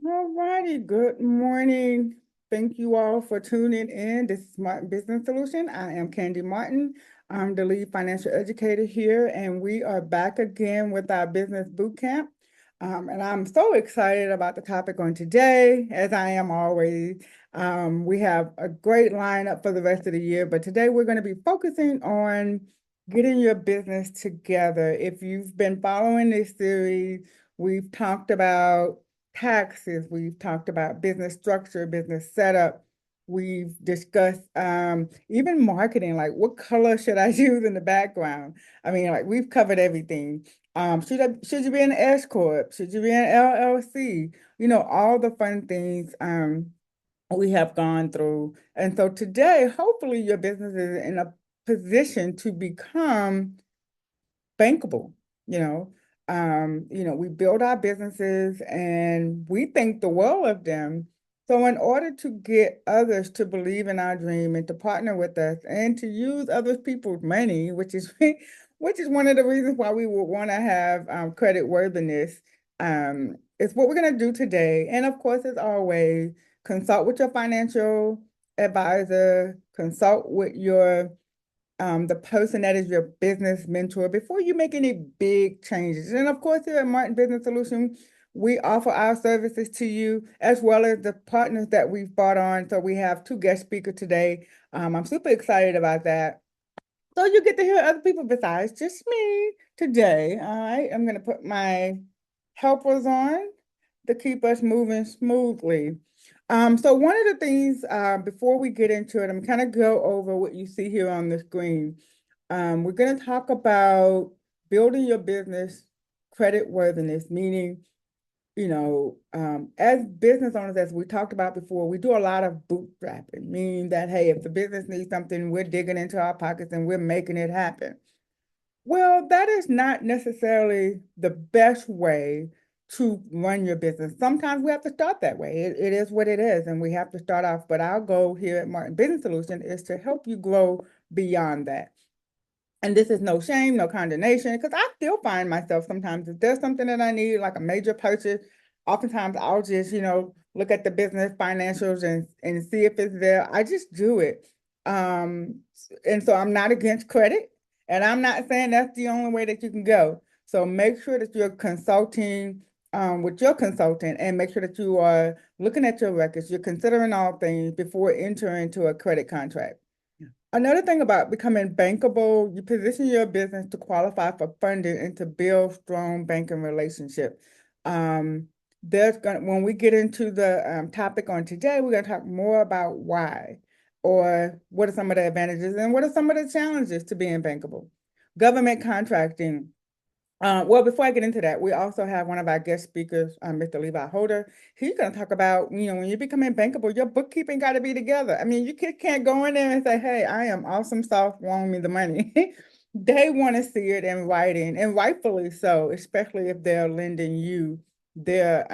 All righty, good morning. Thank you all for tuning in. This is Smart Business Solution. I am Candy Martin. I'm the lead financial educator here, and we are back again with our business boot camp. And I'm so excited about the topic on today, as I am always. We have a great lineup for the rest of the year, but today we're going to be focusing on getting your business together. If you've been following this series, we've talked about taxes, we've talked about business structure, business setup. We've discussed even marketing, like what color should I use in the background? I mean, like we've covered everything. Should you be an S corp? Should you be an LLC? All the fun things we have gone through. And so today, hopefully your business is in a position to become bankable, you know. We build our businesses and we think the world of them. So in order to get others to believe in our dream and to partner with us and to use other people's money, which is which is one of the reasons why we would want to have credit worthiness, is what we're going to do today. And of course, as always, consult with your financial advisor, consult with your the person that is your business mentor before you make any big changes. And of course, here at Martin Business Solution, we offer our services to you as well as the partners that we've brought on. So we have two guest speakers today. I'm super excited about that. So you get to hear other people besides just me today. All right, I'm going to put my helpers on to keep us moving smoothly. So one of the things before we get into it, I'm kind of go over what you see here on the screen. We're going to talk about building your business credit worthiness, meaning, as business owners, as we talked about before, we do a lot of bootstrapping, meaning that, hey, if the business needs something, we're digging into our pockets and we're making it happen. Well, that is not necessarily the best way to run your business. Sometimes we have to start that way. It is what it is, and we have to start off. But our goal here at Martin Business Solution is to help you grow beyond that. And this is no shame, no condemnation, because I still find myself sometimes if there's something that I need, like a major purchase, oftentimes I'll just, look at the business financials and see if it's there. I just do it. And so I'm not against credit, and I'm not saying that's the only way that you can go. So make sure that you're consulting with your consultant and make sure that you are looking at your records, you're considering all things before entering into a credit contract. Another thing about becoming bankable, you position your business to qualify for funding and to build strong banking relationships. When we get into the topic on today, we're gonna talk more about why, or what are some of the advantages and what are some of the challenges to being bankable. Government contracting. Well, before I get into that, we also have one of our guest speakers, Mr. Levi Holder. He's going to talk about, when you're becoming bankable, your bookkeeping got to be together. I mean, you can't go in there and say, hey, I am awesome soft, loan me the money. They want to see it in writing, and rightfully so, especially if they're lending you their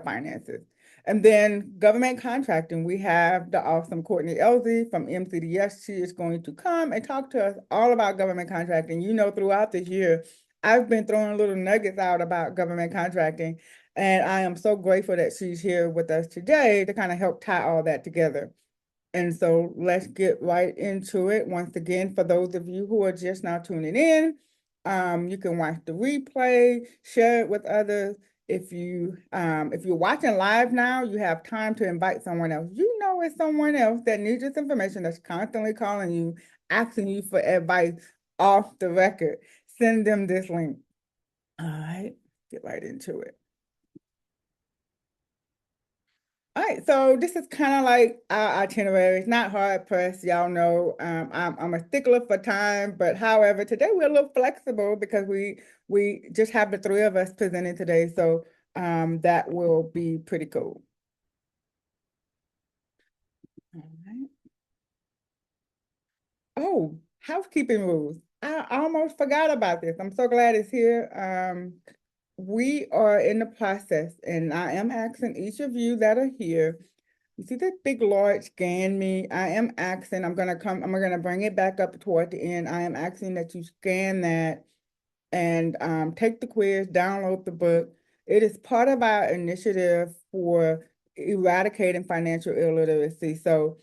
finances. And then government contracting, we have the awesome Courtney Elzey from MCDS. She is going to come and talk to us all about government contracting. Throughout this year, I've been throwing little nuggets out about government contracting, and I am so grateful that she's here with us today to kind of help tie all that together. And so let's get right into it. Once again, for those of you who are just now tuning in, you can watch the replay, share it with others. If you're watching live now, you have time to invite someone else. It's someone else that needs this information that's constantly calling you, asking you for advice off the record. Send them this link. All right, get right into it. All right, so this is kind of like our itinerary. It's not hard pressed, y'all know. I'm a stickler for time, but however, today we're a little flexible because we just have the three of us presenting today, so that will be pretty cool. All right. Oh, housekeeping rules. I almost forgot about this. I'm so glad it's here. We are in the process, and I am asking each of you that are here. You see that big large scan me? I am asking, I'm gonna bring it back up toward the end. I am asking that you scan that and take the quiz, download the book. It is part of our initiative for eradicating financial illiteracy. So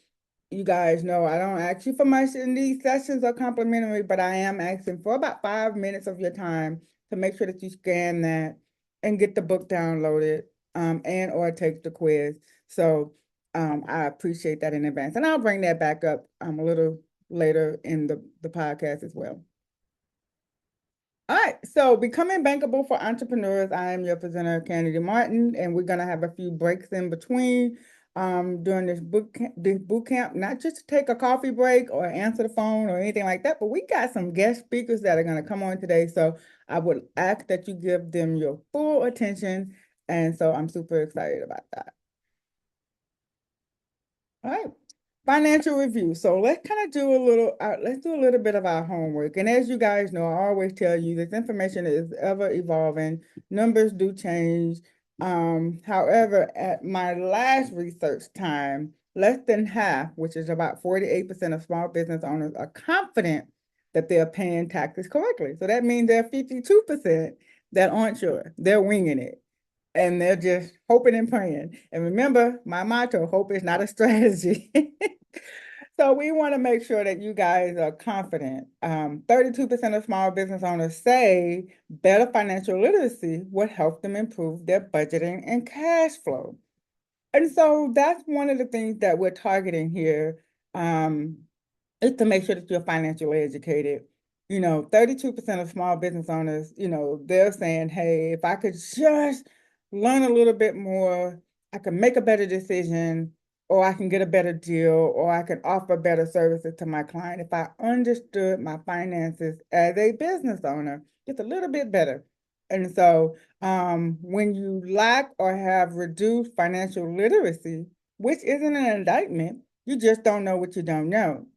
you guys know I don't ask you for much in these sessions or complimentary, but I am asking for about 5 minutes of your time to make sure that you scan that and get the book downloaded, and or take the quiz. So I appreciate that in advance. And I'll bring that back up a little later in the podcast as well. All right, so becoming bankable for entrepreneurs. I am your presenter, Candy Martin, and we're gonna have a few breaks in between during this boot camp, not just to take a coffee break or answer the phone or anything like that, but we got some guest speakers that are gonna come on today. So I would ask that you give them your full attention. And so I'm super excited about that. All right. Financial review. So let's kind of do a little, let's do a little bit of our homework. And as you guys know, I always tell you this information is ever evolving. Numbers do change. However, at my last research time, less than half, which is about 48% of small business owners, are confident that they're paying taxes correctly. So that means there are 52% that aren't sure. They're winging it. And they're just hoping and praying. And remember, my motto, hope is not a strategy. So we want to make sure that you guys are confident. 32% of small business owners say better financial literacy would help them improve their budgeting and cash flow. And so that's one of the things that we're targeting here. Is to make sure that you're financially educated. 32% of small business owners, they're saying, hey, if I could just learn a little bit more, I can make a better decision, or I can get a better deal, or I can offer better services to my client. If I understood my finances as a business owner, it's a little bit better. And so when you lack or have reduced financial literacy, which isn't an indictment, you just don't know what you don't know.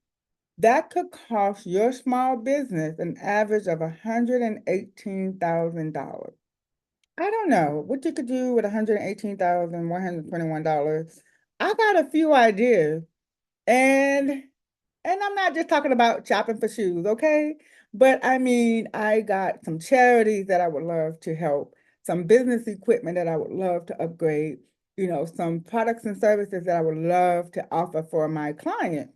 That could cost your small business an average of $118,000. I don't know what you could do with $118,121. I got a few ideas, and I'm not just talking about shopping for shoes, okay? But I mean, I got some charities that I would love to help, some business equipment that I would love to upgrade, some products and services that I would love to offer for my client.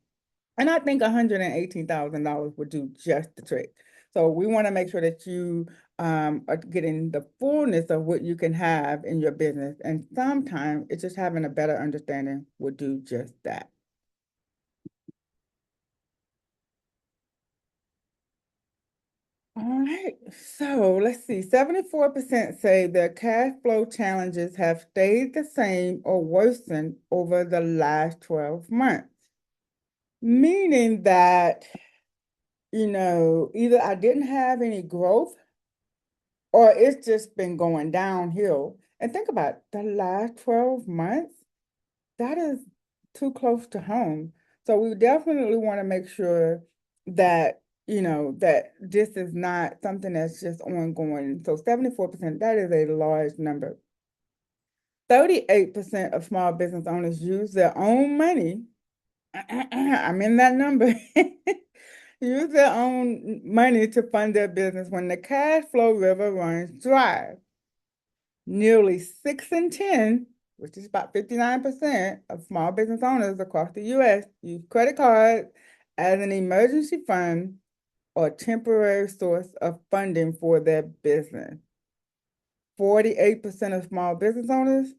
And I think $118,000 would do just the trick. So we want to make sure that you are getting the fullness of what you can have in your business. And sometimes it's just having a better understanding would do just that. All right, so let's see. 74% say their cash flow challenges have stayed the same or worsened over the last 12 months. Meaning that, either I didn't have any growth or it's just been going downhill. And think about it, the last 12 months, that is too close to home. So we definitely want to make sure that, that this is not something that's just ongoing. So 74%, that is a large number. 38% of small business owners use their own money. I'm in that number. Use their own money to fund their business when the cash flow river runs dry. Nearly 6 in 10, which is about 59% of small business owners across the US, use credit cards as an emergency fund or temporary source of funding for their business. 48% of small business owners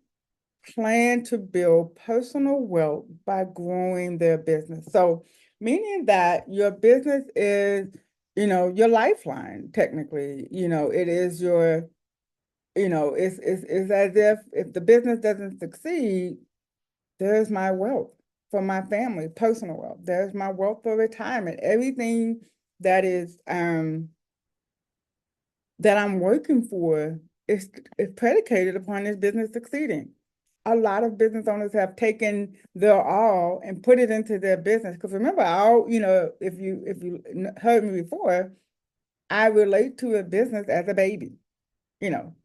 plan to build personal wealth by growing their business. So, meaning that your business is, your lifeline, technically. It is your, it's as if the business doesn't succeed, there's my wealth for my family, personal wealth. There's my wealth for retirement. Everything that is that I'm working for is predicated upon this business succeeding. A lot of business owners have taken their all and put it into their business. Because remember, if you heard me before, I relate to a business as a baby.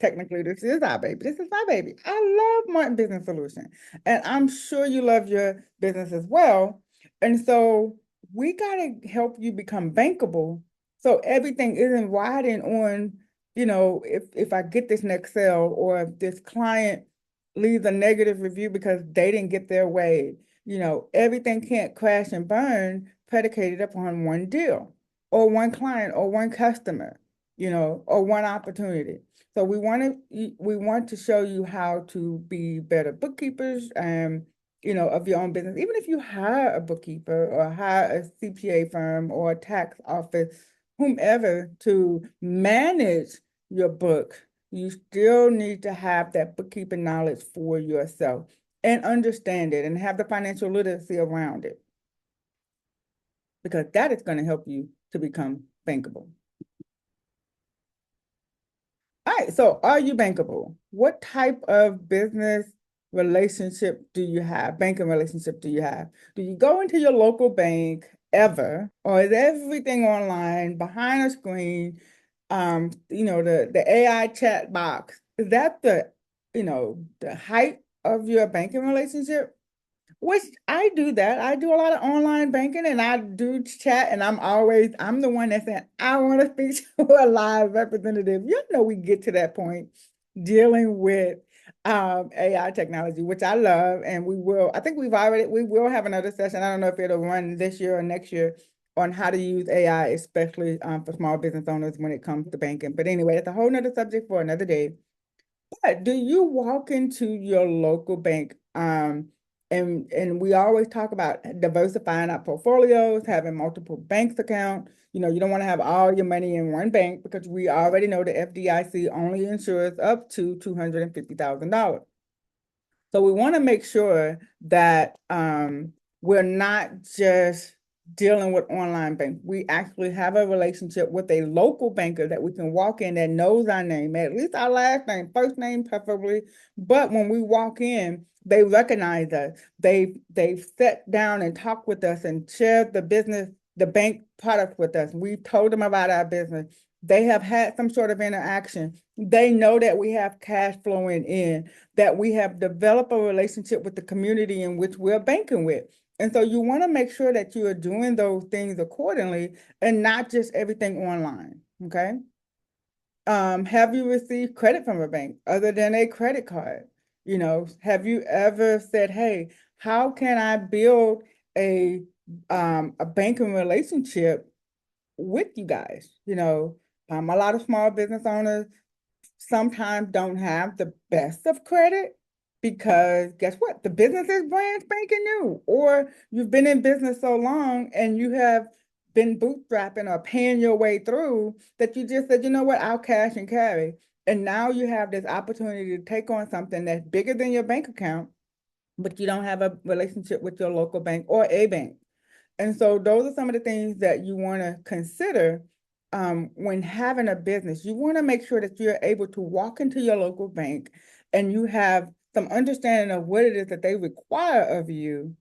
Technically, this is our baby. This is my baby. I love Martin Business Solution, and I'm sure you love your business as well. And so we gotta help you become bankable, so everything isn't riding on, if I get this next sale or if this client leaves a negative review because they didn't get their way. Everything can't crash and burn predicated upon one deal or one client or one customer, or one opportunity. So we want to show you how to be better bookkeepers, of your own business. Even if you hire a bookkeeper or hire a CPA firm or a tax office, whomever to manage your book, you still need to have that bookkeeping knowledge for yourself and understand it and have the financial literacy around it, because that is going to help you to become bankable. All right, so are you bankable? What type of business relationship do you have? Banking relationship do you have? Do you go into your local bank ever, or is everything online behind a screen? The AI chat box, is that the height of your banking relationship? Which I do that. I do a lot of online banking and I do chat, and I'm the one that said, I want to speak to a live representative. We get to that point dealing with AI technology, which I love. And I think we will have another session. I don't know if it'll run this year or next year on how to use AI, especially for small business owners when it comes to banking. But anyway, that's a whole nother subject for another day. But do you walk into your local bank? And we always talk about diversifying our portfolios, having multiple bank accounts. You don't want to have all your money in one bank because we already know the FDIC only insures up to $250,000. So we want to make sure that we're not just dealing with online banks. We actually have a relationship with a local banker that we can walk in that knows our name, at least our last name, first name preferably. But when we walk in, they recognize us. They've sat down and talked with us and shared the bank product with us. We've told them about our business. They have had some sort of interaction. They know that we have cash flowing in, that we have developed a relationship with the community in which we're banking with. And so you want to make sure that you are doing those things accordingly and not just everything online. Okay. Have you received credit from a bank other than a credit card? Have you ever said, hey, how can I build a banking relationship with you guys? A lot of small business owners sometimes don't have the best of credit because guess what? The business is brand spanking new, or you've been in business so long and you have been bootstrapping or paying your way through that you just said, you know what, I'll cash and carry. And now you have this opportunity to take on something that's bigger than your bank account, but you don't have a relationship with your local bank or a bank. And so those are some of the things that you want to consider when having a business. You want to make sure that you're able to walk into your local bank and you have some understanding of what it is that they require of you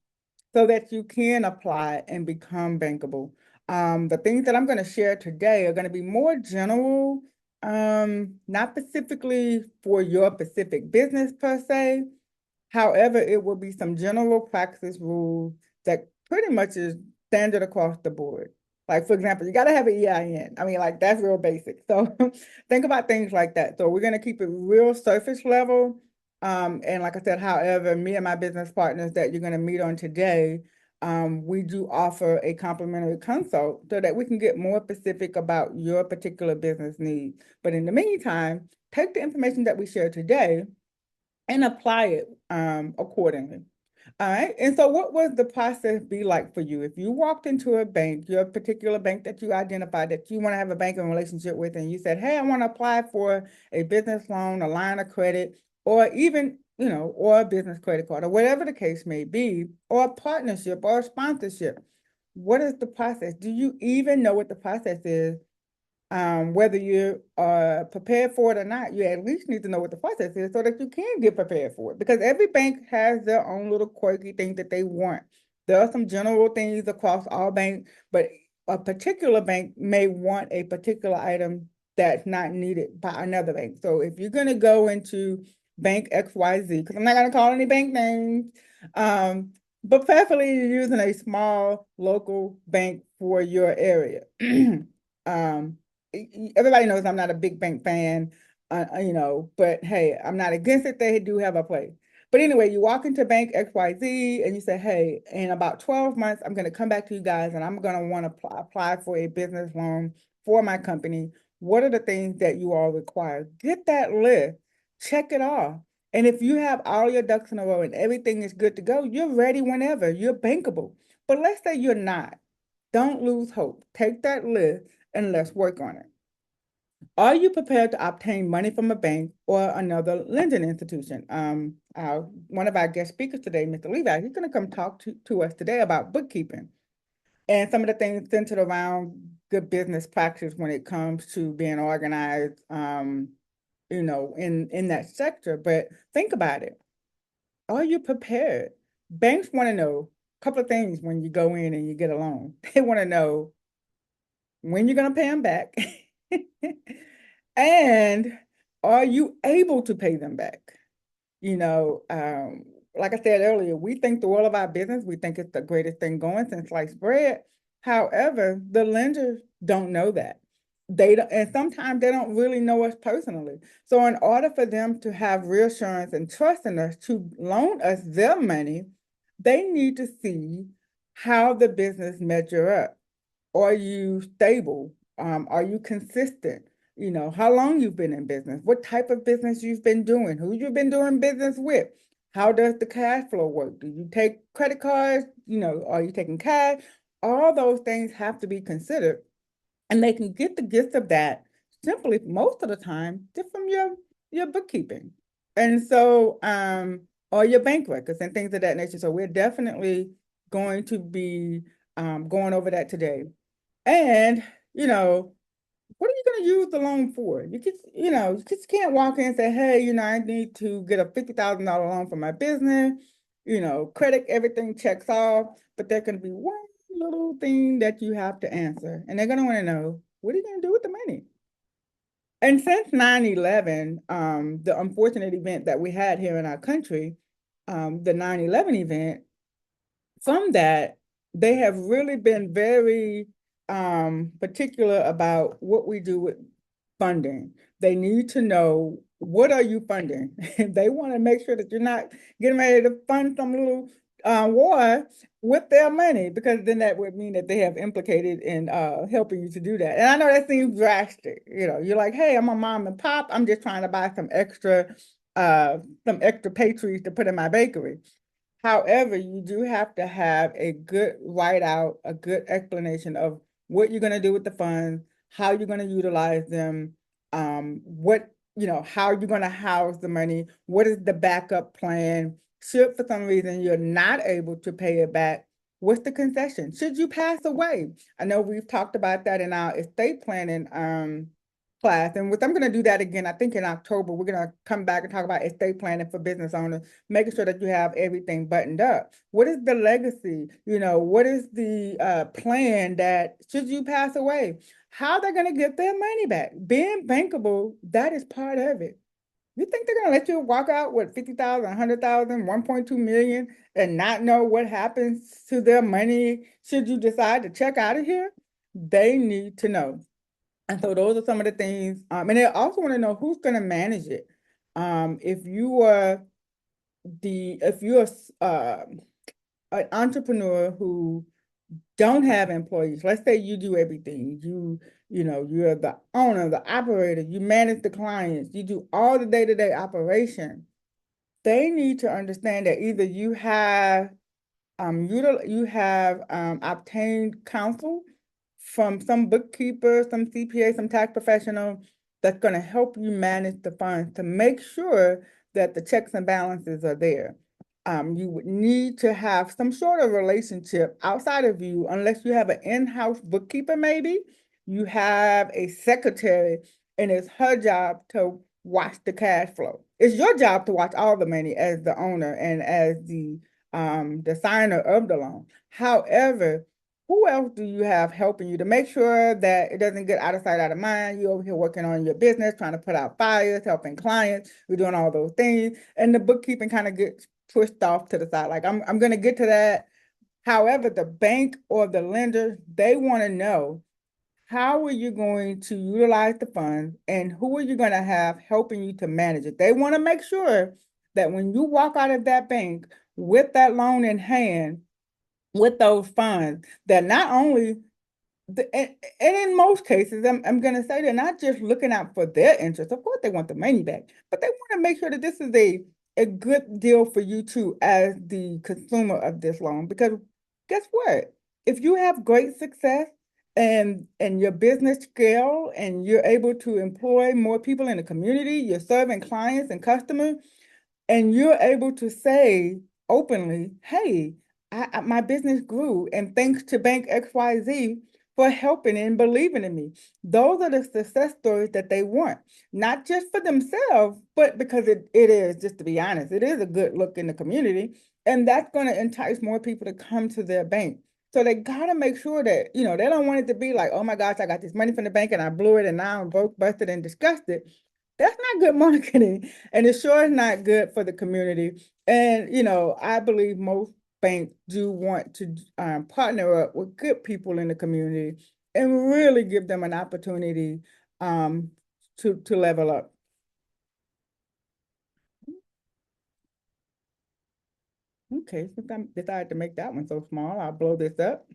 so that you can apply and become bankable. The things that I'm going to share today are going to be more general, not specifically for your specific business per se. However, it will be some general practice rules that pretty much is standard across the board. Like, for example, you got to have an EIN. I mean, like, that's real basic. So think about things like that. So we're going to keep it real surface level. And like I said, however, me and my business partners that you're going to meet on today, we do offer a complimentary consult so that we can get more specific about your particular business needs. But in the meantime, take the information that we share today and apply it accordingly. All right. And so what would the process be like for you? If you walked into a bank, your particular bank that you identified that you want to have a banking relationship with, and you said, hey, I want to apply for a business loan, a line of credit, or even, or a business credit card, or whatever the case may be, or a partnership or a sponsorship. What is the process? Do you even know what the process is? Whether you are prepared for it or not, you at least need to know what the process is so that you can get prepared for it. Because every bank has their own little quirky thing that they want. There are some general things across all banks, but a particular bank may want a particular item that's not needed by another bank. So if you're going to go into bank XYZ, because I'm not going to call any bank names, but preferably you're using a small local bank for your area. Everybody knows I'm not a big bank fan, but hey, I'm not against it. They do have a place. But anyway, you walk into bank XYZ and you say, hey, in about 12 months, I'm going to come back to you guys and I'm going to want to apply for a business loan for my company. What are the things that you all require? Get that list, check it off. And if you have all your ducks in a row and everything is good to go, you're ready whenever, you're bankable. But let's say you're not. Don't lose hope. Take that list and let's work on it. Are you prepared to obtain money from a bank or another lending institution? One of our guest speakers today, Mr. Levi, he's going to come talk to us today about bookkeeping and some of the things centered around good business practice when it comes to being organized, in that sector. But think about it. Are you prepared? Banks want to know a couple of things when you go in and you get a loan. They want to know when you're going to pay them back. And are you able to pay them back? You know, like I said earlier, we think through all of our business, we think it's the greatest thing going since sliced bread. However, the lenders don't know that. They don't, and sometimes they don't really know us personally. So in order for them to have reassurance and trust in us to loan us their money, they need to see how the business measure up. Are you stable? Are you consistent? You know, how long you've been in business, what type of business you've been doing, who you've been doing business with, how does the cash flow work? Do you take credit cards? You know, are you taking cash? All those things have to be considered, and they can get the gist of that simply most of the time just from your bookkeeping. And so, or your bank records and things of that nature. So we're definitely going to be going over that today. And, you know, what are you going to use the loan for? You just can't walk in and say, hey, I need to get a $50,000 loan for my business. Credit, everything checks off, but there can be one little thing that you have to answer. And they're going to want to know, what are you going to do with the money? And since 9/11, the unfortunate event that we had here in our country, the 9/11 event, from that, they have really been very particular about what we do with funding. They need to know, what are you funding? They want to make sure that you're not getting ready to fund some little war with their money, because then that would mean that they have implicated in helping you to do that. And I know that seems drastic. You're like, hey, I'm a mom and pop. I'm just trying to buy some extra pastries to put in my bakery. However, you do have to have a good write-out, a good explanation of what you're going to do with the funds, how you're going to utilize them, how you're going to house the money, what is the backup plan? Should for some reason you're not able to pay it back, what's the concession? Should you pass away? I know we've talked about that in our estate planning class, and I'm going to do that again, I think in October. We're going to come back and talk about estate planning for business owners, making sure that you have everything buttoned up. What is the legacy? What is the plan that should you pass away, how they're going to get their money back? Being bankable, that is part of it. You think they're going to let you walk out with 50,000, 100,000, 1.2 million and not know what happens to their money should you decide to check out of here? They need to know. And so those are some of the things, and they also want to know who's going to manage it. If you are an entrepreneur who don't have employees, let's say you do everything, you're the owner, the operator, you manage the clients, you do all the day-to-day operation. They need to understand that either you have obtained counsel from some bookkeeper, some CPA, some tax professional that's going to help you manage the funds to make sure that the checks and balances are there. You would need to have some sort of relationship outside of you, unless you have an in-house bookkeeper, maybe. You have a secretary, and it's her job to watch the cash flow. It's your job to watch all the money as the owner and as the signer of the loan. However, who else do you have helping you to make sure that it doesn't get out of sight, out of mind? You're over here working on your business, trying to put out fires, helping clients, we're doing all those things. And the bookkeeping kind of gets pushed off to the side. Like, I'm going to get to that. However, the bank or the lender, they want to know, how are you going to utilize the funds and who are you going to have helping you to manage it? They want to make sure that when you walk out of that bank with that loan in hand, with those funds, that not only and in most cases, I'm going to say they're not just looking out for their interest. Of course, they want the money back, but they want to make sure that this is a good deal for you too as the consumer of this loan. Because guess what? If you have great success and your business scale and you're able to employ more people in the community, you're serving clients and customers, and you're able to say openly, hey, my business grew, and thanks to Bank XYZ for helping and believing in me. Those are the success stories that they want, not just for themselves, but because it is, just to be honest, it is a good look in the community, and that's going to entice more people to come to their bank. So they got to make sure that, they don't want it to be like, oh my gosh, I got this money from the bank and I blew it and now I'm broke, busted, and disgusted. That's not good marketing. And it sure is not good for the community. And, I believe most banks do want to partner up with good people in the community and really give them an opportunity um, to level up. Okay, since I decided to make that one so small, I'll blow this up.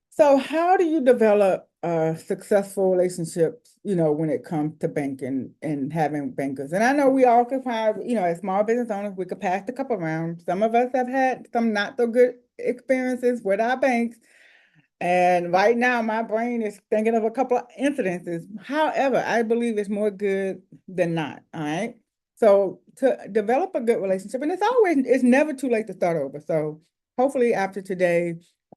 So how do you develop successful relationships, when it comes to banking and having bankers? And I know we all could have, as small business owners, we could pass the cup around. Some of us have had some not so good experiences with our banks. And right now, my brain is thinking of a couple of incidences. However, I believe it's more good than not. All right. So to develop a good relationship, and it's never too late to start over. So hopefully after today,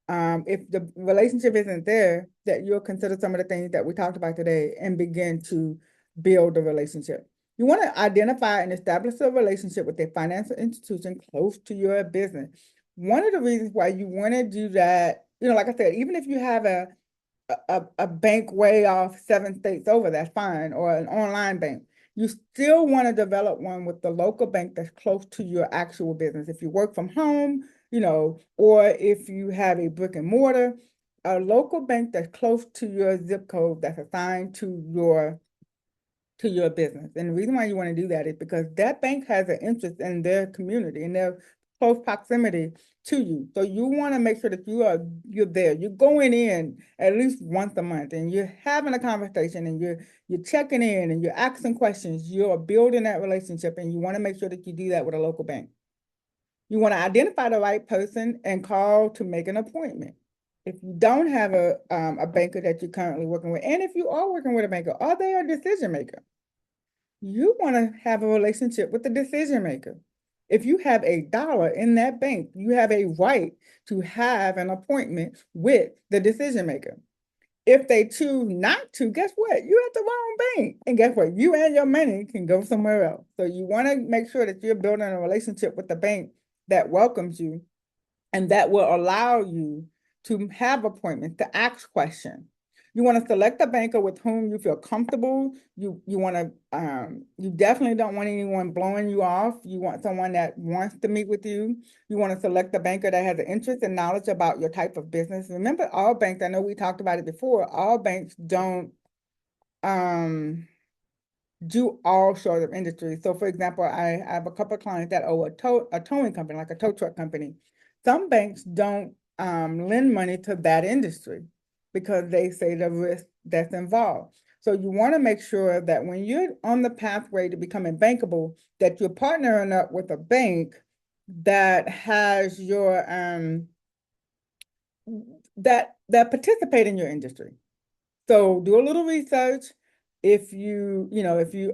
if the relationship isn't there, that you'll consider some of the things that we talked about today and begin to build a relationship. You want to identify and establish a relationship with a financial institution close to your business. One of the reasons why you want to do that, like I said, even if you have a bank way off 7 states over, that's fine, or an online bank. You still want to develop one with the local bank that's close to your actual business. If you work from home, or if you have a brick and mortar, a local bank that's close to your zip code that's assigned to your business. And the reason why you want to do that is because that bank has an interest in their community and their close proximity to you. So you want to make sure that you're there. You're going in at least once a month and you're having a conversation and you're checking in and you're asking questions. You're building that relationship, and you want to make sure that you do that with a local bank. You want to identify the right person and call to make an appointment. If you don't have a banker that you're currently working with, and if you are working with a banker, are they a decision maker? You want to have a relationship with the decision maker. If you have a dollar in that bank, you have a right to have an appointment with the decision maker. If they choose not to, guess what? You're at the wrong bank. And guess what? You and your money can go somewhere else. So you want to make sure that you're building a relationship with the bank that welcomes you and that will allow you to have appointments, to ask questions. You want to select a banker with whom you feel comfortable. You definitely don't want anyone blowing you off. You want someone that wants to meet with you. You want to select a banker that has an interest and knowledge about your type of business. Remember, all banks, I know we talked about it before, all banks don't do all sorts of industries. So for example, I have a couple of clients that owe a towing company, like a tow truck company. Some banks don't lend money to that industry because they say the risk that's involved. So you want to make sure that when you're on the pathway to becoming bankable, that you're partnering up with a bank that has your that participate in your industry. So do a little research. If you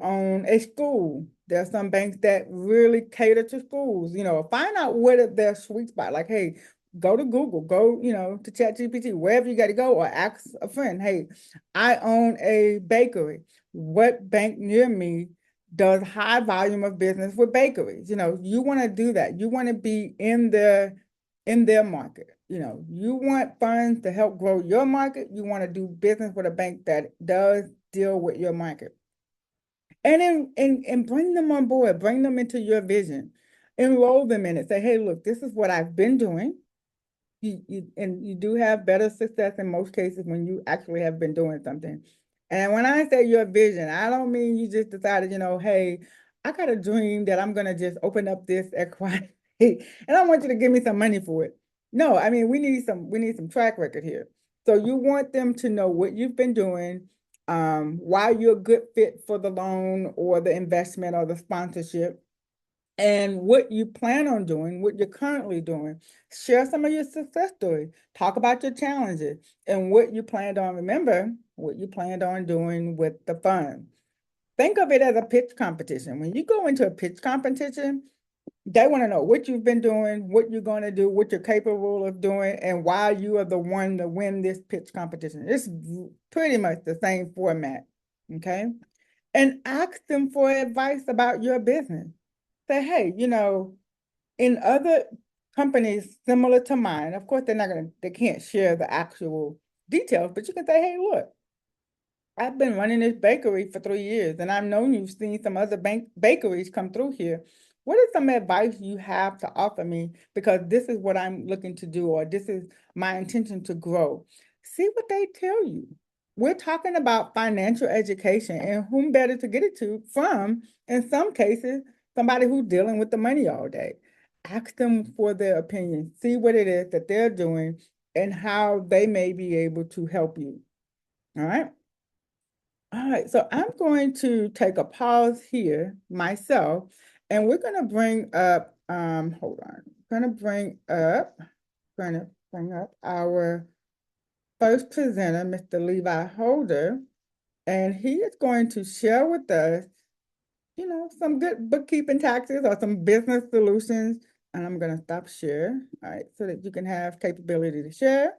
own a school, there are some banks that really cater to schools. Find out what is their sweet spot. Like, hey, go to Google, go, to ChatGPT, wherever you got to go, or ask a friend, hey, I own a bakery. What bank near me does high volume of business with bakeries? You want to do that. You want to be in their market. You want funds to help grow your market. You want to do business with a bank that does deal with your market. And bring them on board, bring them into your vision, enroll them in it. Say, hey, look, this is what I've been doing. And you do have better success in most cases when you actually have been doing something. And when I say your vision, I don't mean you just decided, hey, I got a dream that I'm gonna just open up this XY and I want you to give me some money for it. No, I mean we need some track record here. So you want them to know what you've been doing, why you're a good fit for the loan or the investment or the sponsorship, and what you plan on doing, what you're currently doing. Share some of your success stories. Talk about your challenges and what you planned on. Remember what you planned on doing with the fund. Think of it as a pitch competition. When you go into a pitch competition, they want to know what you've been doing, what you're going to do, what you're capable of doing, and why you are the one to win this pitch competition. It's pretty much the same format. Okay. And ask them for advice about your business. Say, hey, in other companies similar to mine, of course, they can't share the actual details, but you can say, hey, look, I've been running this bakery for 3 years, and I've known you've seen some other bakeries come through here. What is some advice you have to offer me? Because this is what I'm looking to do, or this is my intention to grow. See what they tell you. We're talking about financial education, and whom better to get it to from, in some cases, somebody who's dealing with the money all day. Ask them for their opinion. See what it is that they're doing and how they may be able to help you. All right. All right, so I'm going to take a pause here myself, and we're going to bring up, hold on, going to bring up our first presenter, Mr. Levi Holder, and he is going to share with us, some good bookkeeping taxes or some business solutions. And I'm going to stop share, all right, so that you can have capability to share.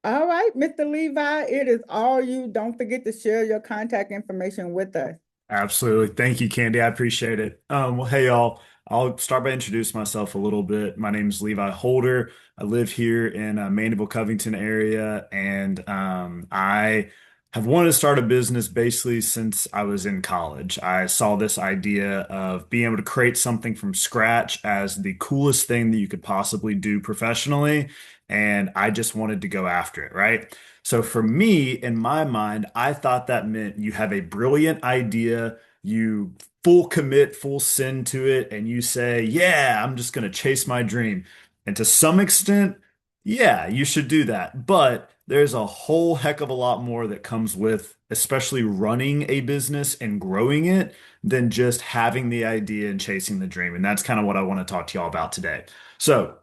All right, Mr. Levi, it is all you. Don't forget to share your contact information with us. Absolutely. Thank you, Candy. I appreciate it. Well, hey, y'all. I'll start by introducing myself a little bit. My name is Levi Holder. I live here in Mandeville, Covington area, and I have wanted to start a business basically since I was in college. I saw this idea of being able to create something from scratch as the coolest thing that you could possibly do professionally, and I just wanted to go after it, right? So for me, in my mind, I thought that meant you have a brilliant idea, you full commit, full send to it, and you say, yeah, I'm just going to chase my dream. And to some extent, yeah, you should do that. But there's a whole heck of a lot more that comes with, especially running a business and growing it, than just having the idea and chasing the dream. And that's kind of what I want to talk to y'all about today. So,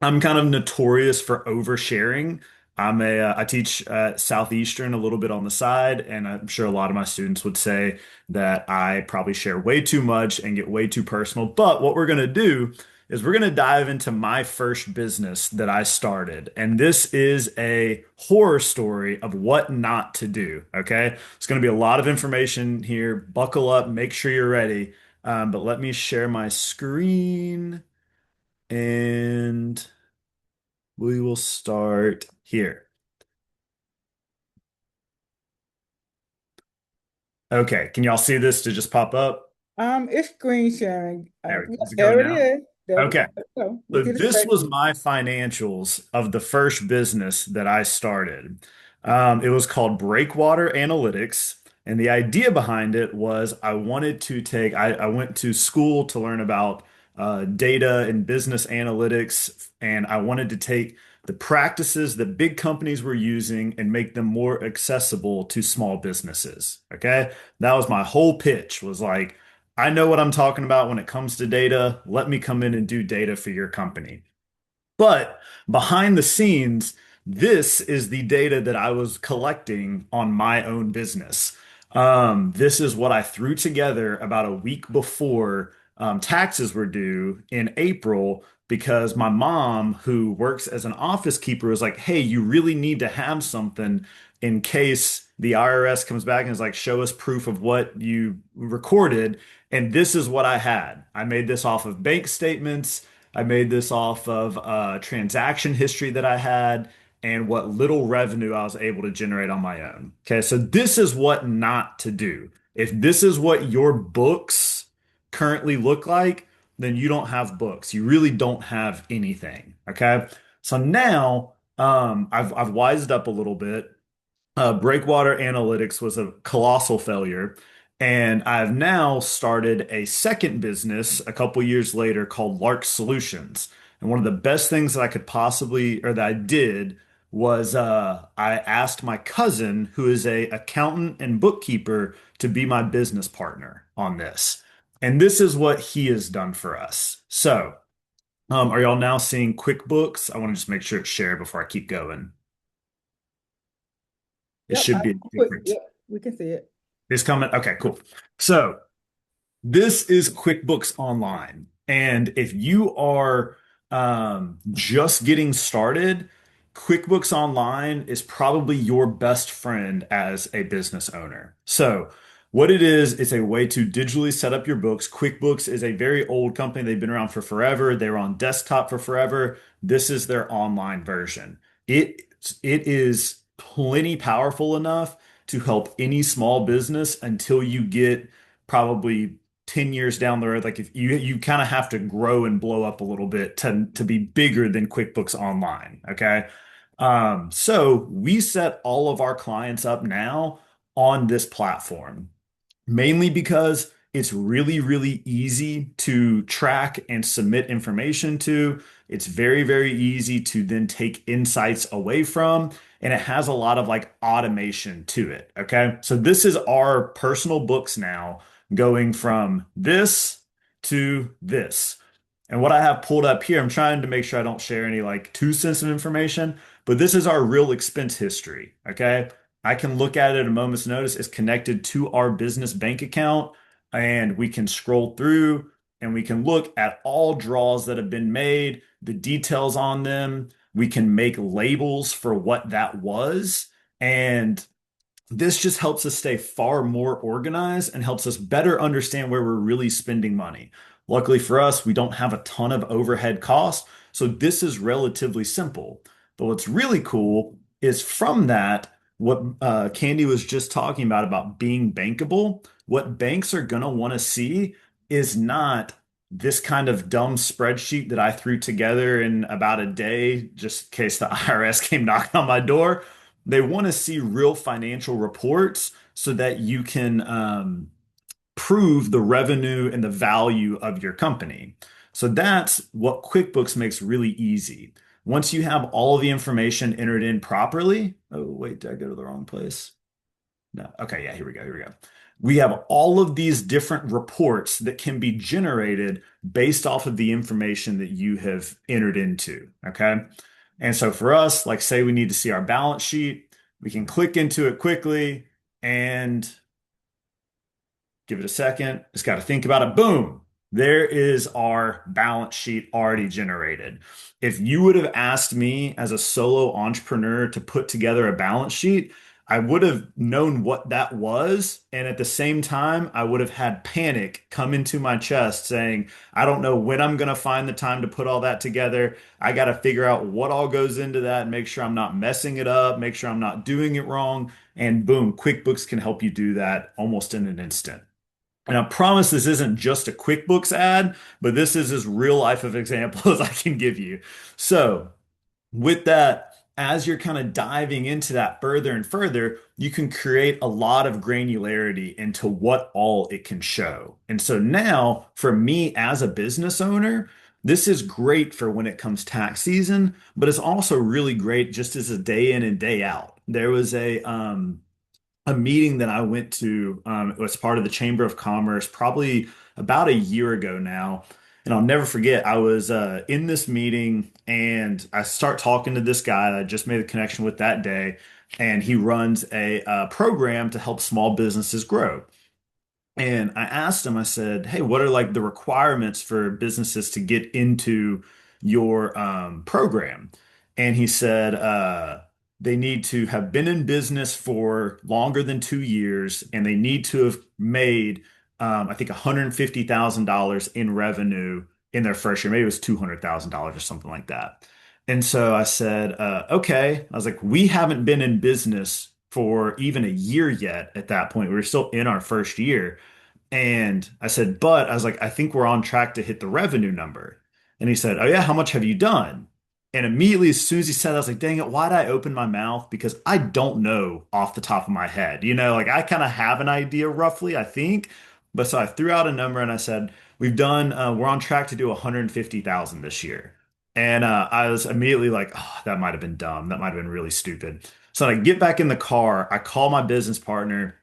I'm kind of notorious for oversharing. I teach Southeastern a little bit on the side, and I'm sure a lot of my students would say that I probably share way too much and get way too personal. But what we're going to do is we're going to dive into my first business that I started. And this is a horror story of what not to do. Okay. It's going to be a lot of information here. Buckle up, make sure you're ready. But let me share my screen and we will start here. Okay, can y'all see this to just pop up? It's screen sharing. Is it going There it now? is. There we Okay. go. We So see the this screen. was my financials of the first business that I started. It was called Breakwater Analytics, and the idea behind it was I wanted to I went to school to learn about data and business analytics, and I wanted to take the practices that big companies were using and make them more accessible to small businesses. Okay, that was my whole pitch. Was like, I know what I'm talking about when it comes to data. Let me come in and do data for your company. But behind the scenes, this is the data that I was collecting on my own business. This is what I threw together about a week before taxes were due in April because my mom, who works as an office keeper, was like, hey, you really need to have something in case the IRS comes back and is like, show us proof of what you recorded. And this is what I had. I made this off of bank statements. I made this off of transaction history that I had and what little revenue I was able to generate on my own. Okay, so this is what not to do. If this is what your books currently look like, then you don't have books. You really don't have anything. Okay, so now I've wised up a little bit. Breakwater Analytics was a colossal failure. And I've now started a second business a couple years later called Lark Solutions. And one of the best things that I could possibly, or that I did, was I asked my cousin, who is a accountant and bookkeeper, to be my business partner on this. And this is what he has done for us. So, are y'all now seeing QuickBooks? I want to just make sure it's shared before I keep going. It Yep, should be different. yep, we can see it. It's coming. Okay, cool. So, this is QuickBooks Online. And if you are just getting started, QuickBooks Online is probably your best friend as a business owner. So, what it is, it's a way to digitally set up your books. QuickBooks is a very old company. They've been around for forever. They were on desktop for forever. This is their online version. It it is plenty powerful enough to help any small business until you get probably 10 years down the road. Like if you kind of have to grow and blow up a little bit to be bigger than QuickBooks Online. Okay. So we set all of our clients up now on this platform, mainly because it's really, really easy to track and submit information to. It's very, very easy to then take insights away from, and it has a lot of like automation to it. Okay. So this is our personal books now going from this to this. And what I have pulled up here, I'm trying to make sure I don't share any like too sensitive information, but this is our real expense history. Okay. I can look at it at a moment's notice. It's connected to our business bank account, and we can scroll through and we can look at all draws that have been made, the details on them. We can make labels for what that was. And this just helps us stay far more organized and helps us better understand where we're really spending money. Luckily for us, we don't have a ton of overhead costs, so this is relatively simple. But what's really cool is from that, what Candy was just talking about being bankable, what banks are going to want to see is not this kind of dumb spreadsheet that I threw together in about a day, just in case the IRS came knocking on my door. They want to see real financial reports so that you can prove the revenue and the value of your company. So that's what QuickBooks makes really easy. Once you have all of the information entered in properly, oh, wait, did I go to the wrong place? No. Okay, yeah, here we go. Here we go. We have all of these different reports that can be generated based off of the information that you have entered into. Okay. And so for us, like say we need to see our balance sheet, we can click into it quickly and give it a second. It's got to think about it. Boom. There is our balance sheet already generated. If you would have asked me as a solo entrepreneur to put together a balance sheet, I would have known what that was. And at the same time, I would have had panic come into my chest saying, I don't know when I'm going to find the time to put all that together. I got to figure out what all goes into that and make sure I'm not messing it up, make sure I'm not doing it wrong. And boom, QuickBooks can help you do that almost in an instant. And I promise this isn't just a QuickBooks ad, but this is as real life of example as I can give you. So, with that, as you're kind of diving into that further and further, you can create a lot of granularity into what all it can show. And so now, for me as a business owner, this is great for when it comes tax season, but it's also really great just as a day in and day out. There was a meeting that I went to. It was part of the Chamber of Commerce probably about a year ago now. And I'll never forget, I was in this meeting and I start talking to this guy that I just made a connection with that day. And he runs a program to help small businesses grow. And I asked him, I said, hey, what are like the requirements for businesses to get into your program? And he said, they need to have been in business for longer than 2 years, and they need to have made, I think, $150,000 in revenue in their first year. Maybe it was $200,000 or something like that. And so I said, okay. I was like, we haven't been in business for even a year yet at that point. We were still in our first year. And I said, but I was like, I think we're on track to hit the revenue number. And he said, oh, yeah, how much have you done? And immediately, as soon as he said that, I was like, dang it, why'd I open my mouth? Because I don't know off the top of my head. Like I kind of have an idea roughly, I think. But so I threw out a number and I said, we're on track to do 150,000 this year. And I was immediately like, oh, that might have been dumb. That might have been really stupid. So I get back in the car, I call my business partner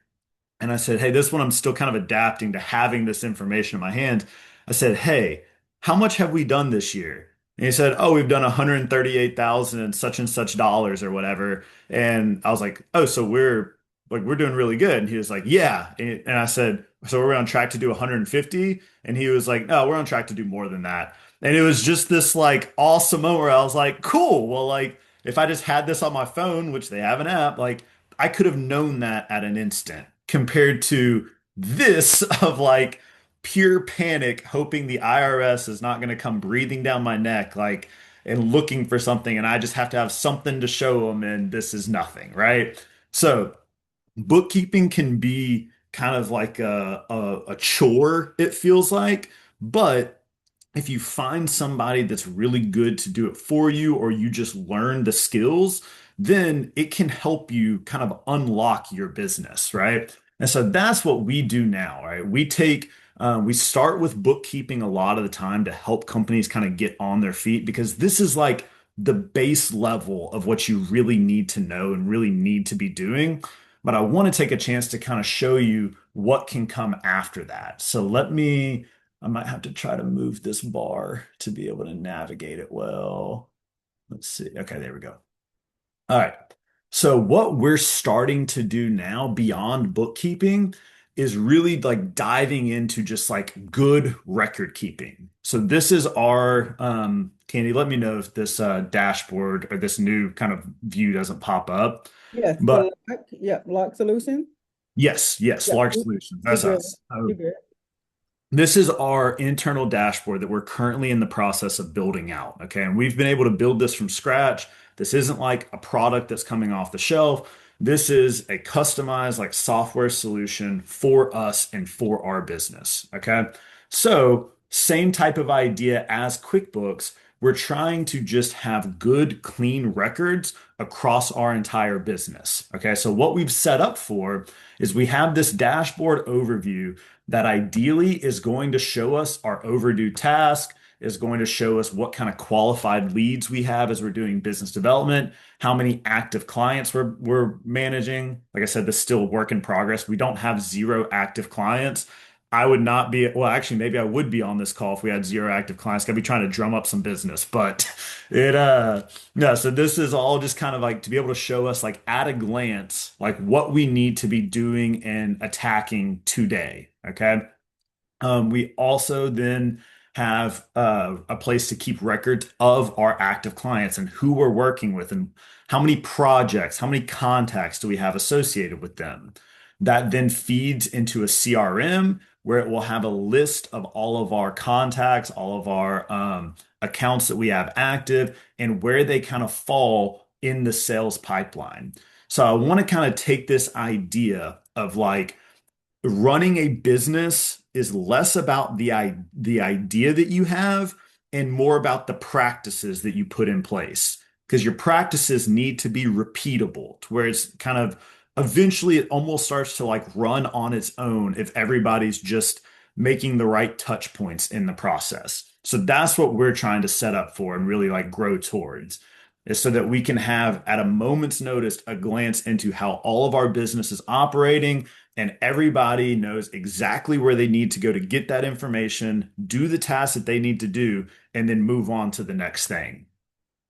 and I said, hey, this one I'm still kind of adapting to having this information in my hands. I said, hey, how much have we done this year? And he said, oh, we've done 138,000 and such dollars or whatever. And I was like, oh, so we're doing really good. And he was like, yeah. And I said, so we're on track to do 150. And he was like, no, we're on track to do more than that. And it was just this like awesome moment where I was like, cool. Well, like if I just had this on my phone, which they have an app, like I could have known that at an instant compared to this of like pure panic, hoping the IRS is not going to come breathing down my neck, like, and looking for something, and I just have to have something to show them, and this is nothing, right? So, bookkeeping can be kind of like a chore, it feels like, but if you find somebody that's really good to do it for you, or you just learn the skills, then it can help you kind of unlock your business, right? And so that's what we do now, right? We start with bookkeeping a lot of the time to help companies kind of get on their feet because this is like the base level of what you really need to know and really need to be doing. But I want to take a chance to kind of show you what can come after that. I might have to try to move this bar to be able to navigate it well. Let's see. Okay, there we go. All right. So what we're starting to do now beyond bookkeeping is really like diving into just like good record keeping. So this is our Candy, let me know if this dashboard or this new kind of view doesn't pop up. Yes, But the lock, yeah, lock solution. yes, Yeah, large solutions. you're That's good. us. You're good. This is our internal dashboard that we're currently in the process of building out. Okay. And we've been able to build this from scratch. This isn't like a product that's coming off the shelf. This is a customized like software solution for us and for our business. Okay. So same type of idea as QuickBooks. We're trying to just have good, clean records across our entire business. Okay. So what we've set up for is we have this dashboard overview that ideally is going to show us our overdue task, is going to show us what kind of qualified leads we have as we're doing business development, how many active clients we're managing. Like I said, this is still a work in progress. We don't have zero active clients. I would not be, well, actually, maybe I would be on this call if we had zero active clients. Gotta be trying to drum up some business, but no, so this is all just kind of like to be able to show us like at a glance, like what we need to be doing and attacking today. Okay. We also then have a place to keep records of our active clients and who we're working with and how many projects, how many contacts do we have associated with them. That then feeds into a CRM where it will have a list of all of our contacts, all of our accounts that we have active, and where they kind of fall in the sales pipeline. So I want to kind of take this idea of like, running a business is less about the idea that you have and more about the practices that you put in place because your practices need to be repeatable to where it's kind of eventually it almost starts to like run on its own if everybody's just making the right touch points in the process. So that's what we're trying to set up for and really like grow towards is so that we can have at a moment's notice a glance into how all of our business is operating and everybody knows exactly where they need to go to get that information, do the tasks that they need to do, and then move on to the next thing.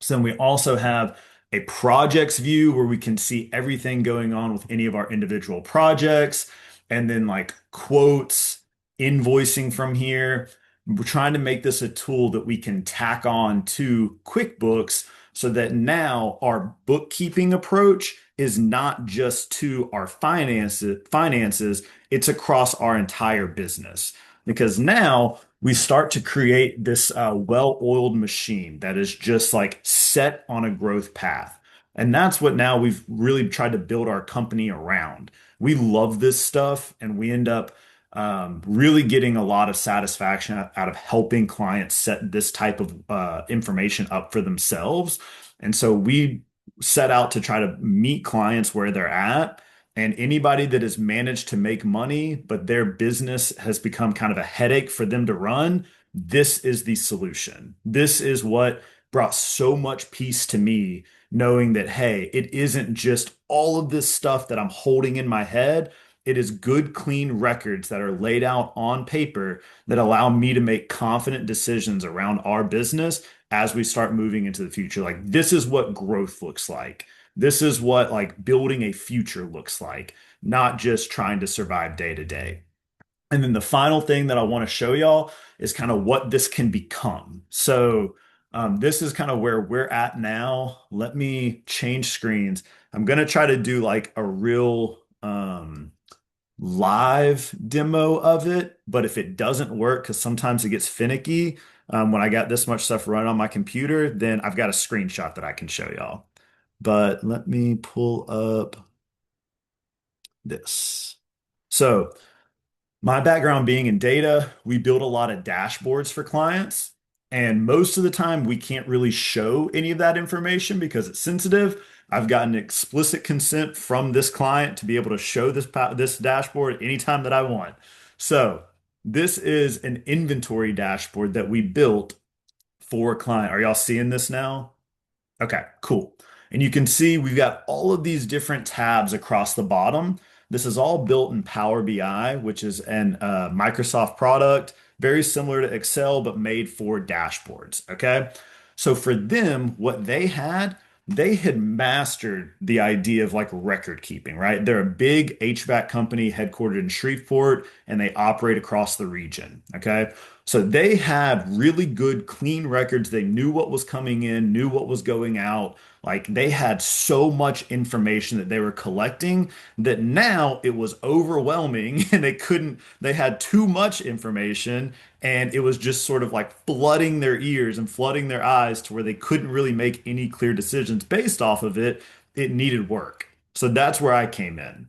So then we also have a projects view where we can see everything going on with any of our individual projects, and then like quotes, invoicing from here. We're trying to make this a tool that we can tack on to QuickBooks so that now our bookkeeping approach is not just to our finances, it's across our entire business. Because now we start to create this well-oiled machine that is just like set on a growth path. And that's what now we've really tried to build our company around. We love this stuff and we end up really getting a lot of satisfaction out of helping clients set this type of information up for themselves. And so we set out to try to meet clients where they're at. And anybody that has managed to make money, but their business has become kind of a headache for them to run, this is the solution. This is what brought so much peace to me, knowing that, hey, it isn't just all of this stuff that I'm holding in my head. It is good, clean records that are laid out on paper that allow me to make confident decisions around our business as we start moving into the future. Like, this is what growth looks like. This is what like building a future looks like, not just trying to survive day to day. And then the final thing that I want to show y'all is kind of what this can become. So this is kind of where we're at now. Let me change screens. I'm going to try to do like a real live demo of it, but if it doesn't work, because sometimes it gets finicky when I got this much stuff running on my computer, then I've got a screenshot that I can show y'all. But let me pull up this. So my background being in data, we build a lot of dashboards for clients. And most of the time, we can't really show any of that information because it's sensitive. I've gotten explicit consent from this client to be able to show this dashboard anytime that I want. So this is an inventory dashboard that we built for a client. Are y'all seeing this now? Okay, cool. And you can see we've got all of these different tabs across the bottom. This is all built in Power BI, which is an Microsoft product, very similar to Excel, but made for dashboards. Okay. So for them, what they had mastered the idea of like record keeping, right? They're a big HVAC company headquartered in Shreveport, and they operate across the region. Okay. So they had really good, clean records. They knew what was coming in, knew what was going out. Like they had so much information that they were collecting that now it was overwhelming and they had too much information and it was just sort of like flooding their ears and flooding their eyes to where they couldn't really make any clear decisions based off of it. It needed work. So that's where I came in.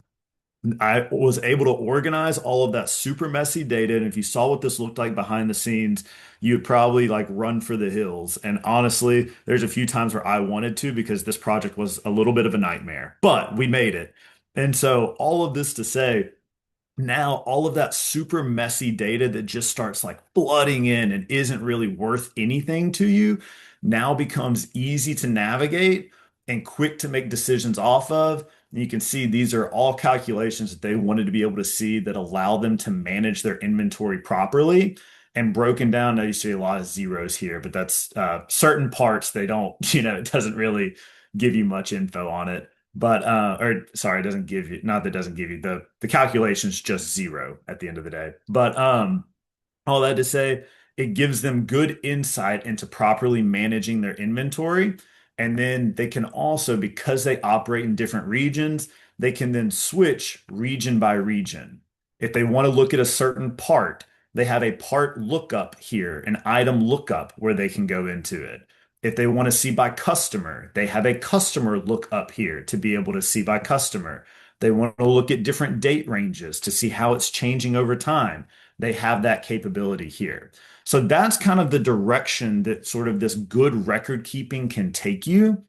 I was able to organize all of that super messy data. And if you saw what this looked like behind the scenes, you'd probably like run for the hills. And honestly, there's a few times where I wanted to because this project was a little bit of a nightmare, but we made it. And so all of this to say, now all of that super messy data that just starts like flooding in and isn't really worth anything to you now becomes easy to navigate and quick to make decisions off of. And you can see these are all calculations that they wanted to be able to see that allow them to manage their inventory properly and broken down. Now you see a lot of zeros here, but that's certain parts they don't, it doesn't really give you much info on it. But or sorry, it doesn't give you, not that it doesn't give you the calculation's just zero at the end of the day. But all that to say, it gives them good insight into properly managing their inventory. And then they can also, because they operate in different regions, they can then switch region by region. If they want to look at a certain part, they have a part lookup here, an item lookup where they can go into it. If they want to see by customer, they have a customer lookup here to be able to see by customer. They want to look at different date ranges to see how it's changing over time. They have that capability here. So that's kind of the direction that sort of this good record keeping can take you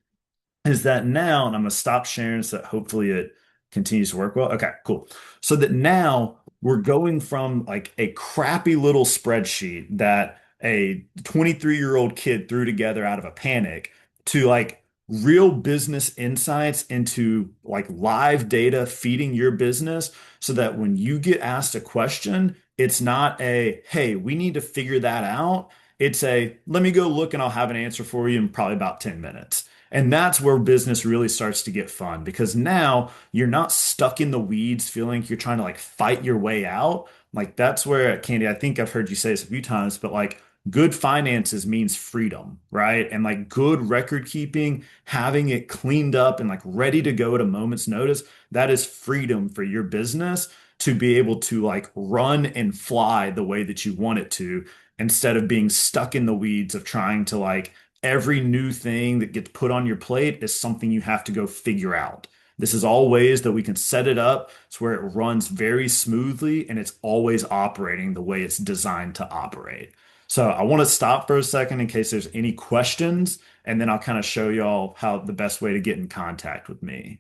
is that now, and I'm going to stop sharing so that hopefully it continues to work well. Okay, cool. So that now we're going from like a crappy little spreadsheet that a 23-year-old kid threw together out of a panic to like real business insights into like live data feeding your business so that when you get asked a question, it's not a, hey, we need to figure that out. It's a, let me go look and I'll have an answer for you in probably about 10 minutes. And that's where business really starts to get fun because now you're not stuck in the weeds feeling like you're trying to like fight your way out. Like that's where, Candy, I think I've heard you say this a few times, but like good finances means freedom, right? And like good record keeping, having it cleaned up and like ready to go at a moment's notice, that is freedom for your business to be able to like run and fly the way that you want it to instead of being stuck in the weeds of trying to like every new thing that gets put on your plate is something you have to go figure out. This is all ways that we can set it up so where it runs very smoothly and it's always operating the way it's designed to operate. So I want to stop for a second in case there's any questions, and then I'll kind of show y'all how the best way to get in contact with me.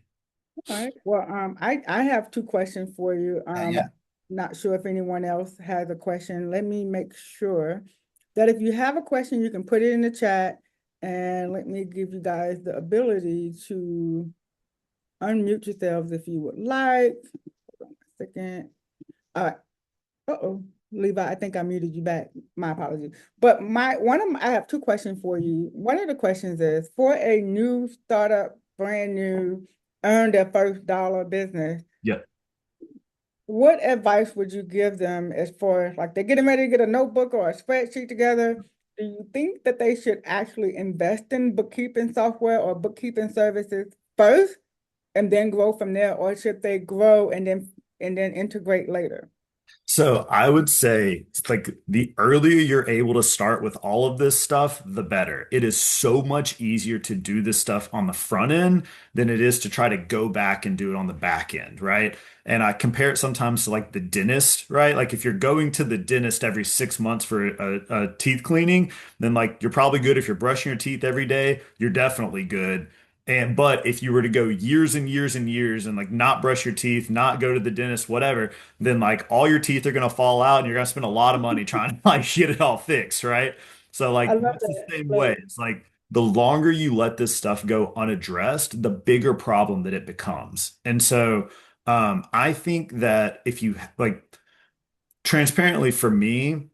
All right. Well, I have two questions for you. Yeah. Not sure if anyone else has a question. Let me make sure that if you have a question, you can put it in the chat, and let me give you guys the ability to unmute yourselves if you would like. Hold on a second. All right. Uh-oh, Levi, I think I muted you back. My apologies. But I have two questions for you. One of the questions is for a new startup, brand new, earn their first dollar business, Yep. what advice would you give them as far as like they're getting ready to get a notebook or a spreadsheet together? Do you think that they should actually invest in bookkeeping software or bookkeeping services first and then grow from there, or should they grow and then integrate later? So I would say it's like the earlier you're able to start with all of this stuff, the better. It is so much easier to do this stuff on the front end than it is to try to go back and do it on the back end, right? And I compare it sometimes to like the dentist, right? Like if you're going to the dentist every 6 months for a teeth cleaning, then like you're probably good if you're brushing your teeth every day. You're definitely good. And but if you were to go years and years and years and like not brush your teeth, not go to the dentist, whatever, then like all your teeth are gonna fall out and you're gonna spend a lot of money trying to like get it all fixed, right? So I like love that's the that. same way. Like, It's like the longer you let this stuff go unaddressed, the bigger problem that it becomes. And so I think that if you like transparently for me,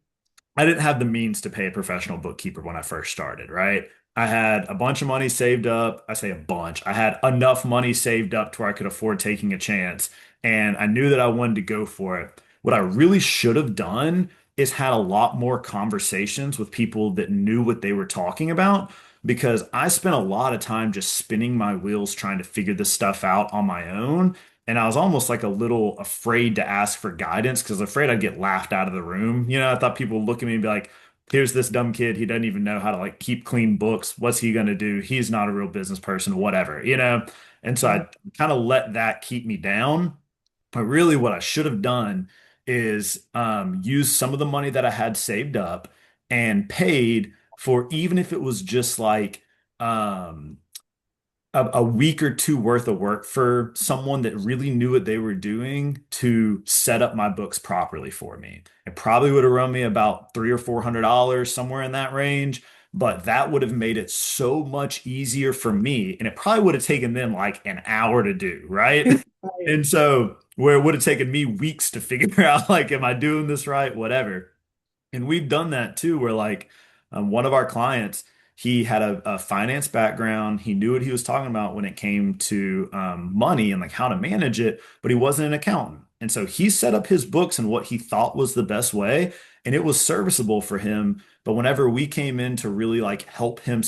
I didn't have the means to pay a professional bookkeeper when I first started, right? I had a bunch of money saved up. I say a bunch. I had enough money saved up to where I could afford taking a chance. And I knew that I wanted to go for it. What I really should have done is had a lot more conversations with people that knew what they were talking about because I spent a lot of time just spinning my wheels trying to figure this stuff out on my own. And I was almost like a little afraid to ask for guidance because afraid I'd get laughed out of the room. I thought people would look at me and be like, here's this dumb kid. He doesn't even know how to like keep clean books. What's he going to do? He's not a real business person, whatever. And so mm, I kind of let that keep me down. But really, what I should have done is use some of the money that I had saved up and paid for, even if it was just like, um, a week or two worth of work for someone that really knew what they were doing to set up my books properly for me. It probably would have run me about $300 or $400, somewhere in that range, but that would have made it so much easier for me. And it probably would have taken them like an hour to do, right? right. And so where it would have taken me weeks to figure out like, am I doing this right? Whatever. And we've done that too, where like one of our clients, he had a finance background. He knew what he was talking about when it came to money and like how to manage it, but he wasn't an accountant. And so he set up his books in what he thought was the best way, and it was serviceable for him. But whenever we came in to really like help him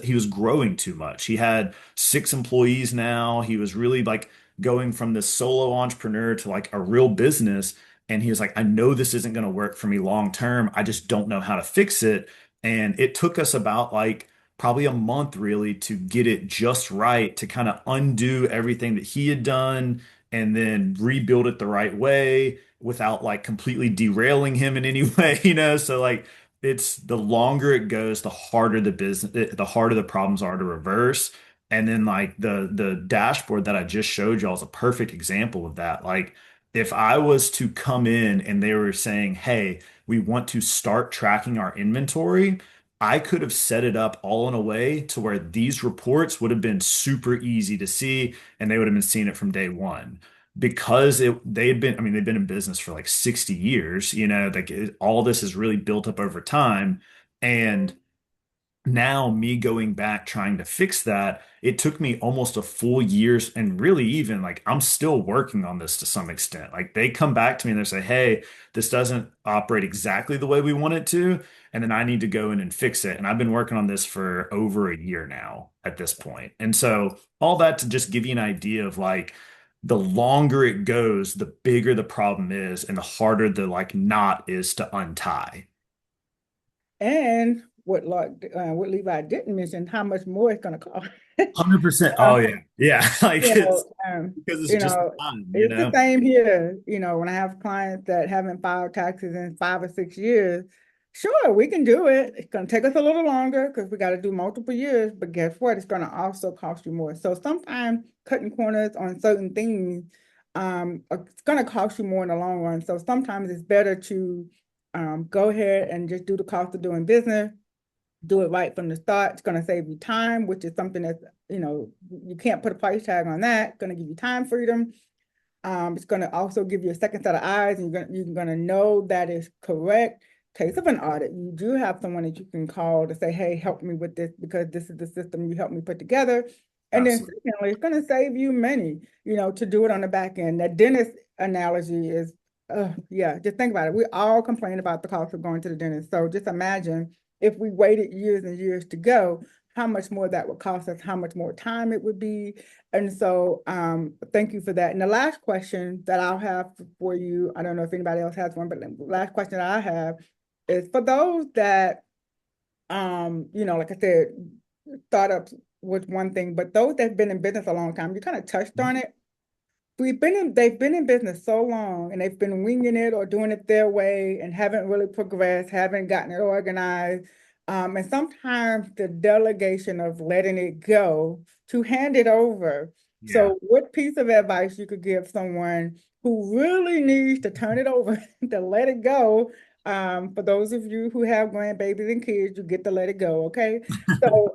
he was growing too much. He had 6 employees now. He was really like going from this solo entrepreneur to like a real business. And he was like, I know this isn't going to work for me long term. I just don't know how to fix it. And it took us about like probably a month really to get it just right, to kind of undo everything that he had done and then rebuild it the right way without like completely derailing him in any way. So like it's the longer it goes, the harder the harder the problems are to reverse. And then like the dashboard that I just showed y'all is a perfect example of that. Like if I was to come in and they were saying, hey, we want to start tracking our inventory, I could have set it up all in a way to where these reports would have been super easy to see and they would have been seeing it from day one. Because I mean, they've been in business for like 60 years, like all this is really built up over time. And now me going back trying to fix that, it took me almost a full year, and really even like I'm still working on this to some extent. Like they come back to me and they say, hey, this doesn't operate exactly the way we want it to, and then I need to go in and fix it. And I've been working on this for over a year now at this point. And so all that to just give you an idea of like the longer it goes, the bigger the problem is and the harder the like knot is to untie. And what Levi didn't mention, how much more it's going to cost. 100%. Oh yeah. Yeah. Like You it's know, because it's you just know, time, you it's the know? same here. When I have clients that haven't filed taxes in 5 or 6 years, sure, we can do it. It's going to take us a little longer because we got to do multiple years, but guess what? It's going to also cost you more. So sometimes cutting corners on certain things, it's going to cost you more in the long run. So sometimes it's better to go ahead and just do the cost of doing business, do it right from the start. It's going to save you time, which is something that, you can't put a price tag on that. It's going to give you time freedom. It's going to also give you a second set of eyes, and you're gonna know that is correct. Case of an audit, you do have someone that you can call to say, "Hey, help me with this because this is the system you helped me put together." And then Absolutely. secondly, it's going to save you money, to do it on the back end. That dentist analogy is, yeah, just think about it. We all complain about the cost of going to the dentist. So just imagine if we waited years and years to go, how much more that would cost us, how much more time it would be. And so thank you for that. And the last question that I'll have for you, I don't know if anybody else has one, but the last question that I have is for those that, like I said, startups was one thing, but those that have been in business a long time, you kind of touched on it. They've been in business so long and they've been winging it or doing it their way and haven't really progressed, haven't gotten it organized. And sometimes the delegation of letting it go to hand it over. Yeah. So what piece of advice you could give someone who really needs to turn it over to let it go? For those of you who have grandbabies and kids, you get to let it go, okay? So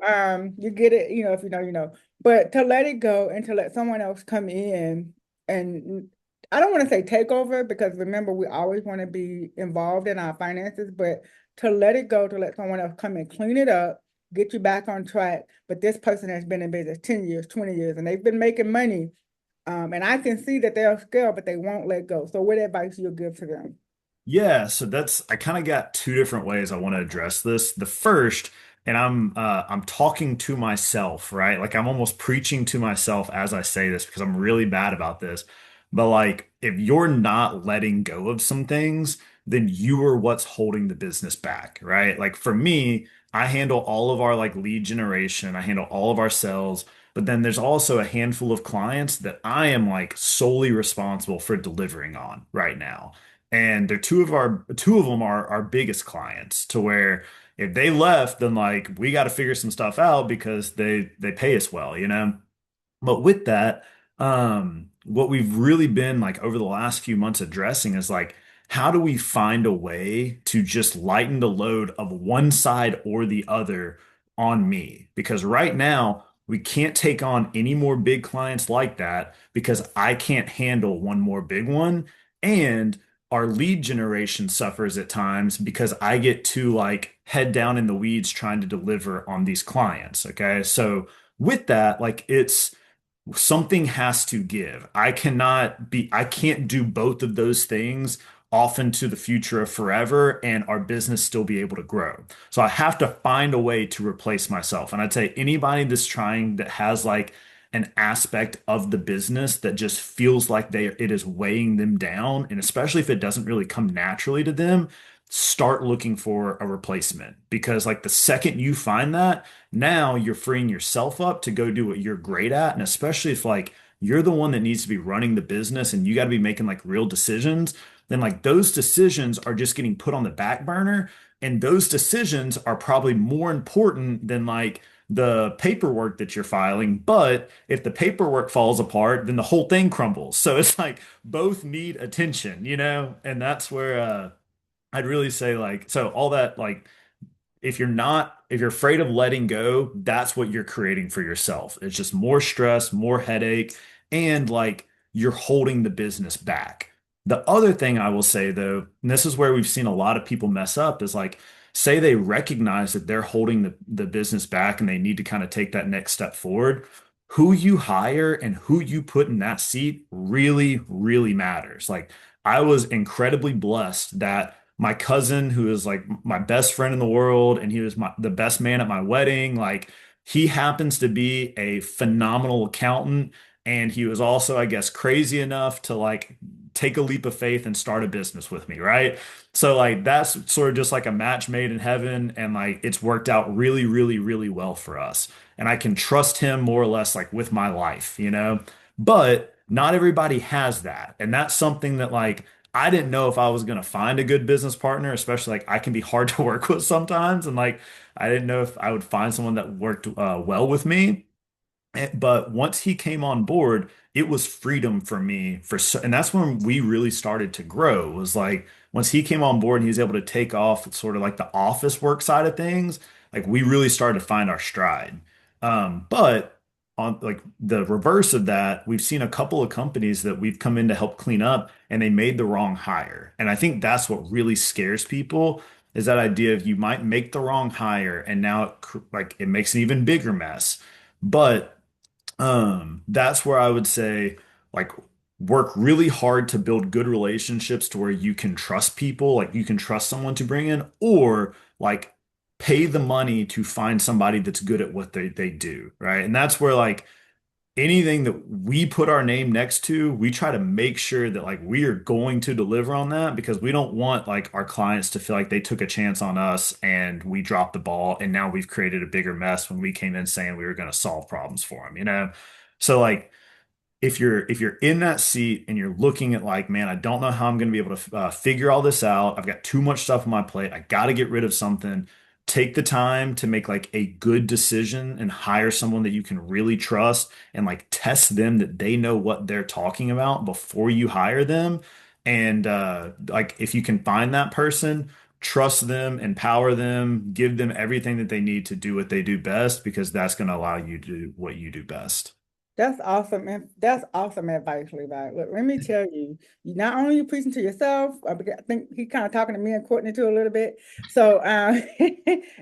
you get it, if you know, you know. But to let it go and to let someone else come in and I don't want to say take over because remember, we always want to be involved in our finances, but to let it go, to let someone else come and clean it up, get you back on track. But this person has been in business 10 years, 20 years, and they've been making money. And I can see that they're scared, but they won't let go. So what advice you'll give to them? Yeah, so I kind of got two different ways I want to address this. The first, and I'm talking to myself, right? Like I'm almost preaching to myself as I say this because I'm really bad about this. But like if you're not letting go of some things, then you are what's holding the business back, right? Like for me, I handle all of our like lead generation, I handle all of our sales, but then there's also a handful of clients that I am like solely responsible for delivering on right now. And they're two of them are our biggest clients to where if they left, then like we got to figure some stuff out because they pay us well, you know? But with that, what we've really been like over the last few months addressing is like, how do we find a way to just lighten the load of one side or the other on me? Because right now, we can't take on any more big clients like that because I can't handle one more big one. And our lead generation suffers at times because I get too like head down in the weeds trying to deliver on these clients. Okay. So with that, like it's, something has to give. I can't do both of those things off into the future of forever and our business still be able to grow. So I have to find a way to replace myself. And I'd say anybody that's trying that has like an aspect of the business that just feels like it is weighing them down, and especially if it doesn't really come naturally to them, start looking for a replacement because like the second you find that, now you're freeing yourself up to go do what you're great at. And especially if like you're the one that needs to be running the business and you got to be making like real decisions, then like those decisions are just getting put on the back burner. And those decisions are probably more important than like the paperwork that you're filing. But if the paperwork falls apart, then the whole thing crumbles. So it's like both need attention, you know? And that's where I'd really say like, so all that like if you're afraid of letting go, that's what you're creating for yourself. It's just more stress, more headache, and like you're holding the business back. The other thing I will say though, and this is where we've seen a lot of people mess up, is like say they recognize that they're holding the business back and they need to kind of take that next step forward. Who you hire and who you put in that seat really, really matters. Like I was incredibly blessed that my cousin, who is like my best friend in the world, and he was the best man at my wedding. Like he happens to be a phenomenal accountant, and he was also, I guess, crazy enough to like take a leap of faith and start a business with me, right? So like that's sort of just like a match made in heaven, and like it's worked out really, really, really well for us. And I can trust him more or less like with my life, you know? But not everybody has that. And that's something that like I didn't know if I was going to find a good business partner, especially like I can be hard to work with sometimes. And like I didn't know if I would find someone that worked well with me. But once he came on board, it was freedom for me and that's when we really started to grow. It was like once he came on board and he was able to take off sort of like the office work side of things, like we really started to find our stride. But on like the reverse of that, we've seen a couple of companies that we've come in to help clean up and they made the wrong hire. And I think that's what really scares people is that idea of you might make the wrong hire and now like it makes an even bigger mess. But that's where I would say like work really hard to build good relationships to where you can trust people, like you can trust someone to bring in, or like pay the money to find somebody that's good at what they do, right? And that's where like anything that we put our name next to, we try to make sure that like we are going to deliver on that because we don't want like our clients to feel like they took a chance on us and we dropped the ball and now we've created a bigger mess when we came in saying we were going to solve problems for them, you know? So like if you're in that seat and you're looking at like, man, I don't know how I'm going to be able to figure all this out. I've got too much stuff on my plate. I got to get rid of something. Take the time to make like a good decision and hire someone that you can really trust and like test them that they know what they're talking about before you hire them. And like if you can find that person, trust them, empower them, give them everything that they need to do what they do best because that's going to allow you to do what you do best. That's awesome. And that's awesome advice, Levi. Look, let me tell you, you not only you preaching to yourself, I think he kind of talking to me and Courtney too a little bit. So, and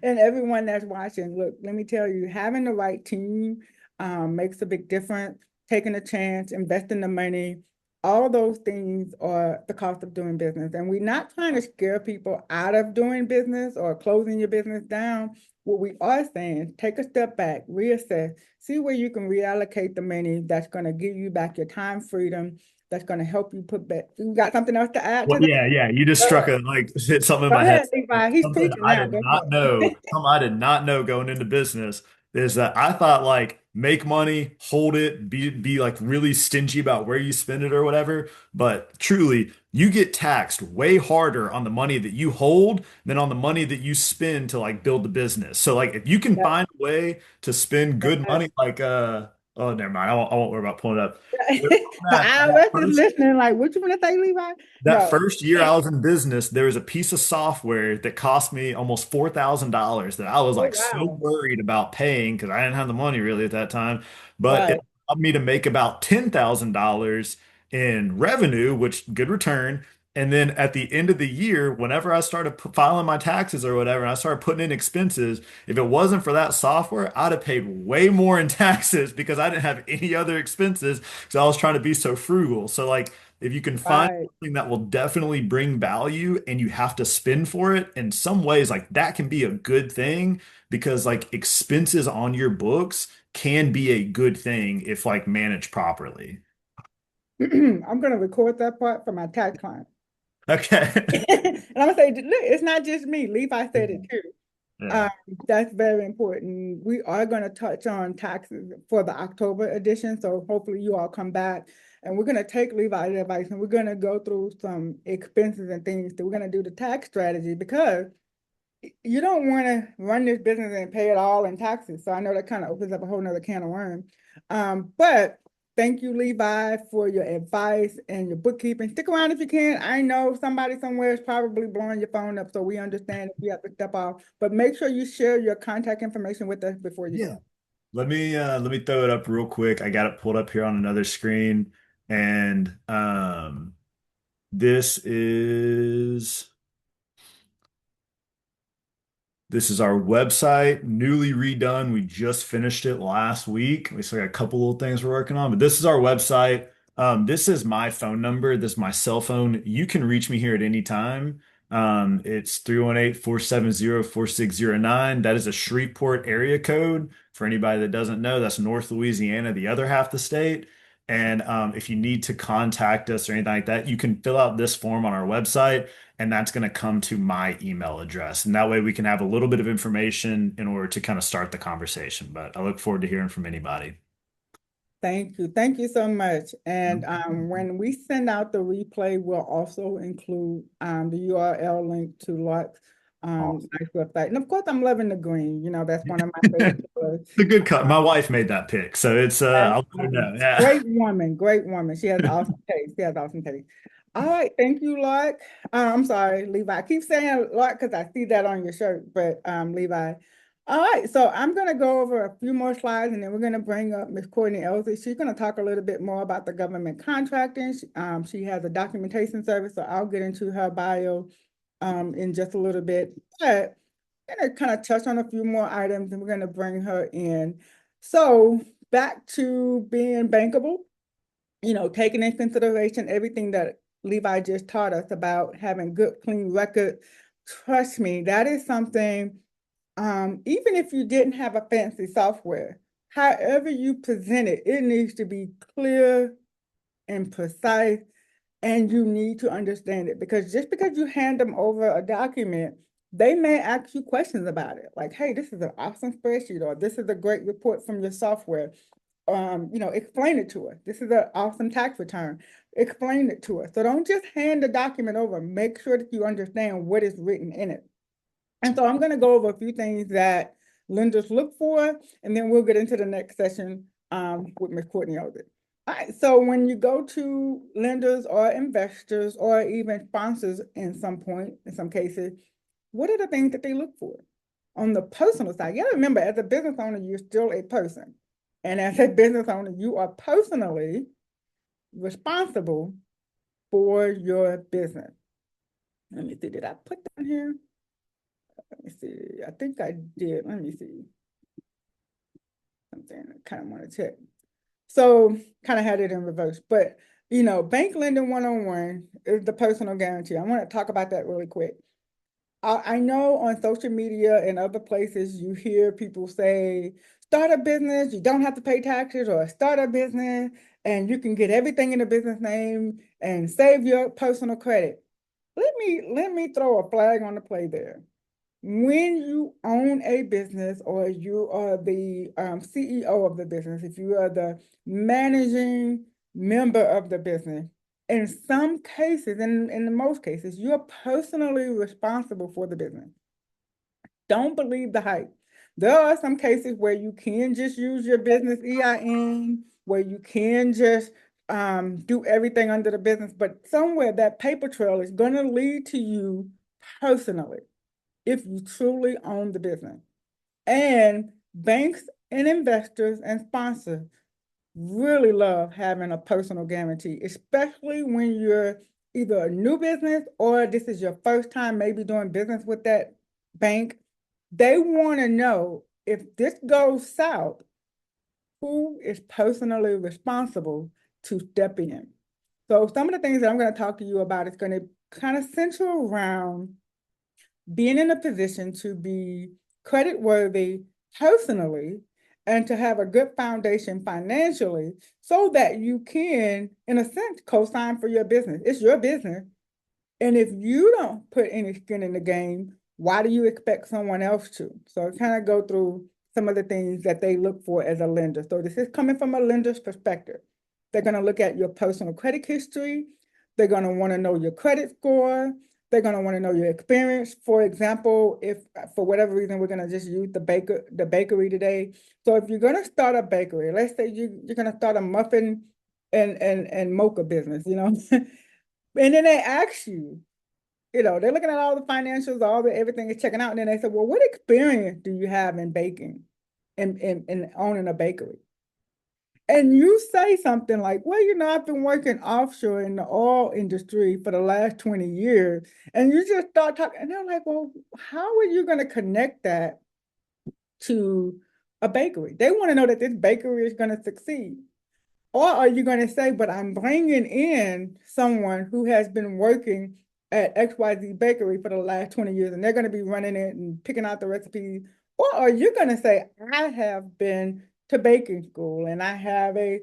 everyone that's watching, look, let me tell you, having the right team makes a big difference. Taking a chance, investing the money, all those things are the cost of doing business. And we're not trying to scare people out of doing business or closing your business down. What we are saying, take a step back, reassess, see where you can reallocate the money that's going to give you back your time freedom, that's going to help you put back. You got something else to add Well, to that? yeah, yeah. You just Go struck ahead, a like hit something in go my head. ahead, Levi. He's Something preaching I now. did Go not know. Something I did not know going into business is that I thought like make money, hold it, be like really stingy about where you spend it or whatever. But truly, you get taxed way harder on the money that you hold than on the money that you spend to like build the business. So like if you can ahead. find a way to spend good Yeah. money, like oh never mind, I won't worry about pulling it up. The That IRS is first listening, like, what you want to say, Levi? that No. first year I was in business, there was a piece of software that cost me almost $4,000 that I was Oh, like so wow. worried about paying because I didn't have the money really at that time. But it Right. allowed me to make about $10,000 in revenue, which good return. And then at the end of the year, whenever I started filing my taxes or whatever, and I started putting in expenses, if it wasn't for that software, I'd have paid way more in taxes because I didn't have any other expenses because I was trying to be so frugal. So like if you can find Right. something that will definitely bring value and you have to spend for it in some ways like that can be a good thing because like expenses on your books can be a good thing if like managed properly. I'm going to record that part for my tax client. Okay. And I'm gonna say, look, it's not just me. Levi said it too. Yeah. Um, that's very important. We are going to touch on taxes for the October edition, so hopefully you all come back and we're going to take Levi's advice and we're going to go through some expenses and things that we're going to do the tax strategy because you don't want to run this business and pay it all in taxes. So I know that kind of opens up a whole nother can of worms. But thank you, Levi, for your advice and your bookkeeping. Stick around if you can. I know somebody somewhere is probably blowing your phone up, so we understand if you have to step off. But make sure you share your contact information with us before you Yeah. go. Let me throw it up real quick. I got it pulled up here on another screen and this is This is our website, newly redone. We just finished it last week. We still got a couple little things we're working on, but this is our website. This is my phone number. This is my cell phone. You can reach me here at any time. It's 318-470-4609. That is a Shreveport area code. For anybody that doesn't know, that's North Louisiana, the other half of the state. And if you need to contact us or anything like that, you can fill out this form on our website, and that's going to come to my email address. And that way we can have a little bit of information in order to kind of start the conversation. But I look forward to hearing from anybody. Thank you. Thank you so much. And when we send out the replay, we'll also include the URL link to Lark's Awesome. nice website. And of course, I'm loving the green. You know, that's one of my favorite colors. The good cut. My wife made that pick, so it's That's I'll let her know. Yeah. great woman, great woman. She has awesome taste. She has awesome taste. All right, thank you, Lark. I'm sorry, Levi. I keep saying Lark because I see that on your shirt, but Levi. All right, so I'm going to go over a few more slides, and then we're going to bring up Miss Courtney Elzey. She's going to talk a little bit more about the government contracting. She has a documentation service, so I'll get into her bio in just a little bit. But I'm going to kind of touch on a few more items, and we're going to bring her in. So back to being bankable, you know, taking into consideration everything that Levi just taught us about having good, clean record. Trust me, that is something, even if you didn't have a fancy software, however you present it, it needs to be clear and precise, and you need to understand it, because just because you hand them over a document, they may ask you questions about it. Like, hey, this is an awesome spreadsheet, or this is a great report from your software. You know, explain it to us. This is an awesome tax return. Explain it to us. So don't just hand the document over. Make sure that you understand what is written in it. And so I'm going to go over a few things that lenders look for, and then we'll get into the next session with Ms. Courtney Elzey. All right, so when you go to lenders or investors or even sponsors in some cases, what are the things that they look for? On the personal side, you gotta remember, as a business owner, you're still a person. And as a business owner, you are personally responsible for your business. Let me see, did I put that here? Let me see, I think I did. Let me see. Something I kind of want to check. So kind of had it in reverse, but you know, bank lending 101 is the personal guarantee. I want to talk about that really quick. I know on social media and other places you hear people say, start a business, you don't have to pay taxes, or start a business and you can get everything in the business name and save your personal credit. Let me throw a flag on the play there. When you own a business, or you are the CEO of the business, if you are the managing member of the business, in some cases, and in most cases, you're personally responsible for the business. Don't believe the hype. There are some cases where you can just use your business EIN, where you can just do everything under the business, but somewhere that paper trail is going to lead to you personally if you truly own the business. And banks and investors and sponsors really love having a personal guarantee, especially when you're either a new business or this is your first time maybe doing business with that bank. They want to know, if this goes south, who is personally responsible to step in. So some of the things that I'm going to talk to you about is going to kind of center around being in a position to be credit worthy personally and to have a good foundation financially, so that you can, in a sense, co-sign for your business. It's your business. And if you don't put any skin in the game, why do you expect someone else to? So kind of go through some of the things that they look for as a lender. So this is coming from a lender's perspective. They're going to look at your personal credit history. They're going to want to know your credit score. They're going to want to know your experience. For example, if for whatever reason we're going to just use the bakery today. So if you're going to start a bakery, let's say you're going to start a muffin and mocha business, you know, and then they ask you, you know, they're looking at all the financials, everything is checking out, and then they say, well, what experience do you have in baking and owning a bakery? And you say something like, well, you know, I've been working offshore in the oil industry for the last 20 years. And you just start talking, and they're like, well, how are you going to connect that to a bakery? They want to know that this bakery is going to succeed. Or are you going to say, but I'm bringing in someone who has been working at XYZ Bakery for the last 20 years, and they're going to be running it and picking out the recipes? Or are you going to say, I have been to baking school and I have a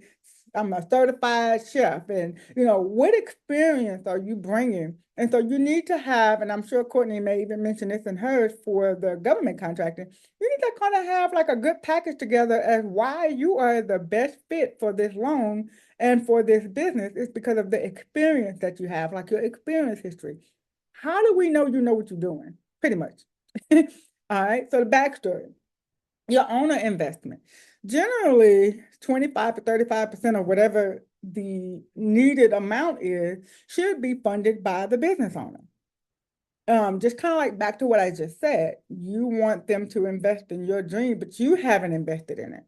I'm a certified chef. And, what experience are you bringing? And so you need to have, and I'm sure Courtney may even mention this in hers for the government contracting, you need to kind of have like a good package together as why you are the best fit for this loan and for this business. It's because of the experience that you have, like your experience history. How do we know you know what you're doing? Pretty much. All right. So the backstory, your owner investment. Generally, 25 to 35% of whatever the needed amount is should be funded by the business owner. Just kind of like back to what I just said, you want them to invest in your dream, but you haven't invested in it.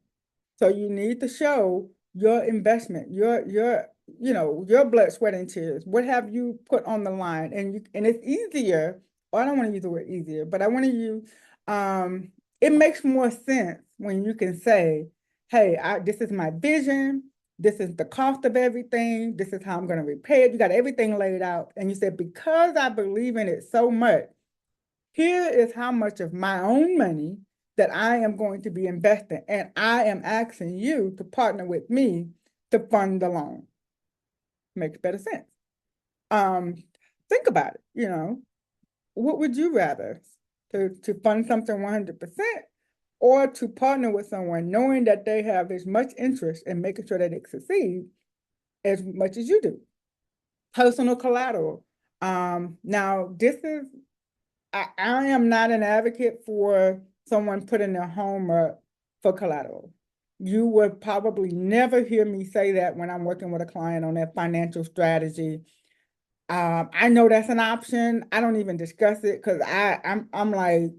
So you need to show your investment, your blood, sweat, and tears. What have you put on the line? And it's easier, or I don't want to use the word easier, but I want to use it makes more sense when you can say, hey, this is my vision, this is the cost of everything, this is how I'm going to repay it. You got everything laid out. And you said, because I believe in it so much, here is how much of my own money that I am going to be investing, and I am asking you to partner with me to fund the loan. Makes better sense. Think about it, what would you rather? To fund something 100% or to partner with someone knowing that they have as much interest in making sure that it succeeds as much as you do? Personal collateral. Now this is I am not an advocate for someone putting their home up for collateral. You would probably never hear me say that when I'm working with a client on their financial strategy. I know that's an option. I don't even discuss it because I'm like,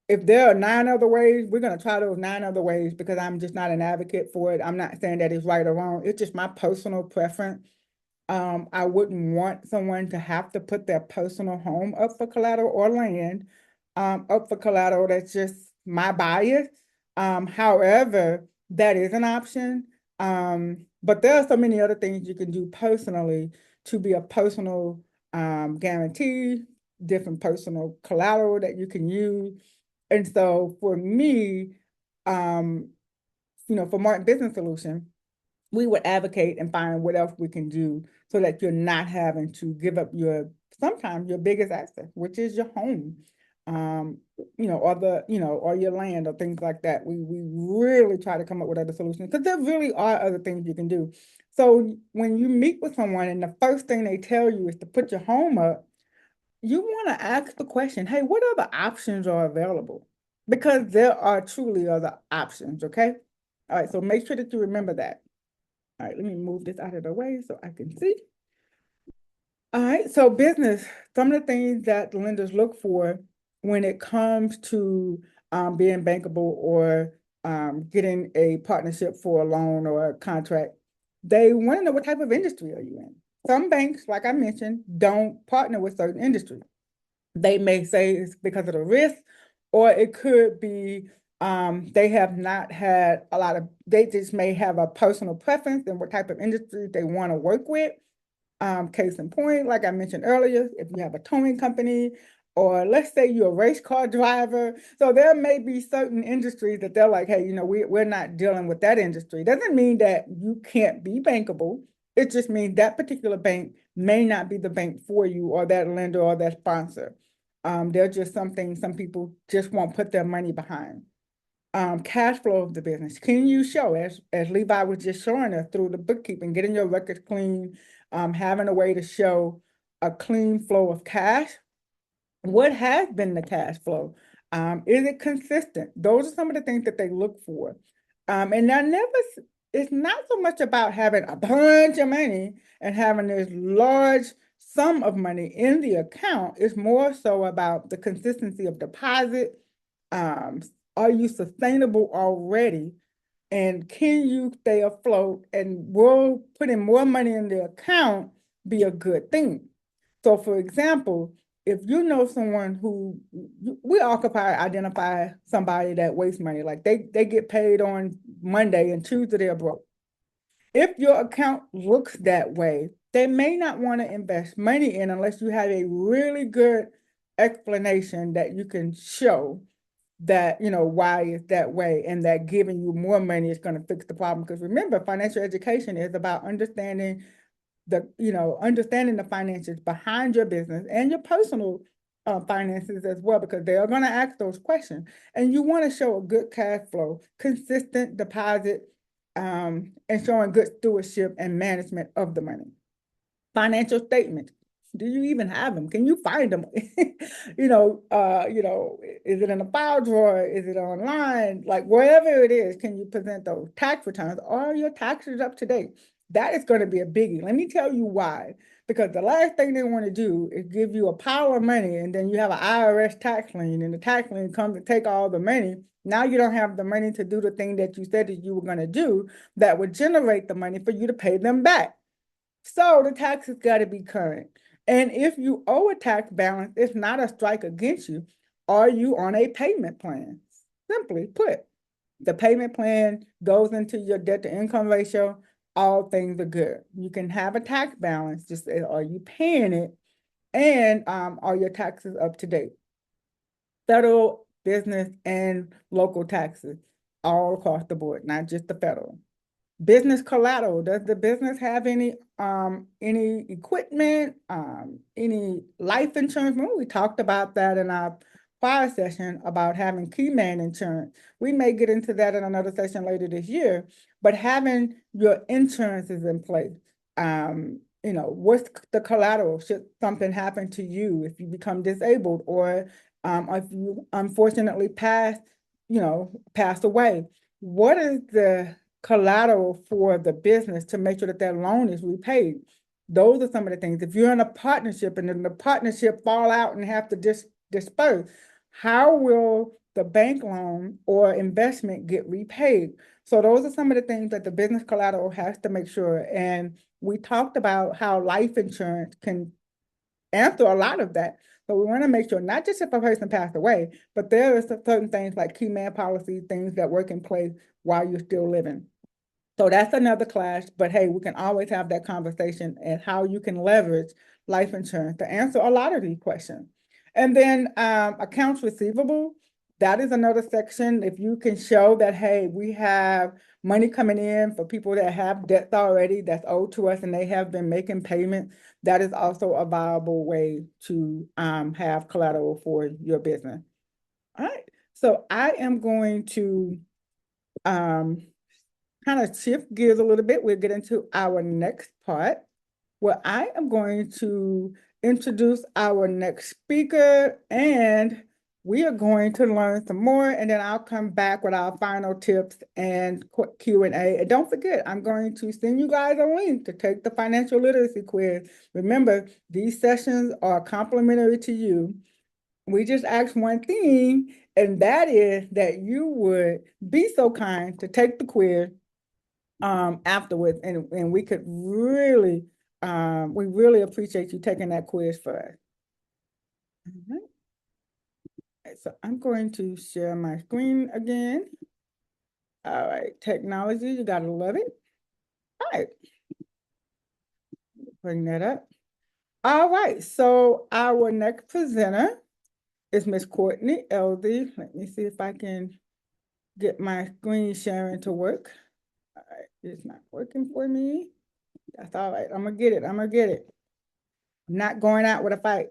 if there are 9 other ways, we're gonna try those 9 other ways because I'm just not an advocate for it. I'm not saying that it's right or wrong. It's just my personal preference. I wouldn't want someone to have to put their personal home up for collateral or land up for collateral. That's just my bias. However, that is an option. But there are so many other things you can do personally to be a personal guarantee, different personal collateral that you can use. And so for me, for Martin Business Solution, we would advocate and find what else we can do so that you're not having to give up sometimes your biggest asset, which is your home, or your land or things like that. We really try to come up with other solutions because there really are other things you can do. So when you meet with someone and the first thing they tell you is to put your home up, you want to ask the question, hey, what other options are available? Because there are truly other options, okay? All right, so make sure that you remember that. All right, let me move this out of the way so I can see. All right, so business, some of the things that the lenders look for when it comes to being bankable or getting a partnership for a loan or a contract, they want to know what type of industry are you in. Some banks, like I mentioned, don't partner with certain industries. They may say it's because of the risk, or it could be they have not had they just may have a personal preference in what type of industry they want to work with. Case in point, like I mentioned earlier, if you have a towing company, or let's say you're a race car driver. So there may be certain industries that they're like, hey, we're not dealing with that industry. Doesn't mean that you can't be bankable. It just means that particular bank may not be the bank for you or that lender or that sponsor. There's just something some people just won't put their money behind. Cash flow of the business. Can you show, as Levi was just showing us through the bookkeeping, getting your records clean, having a way to show a clean flow of cash? What has been the cash flow? Is it consistent? Those are some of the things that they look for. And it's not so much about having a bunch of money and having this large sum of money in the account. It's more so about the consistency of deposit. Are you sustainable already? And can you stay afloat? And will putting more money in the account be a good thing? So for example, if you know someone who we all could probably identify somebody that wastes money, like they get paid on Monday and Tuesday they're broke. If your account looks that way, they may not want to invest money in unless you have a really good explanation that you can show that, why it's that way, and that giving you more money is going to fix the problem. Because remember, financial education is about understanding understanding the finances behind your business and your personal finances as well, because they are going to ask those questions. And you want to show a good cash flow, consistent deposit, and showing good stewardship and management of the money. Financial statements. Do you even have them? Can you find them? Is it in a file drawer? Is it online? Like wherever it is, can you present those tax returns? Are your taxes up to date? That is going to be a biggie. Let me tell you why. Because the last thing they want to do is give you a pile of money, and then you have an IRS tax lien, and the tax lien comes to take all the money. Now you don't have the money to do the thing that you said that you were going to do that would generate the money for you to pay them back. So the taxes got to be current. And if you owe a tax balance, it's not a strike against you. Are you on a payment plan? Simply put, the payment plan goes into your debt to income ratio. All things are good. You can have a tax balance, just are you paying it? And are your taxes up to date? Federal, business, and local taxes all across the board, not just the federal. Business collateral. Does the business have any equipment, any life insurance? Remember, we talked about that in our prior session about having key man insurance. We may get into that in another session later this year, but having your insurances in place. What's the collateral should something happen to you, if you become disabled, or if you unfortunately pass away? What is the collateral for the business to make sure that that loan is repaid? Those are some of the things. If you're in a partnership and then the partnership fall out and have to disperse, how will the bank loan or investment get repaid? So those are some of the things that the business collateral has to make sure. And we talked about how life insurance can answer a lot of that. So we want to make sure, not just if a person passed away, but there are certain things like key man policy, things that work in place while you're still living. So that's another class, but hey, we can always have that conversation and how you can leverage life insurance to answer a lot of these questions. And then accounts receivable, that is another section. If you can show that, hey, we have money coming in for people that have debts already that's owed to us and they have been making payments, that is also a viable way to have collateral for your business. All right, so I am going to kind of shift gears a little bit. We'll get into our next part, where I am going to introduce our next speaker, and we are going to learn some more, and then I'll come back with our final tips and Q&A. And don't forget, I'm going to send you guys a link to take the financial literacy quiz. Remember, these sessions are complimentary to you. We just asked one thing, and that is that you would be so kind to take the quiz afterwards, and we could really we really appreciate you taking that quiz for us. All right. So I'm going to share my screen again. All right, technology, you gotta love it. All right, bring that up. All right, so our next presenter is Miss Courtney Elzey. Let me see if I can get my screen sharing to work. All right, it's not working for me. That's all right. I'm gonna get it. I'm not going out with a fight.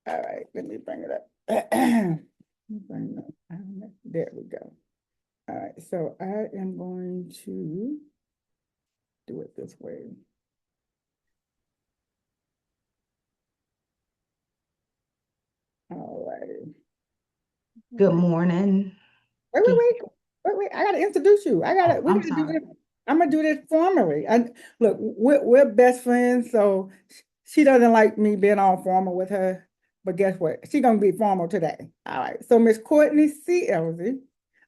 All right, let me bring it up. There we go. All right, so I am going to do it this way. All right. Good morning. Wait. I gotta introduce you. I'm sorry. I'm gonna do this formally. Look, we're best friends, so she doesn't like me being all formal with her. But guess what? She's gonna be formal today. All right. So Miss Courtney C. Elzey,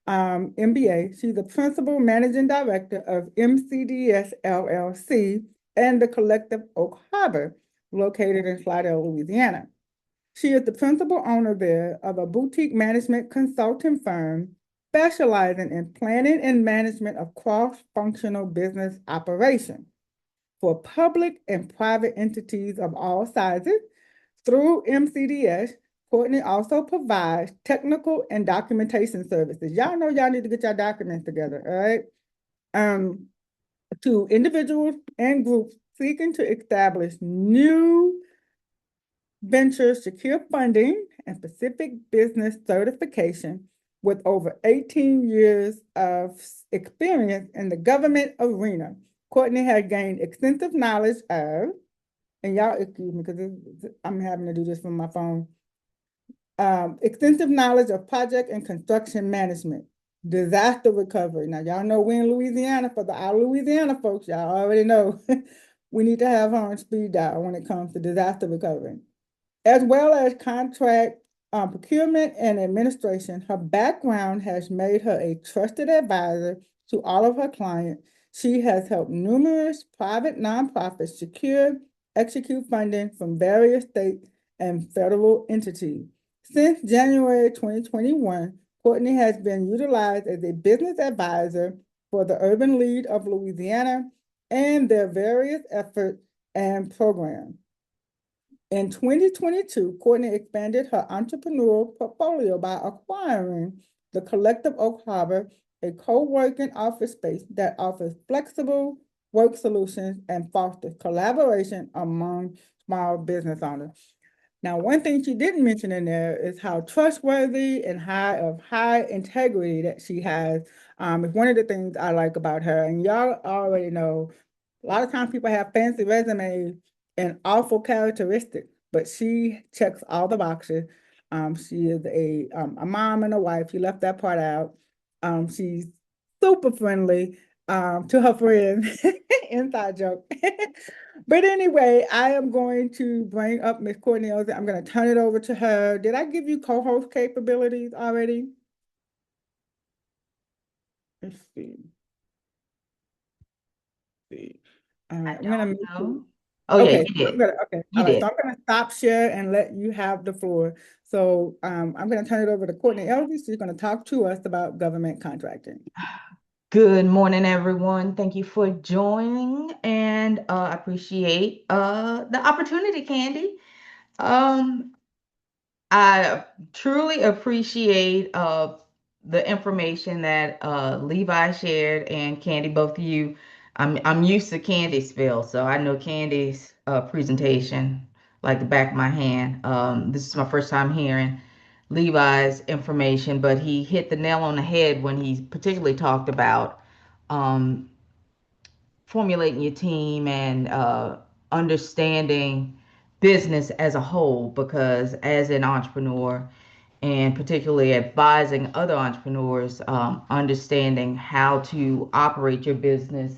MBA. She's the principal managing director of MCDS LLC and the Collective Oak Harbor, located in Slidell, Louisiana. She is the principal owner there of a boutique management consulting firm specializing in planning and management of cross-functional business operations for public and private entities of all sizes. Through MCDS, Courtney also provides technical and documentation services. Y'all know y'all need to get your documents together, all right? To individuals and groups seeking to establish new ventures, secure funding, and specific business certification with over 18 years of experience in the government arena. Courtney has gained extensive knowledge of, and y'all excuse me because I'm having to do this from my phone, extensive knowledge of project and construction management, disaster recovery. Now, y'all know we're in Louisiana. For our Louisiana folks, y'all already know we need to have her on speed dial when it comes to disaster recovery, as well as contract procurement and administration. Her background has made her a trusted advisor to all of her clients. She has helped numerous private nonprofits execute funding from various state and federal entities. Since January 2021, Courtney has been utilized as a business advisor for the Urban League of Louisiana and their various efforts and programs. In 2022, Courtney expanded her entrepreneurial portfolio by acquiring the Collective Oak Harbor, a co-working office space that offers flexible work solutions and fosters collaboration among small business owners. Now, one thing she didn't mention in there is how trustworthy and high integrity that she has. It's one of the things I like about her. And y'all already know, a lot of times people have fancy resumes and awful characteristics, but she checks all the boxes. She is a mom and a wife. She left that part out. She's super friendly to her friends. Inside joke. But anyway, I am going to bring up Miss Courtney Elzey. I'm going to turn it over to her. Did I give you co-host capabilities already? Let's see. All right, I'm going to make sure. No. Oh yeah, Okay, you I'm did. gonna, okay, You all right. did. So I'm gonna stop share and let you have the floor. So I'm gonna turn it over to Courtney Elzey. She's gonna talk to us about government contracting. Good morning, everyone. Thank you for joining, and I appreciate the opportunity, Candy. Um, I truly appreciate the information that Levi shared and Candy, both of you. I'm used to Candy's spill, so I know Candy's presentation like the back of my hand. This is my first time hearing Levi's information, but he hit the nail on the head when he particularly talked about um, formulating your team and understanding business as a whole, because as an entrepreneur and particularly advising other entrepreneurs, understanding how to operate your business,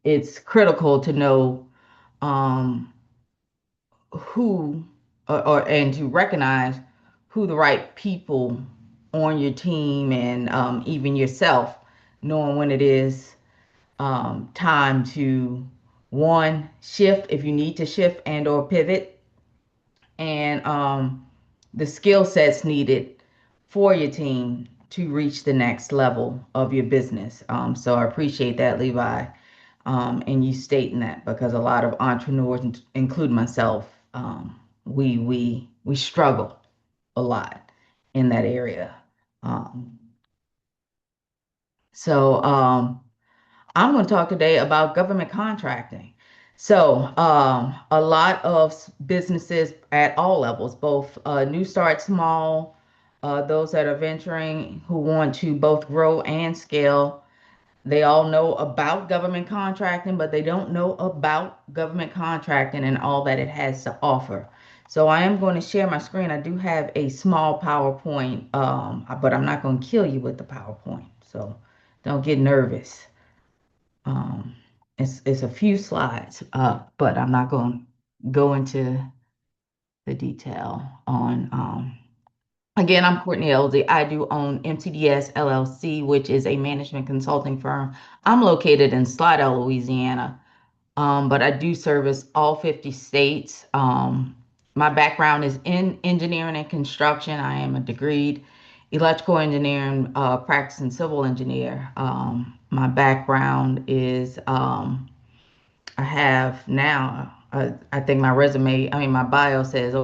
it's critical to know um, who and to recognize who the right people on your team and even yourself, knowing when it is time to one shift if you need to shift and or pivot, and the skill sets needed for your team to reach the next level of your business. So I appreciate that, Levi, and you stating that, because a lot of entrepreneurs, including myself, we struggle a lot in that area. Um, so I'm going to talk today about government contracting. So, a lot of businesses at all levels, both new start, small, those that are venturing who want to both grow and scale, they all know about government contracting, but they don't know about government contracting and all that it has to offer. So, I am going to share my screen. I do have a small PowerPoint, but I'm not going to kill you with the PowerPoint. So, don't get nervous. Um, it's a few slides, but I'm not going to go into the detail on. Again, I'm Courtney Elzey. I do own MTDS LLC, which is a management consulting firm. I'm located in Slidell, Louisiana, but I do service all 50 states. My background is in engineering and construction. I am a degreed electrical engineering, practicing civil engineer. My background is I have now, I think my resume, I mean, my bio says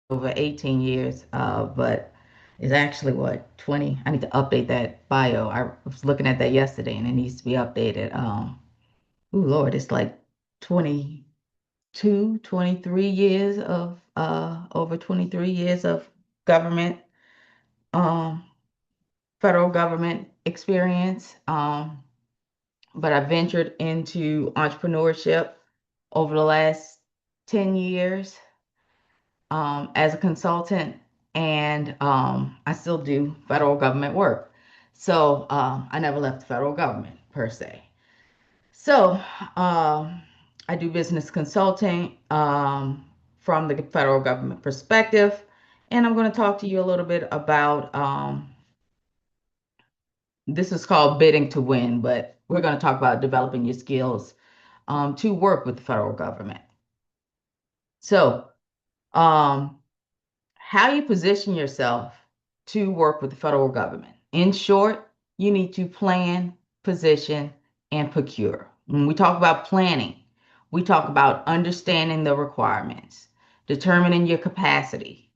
over 18 years, but it's actually what, 20? I need to update that bio. I was looking at that yesterday and it needs to be updated. Oh Lord, it's like 22, 23 years of over 23 years of government, um, federal government experience. But I ventured into entrepreneurship over the last 10 years as a consultant, and I still do federal government work. So I never left the federal government per se. So I do business consulting from the federal government perspective, and I'm going to talk to you a little bit about this is called bidding to win, but we're going to talk about developing your skills to work with the federal government. So, how you position yourself to work with the federal government. In short, you need to plan, position, and procure. When we talk about planning, we talk about understanding the requirements, determining your capacity.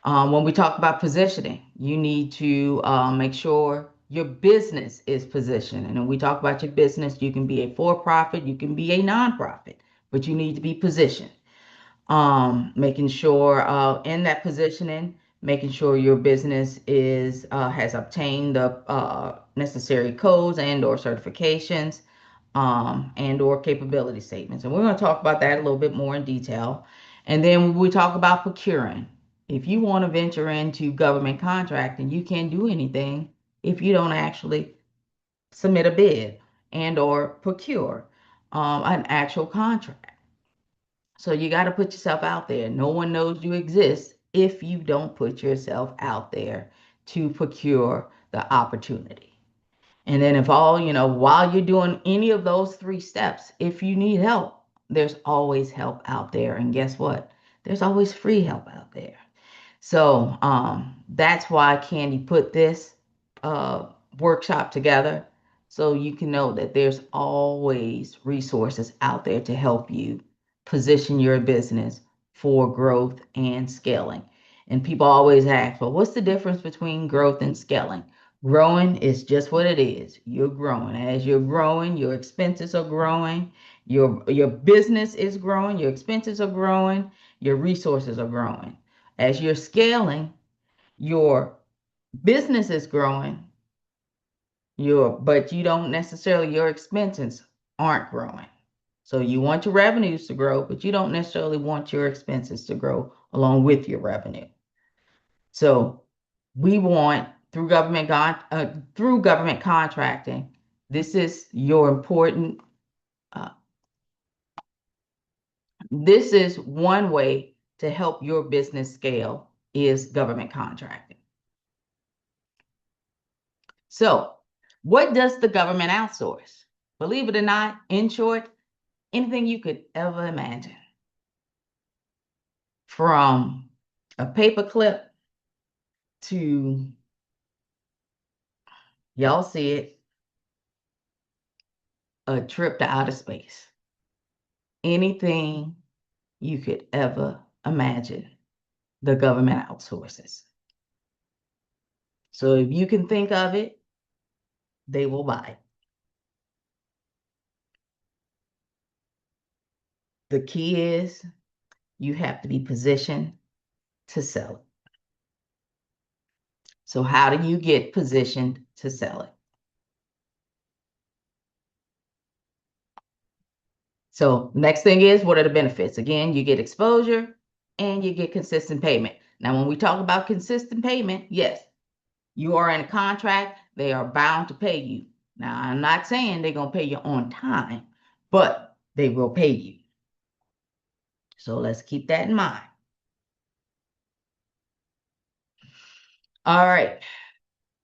When we talk about positioning, you need to make sure your business is positioned. And when we talk about your business, you can be a for-profit, you can be a nonprofit, but you need to be positioned. Making sure in that positioning, making sure your business is has obtained the necessary codes and or certifications and or capability statements. And we're going to talk about that a little bit more in detail. And then when we talk about procuring, if you want to venture into government contracting, you can't do anything if you don't actually submit a bid and or procure an actual contract. So you got to put yourself out there. No one knows you exist if you don't put yourself out there to procure the opportunity. And then if all, while you're doing any of those three steps, if you need help, there's always help out there. And guess what? There's always free help out there. So that's why Candy put this uh, workshop together so you can know that there's always resources out there to help you position your business for growth and scaling. And people always ask, well, what's the difference between growth and scaling? Growing is just what it is. You're growing. As you're growing, your expenses are growing, your business is growing, your expenses are growing, your resources are growing. As you're scaling, your business is growing, but you don't necessarily, your expenses aren't growing. So you want your revenues to grow, but you don't necessarily want your expenses to grow along with your revenue. So we want through government contracting, this is your important. This is one way to help your business scale is government contracting. So, what does the government outsource? Believe it or not, in short, anything you could ever imagine. From a paperclip to, y'all see it, a trip to outer space. Anything you could ever imagine, the government outsources. So if you can think of it, they will buy it. The key is you have to be positioned to sell it. So how do you get positioned to sell it? So next thing is, what are the benefits? Again, you get exposure and you get consistent payment. Now, when we talk about consistent payment, yes, you are in a contract, they are bound to pay you. Now, I'm not saying they're going to pay you on time, but they will pay you. So let's keep that in mind. All right.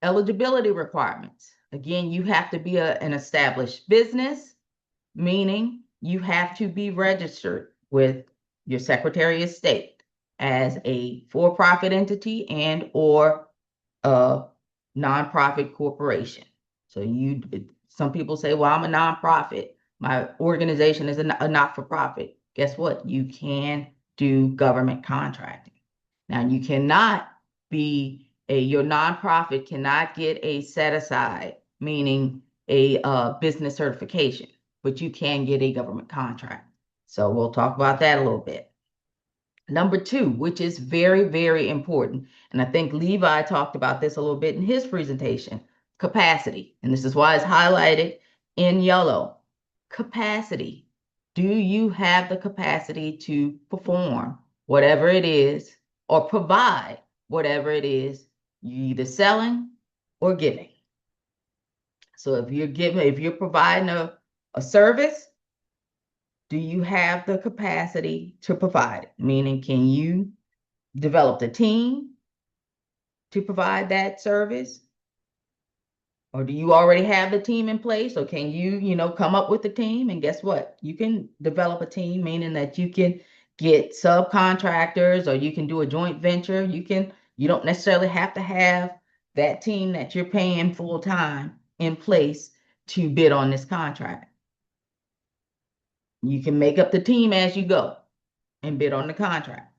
Eligibility requirements. Again, you have to be an established business, meaning you have to be registered with your Secretary of State as a for-profit entity and or a nonprofit corporation. So some people say, well, I'm a nonprofit. My organization is a not-for-profit. Guess what? You can do government contracting. Now, you cannot your nonprofit cannot get a set aside, meaning a business certification, but you can get a government contract. So we'll talk about that a little bit. Number two, which is very, very important, and I think Levi talked about this a little bit in his presentation, capacity. And this is why it's highlighted in yellow. Capacity. Do you have the capacity to perform whatever it is or provide whatever it is you're either selling or giving? So if you're providing a service, do you have the capacity to provide it? Meaning, can you develop the team to provide that service? Or do you already have the team in place? Or can you come up with a team? And guess what? You can develop a team, meaning that you can get subcontractors or you can do a joint venture. You don't necessarily have to have that team that you're paying full time in place to bid on this contract. You can make up the team as you go and bid on the contract.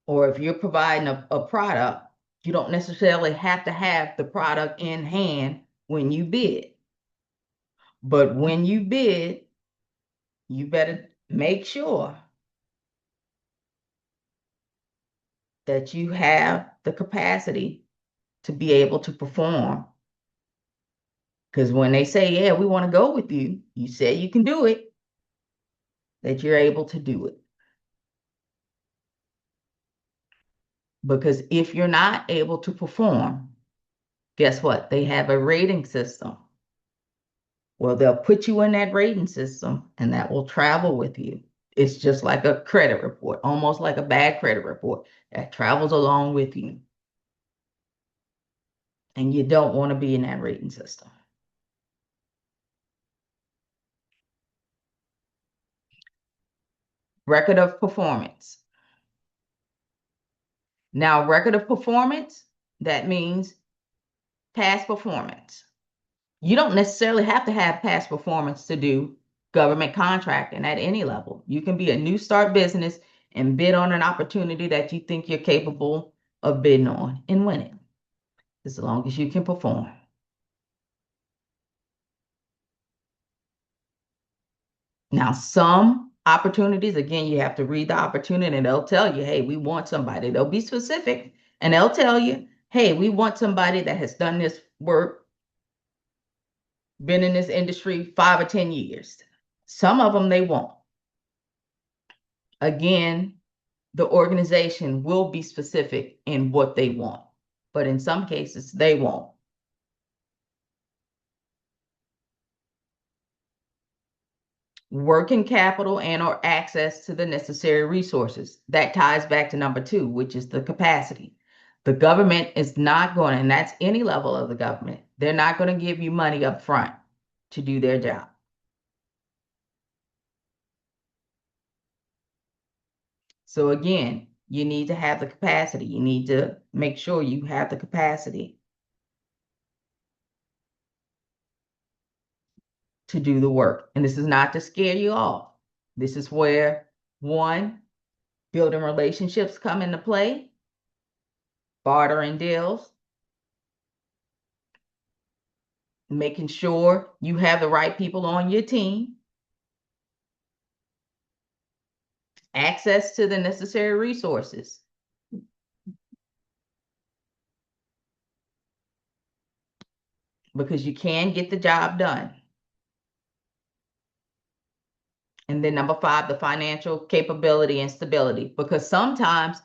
Or if you're providing a product, you don't necessarily have to have the product in hand when you bid. But when you bid, you better make sure that you have the capacity to be able to perform. Because when they say, yeah, we want to go with you, you say you can do it, that you're able to do it. Because if you're not able to perform, guess what? They have a rating system. Well, they'll put you in that rating system and that will travel with you. It's just like a credit report, almost like a bad credit report that travels along with you. And you don't want to be in that rating system. Record of performance. Now, record of performance, that means past performance. You don't necessarily have to have past performance to do government contracting at any level. You can be a new start business and bid on an opportunity that you think you're capable of bidding on and win it, as long as you can perform. Now, some opportunities, again, you have to read the opportunity and they'll tell you, hey, we want somebody. They'll be specific and they'll tell you, hey, we want somebody that has done this work, been in this industry 5 or 10 years. Some of them they won't. Again, the organization will be specific in what they want, but in some cases they won't. Working capital and or access to the necessary resources. That ties back to number 2, which is the capacity. The government is not going, and that's any level of the government, they're not going to give you money up front to do their job. So again, you need to have the capacity. You need to make sure you have the capacity to do the work. And this is not to scare you off. This is where, one, building relationships come into play, bartering deals, making sure you have the right people on your team, access to the necessary resources. Because you can get the job done. And then number 5, the financial capability and stability. Because sometimes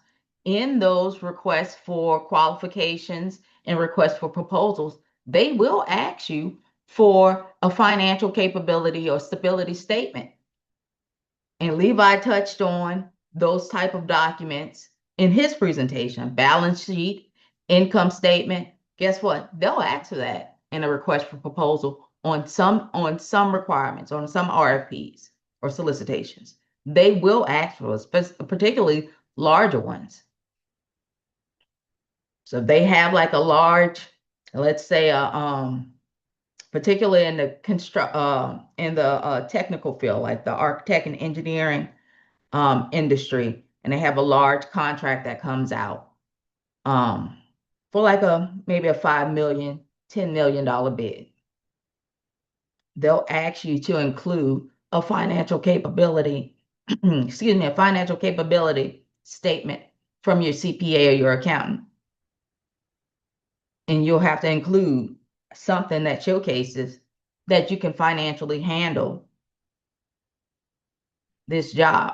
in those requests for qualifications and requests for proposals, they will ask you for a financial capability or stability statement. And Levi touched on those type of documents in his presentation: balance sheet, income statement. Guess what? They'll ask for that in a request for proposal on some requirements, on some RFPs or solicitations. They will ask for us, particularly larger ones. So if they have like a large, let's say particularly in the technical field, like the architect and engineering industry, and they have a large contract that comes out um, for like a maybe a 5 million, $10 million bid. They'll ask you to include a financial capability, excuse me, a financial capability statement from your CPA or your accountant. And you'll have to include something that showcases that you can financially handle this job.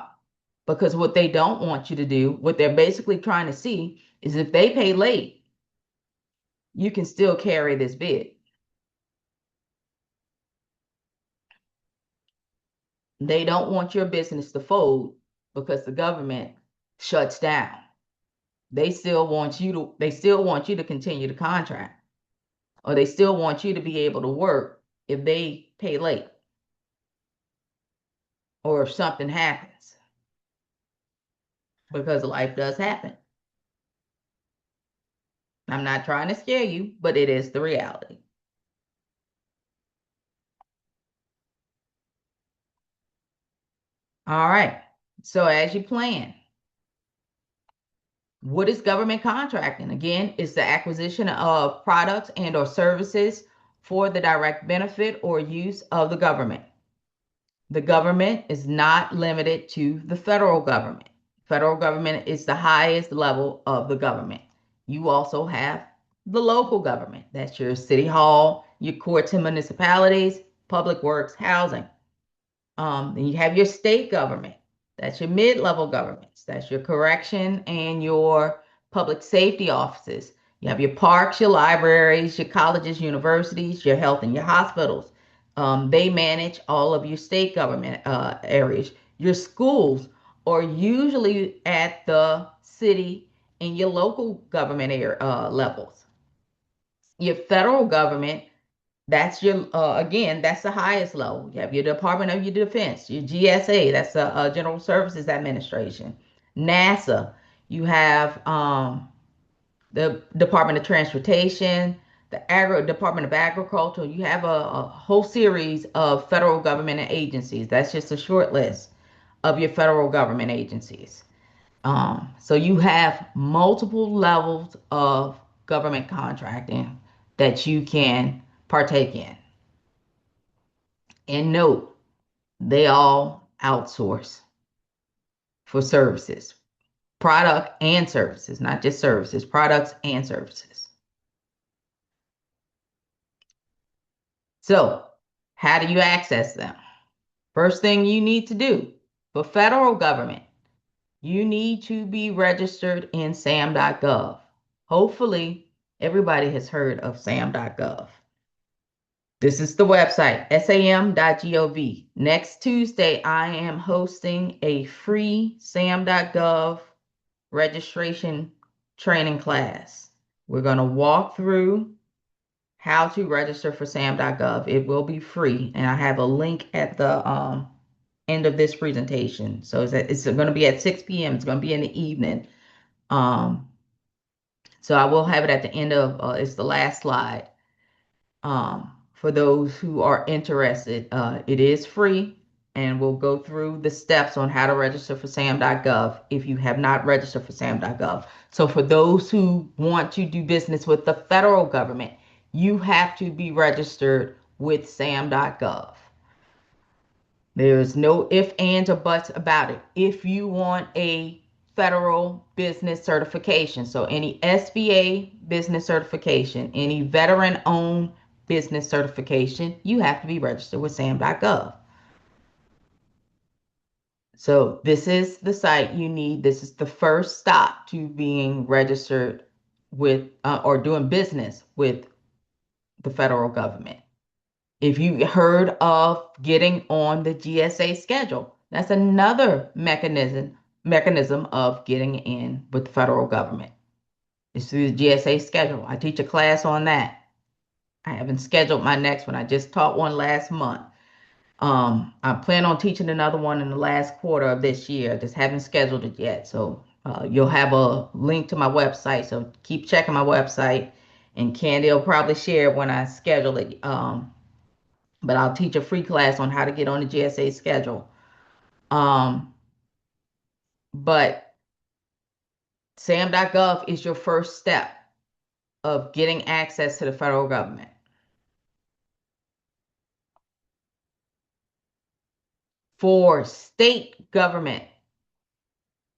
Because what they don't want you to do, what they're basically trying to see is if they pay late, you can still carry this bid. They don't want your business to fold because the government shuts down. They still want you to continue to contract, or they still want you to be able to work if they pay late or if something happens, because life does happen. I'm not trying to scare you, but it is the reality. All right. So as you plan, what is government contracting? Again, it's the acquisition of products and or services for the direct benefit or use of the government. The government is not limited to the federal government. Federal government is the highest level of the government. You also have the local government. That's your city hall, your courts and municipalities, public works, housing. Then you have your state government. That's your mid-level governments. That's your correction and your public safety offices. You have your parks, your libraries, your colleges, universities, your health, and your hospitals. They manage all of your state government areas. Your schools are usually at the city and your local government levels. Your federal government, that's your again, that's the highest level. You have your Department of your Defense, your GSA, that's the General Services Administration, NASA. You have the Department of Transportation, the Department of Agriculture. You have a whole series of federal government agencies. That's just a short list of your federal government agencies. So you have multiple levels of government contracting that you can partake in. And note, they all outsource for services, product and services, not just services, products and services. So, how do you access them? First thing you need to do for federal government, you need to be registered in sam.gov. Hopefully, everybody has heard of sam.gov. This is the website, sam.gov. Next Tuesday, I am hosting a free sam.gov registration training class. We're going to walk through how to register for sam.gov. It will be free, and I have a link at the end of this presentation. So it's going to be at 6 p.m. It's going to be in the evening. So I will have it at the end of, it's the last slide. For those who are interested, it is free, and we'll go through the steps on how to register for sam.gov if you have not registered for sam.gov. So for those who want to do business with the federal government, you have to be registered with sam.gov. There's no ifs, ands, or buts about it. If you want a federal business certification, so any SBA business certification, any veteran-owned business certification, you have to be registered with sam.gov. So this is the site you need. This is the first stop to being registered with or doing business with the federal government. If you heard of getting on the GSA schedule, that's another mechanism of getting in with the federal government. It's through the GSA schedule. I teach a class on that. I haven't scheduled my next one. I just taught one last month. I plan on teaching another one in the last quarter of this year. Just haven't scheduled it yet. So you'll have a link to my website. So keep checking my website, and Candy will probably share when I schedule it. But I'll teach a free class on how to get on the GSA schedule. But sam.gov is your first step of getting access to the federal government. For state government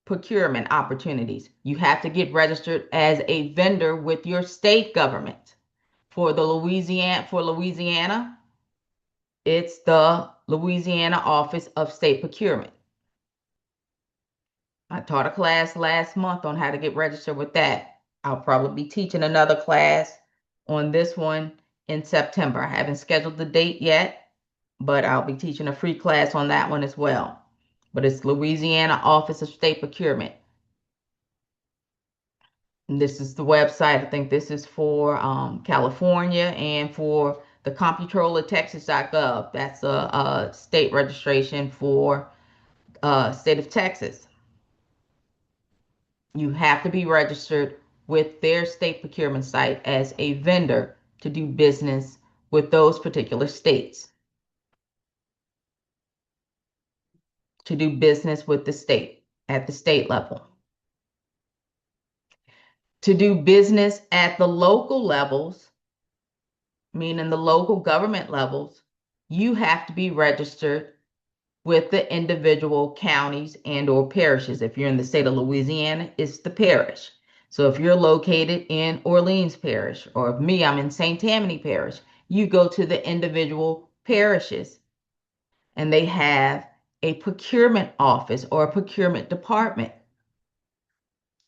procurement opportunities, you have to get registered as a vendor with your state government. For Louisiana, it's the Louisiana Office of State Procurement. I taught a class last month on how to get registered with that. I'll probably be teaching another class on this one in September. I haven't scheduled the date yet, but I'll be teaching a free class on that one as well. But it's Louisiana Office of State Procurement. And this is the website. I think this is for California, and for the comptroller texas.gov. That's a state registration for state of Texas. You have to be registered with their state procurement site as a vendor to do business with those particular states, to do business with the state at the state level. To do business at the local levels, meaning the local government levels, you have to be registered with the individual counties and or parishes. If you're in the state of Louisiana, it's the parish. So if you're located in Orleans Parish, or if me, I'm in St. Tammany Parish, you go to the individual parishes and they have a procurement office or a procurement department.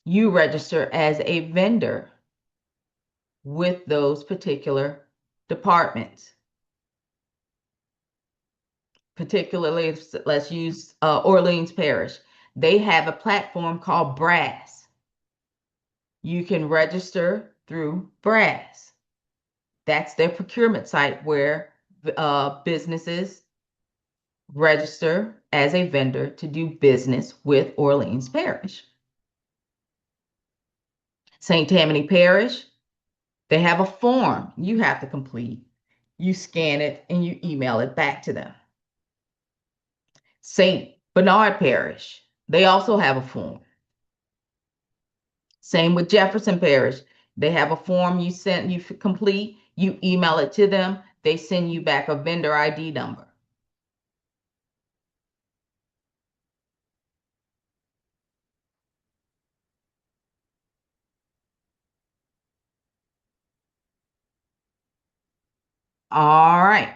You register as a vendor with those particular departments. Particularly, let's use Orleans Parish. They have a platform called Brass. You can register through Brass. That's their procurement site where businesses register as a vendor to do business with Orleans Parish. St. Tammany Parish, they have a form you have to complete. You scan it and you email it back to them. St. Bernard Parish, they also have a form. Same with Jefferson Parish. They have a form you complete, you email it to them, they send you back a vendor ID number. All right.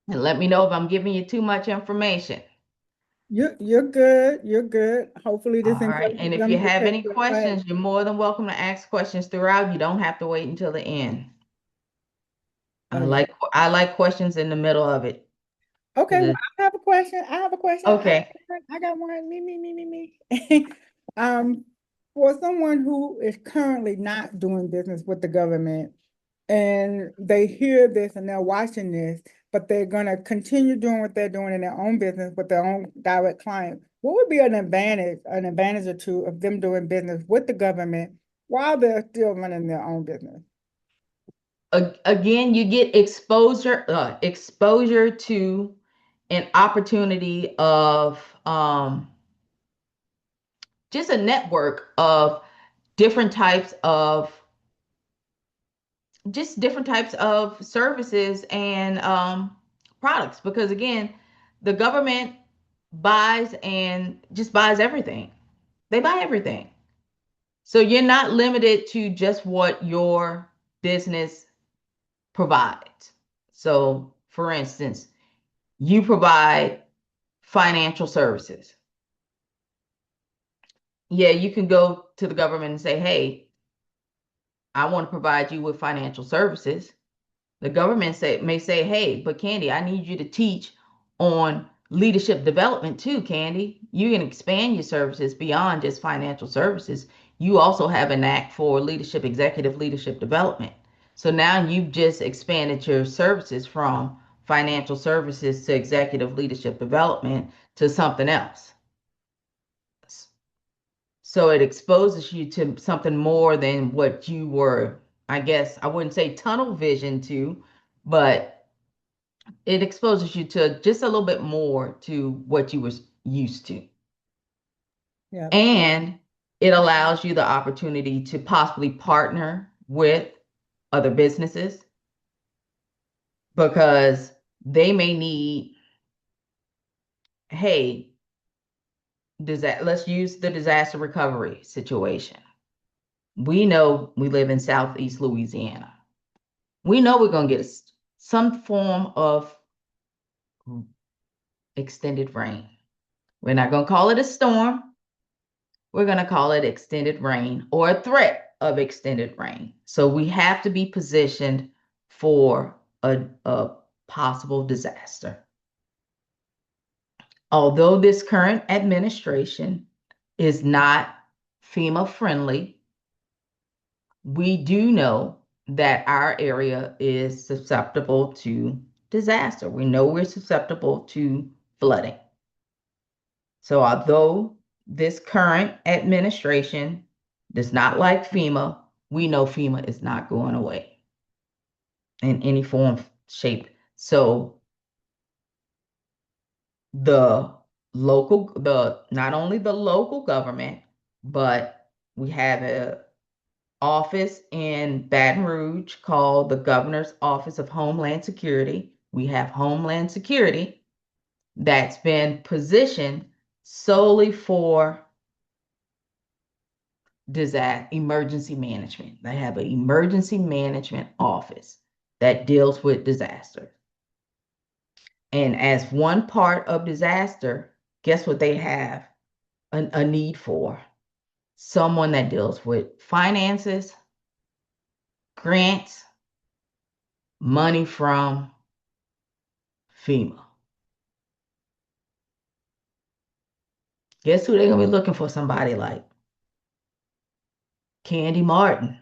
And let me know if I'm giving you too much information. You're good. You're good. Hopefully this All right. encourages And if you them to have take any your class. questions, you're more than welcome to ask questions throughout. You don't have to wait until the end. Oh yeah. I like questions in the middle of it. Okay, well, 'Cause I have a question. I have a question. okay. I got one. Me. For someone who is currently not doing business with the government and they hear this and they're watching this, but they're gonna continue doing what they're doing in their own business with their own direct client, what would be an advantage or two of them doing business with the government while they're still running their own business? Again, you get exposure to an opportunity of just a network of different types of different types of services and products, because again, the government buys and just buys everything. They buy everything. So you're not limited to just what your business provides. So for instance, you provide financial services. Yeah, you can go to the government and say, hey, I want to provide you with financial services. The government may say, hey, but Candy, I need you to teach on leadership development too, Candy. You can expand your services beyond just financial services. You also have an act for executive leadership development. So now you've just expanded your services from financial services to executive leadership development to something else. So it exposes you to something more than what you were, I guess, I wouldn't say tunnel vision to, but it exposes you to just a little bit more to what you were used to. Yeah. And it allows you the opportunity to possibly partner with other businesses because they may need, hey, let's use the disaster recovery situation. We know we live in Southeast Louisiana. We know we're going to get some form of extended rain. We're not going to call it a storm. We're going to call it extended rain or a threat of extended rain. So we have to be positioned for a possible disaster. Although this current administration is not FEMA friendly, we do know that our area is susceptible to disaster. We know we're susceptible to flooding. So although this current administration does not like FEMA, we know FEMA is not going away in any form, shape. So not only the local government, but we have a office in Baton Rouge called the Governor's Office of Homeland Security. We have Homeland Security that's been positioned solely for disaster emergency management. They have an emergency management office that deals with disaster. And as one part of disaster, guess what they have a need for? Someone that deals with finances, grants, money from FEMA. Guess who they're going to be looking for? Somebody like Candy Martin.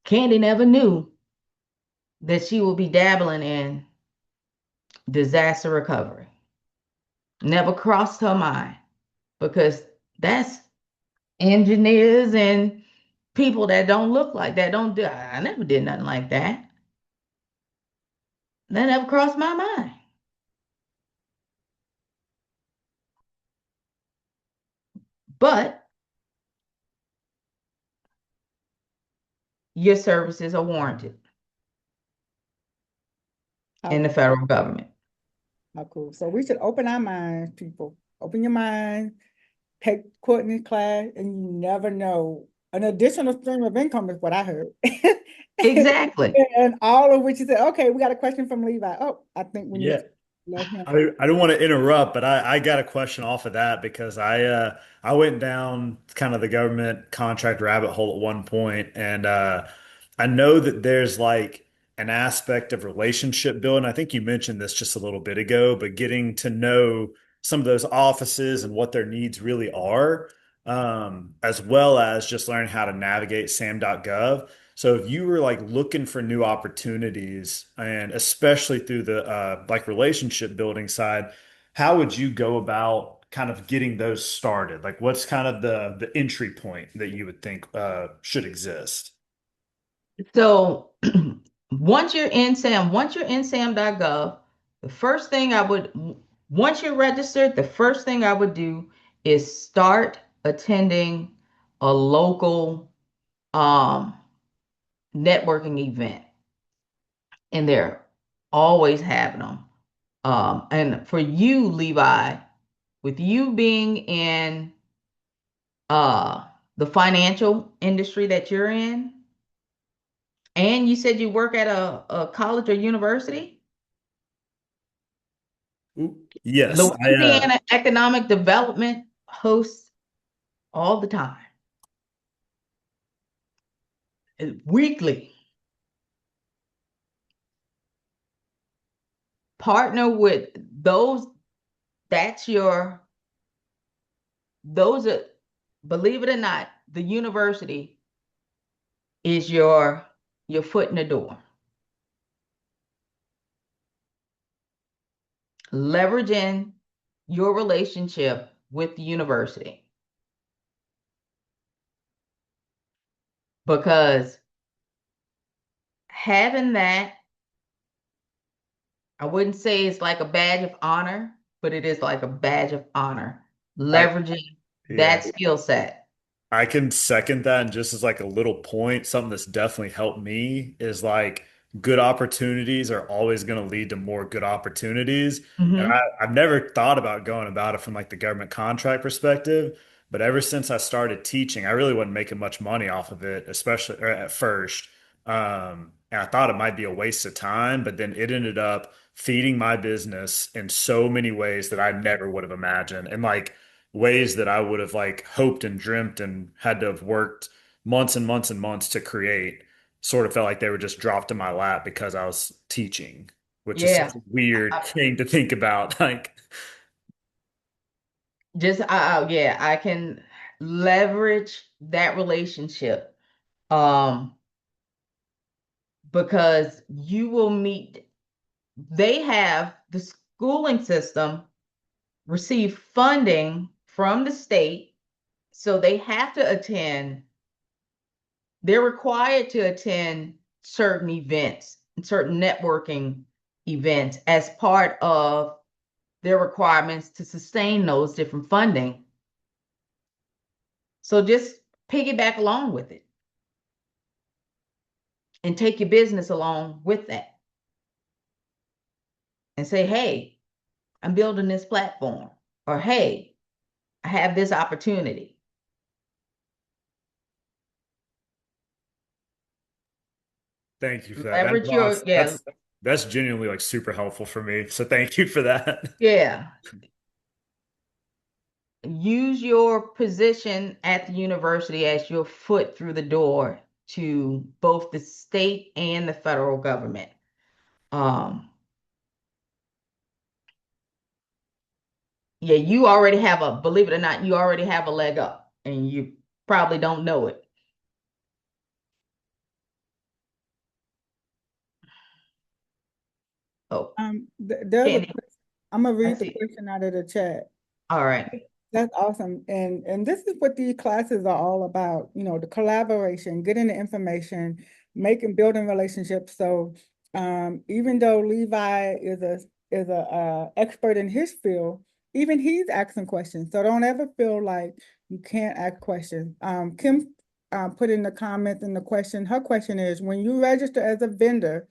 Candy never knew that she would be dabbling in disaster recovery. Never crossed her mind because that's engineers and people that don't look like that. Don't do. I never did nothing like that. That never crossed my mind. But your services are warranted How, in the federal government. how cool. So we should open our minds, people. Open your mind, take Courtney's class, and you never know. An additional stream of income is what I heard. Exactly. And all of which you said, okay, we got a question from Levi. Oh, I think we need Yeah. to let him. I don't want to interrupt, but I got a question off of that because I went down kind of the government contract rabbit hole at one point, and I know that there's like an aspect of relationship building. I think you mentioned this just a little bit ago, but getting to know some of those offices and what their needs really are, as well as just learning how to navigate sam.gov. So if you were like looking for new opportunities and especially through the like relationship building side, how would you go about kind of getting those started? Like what's kind of the entry point that you would think should exist? So once you're in sam.gov, the first thing I would, once you're registered, the first thing I would do is start attending a local um, networking event. And they're always having them. And for you, Levi, with you being in uh, the financial industry that you're in, and you said you work at a college or university, Yes, Louisiana Economic Development hosts all the time, weekly. Partner with those, that's your, those are, believe it or not, the university is your foot in the door. Leveraging your relationship with the university because having that, I wouldn't say it's like a badge of honor, but it is like a badge of honor I leveraging yeah. that skill set. I can second that. And just as like a little point, something that's definitely helped me is like good opportunities are always going to lead to more good opportunities. And Hmm. I've never thought about going about it from like the government contract perspective. But ever since I started teaching, I really wasn't making much money off of it, especially or at first. And I thought it might be a waste of time, but then it ended up feeding my business in so many ways that I never would have imagined. And like, ways that I would have like hoped and dreamt and had to have worked months and months and months to create sort of felt like they were just dropped in my lap because I was teaching, which is Yeah. such a weird I- thing to think about. Like, yeah, I can leverage that relationship. Um, because you will meet, they have the schooling system receive funding from the state, so they have to attend, they're required to attend certain events and certain networking events as part of their requirements to sustain those different funding. So just piggyback along with it and take your business along with that and say, hey, I'm building this platform, or hey, I have this opportunity. thank you for that. Leverage your, yeah, That's genuinely like super helpful for me. So thank you for that. yeah. Use your position at the university as your foot through the door to both the state and the federal government. Um, yeah, you already have a, believe it or not, you already have a leg up and you probably don't know it. Oh, There's a, Candy, I'm gonna I read the see. question out of the chat. All right. That's awesome. And this is what these classes are all about, the collaboration, getting the information, building relationships. So even though Levi is a expert in his field, even he's asking questions. So don't ever feel like you can't ask questions. Kim put in the comments in the question, her question is, when you register as a vendor,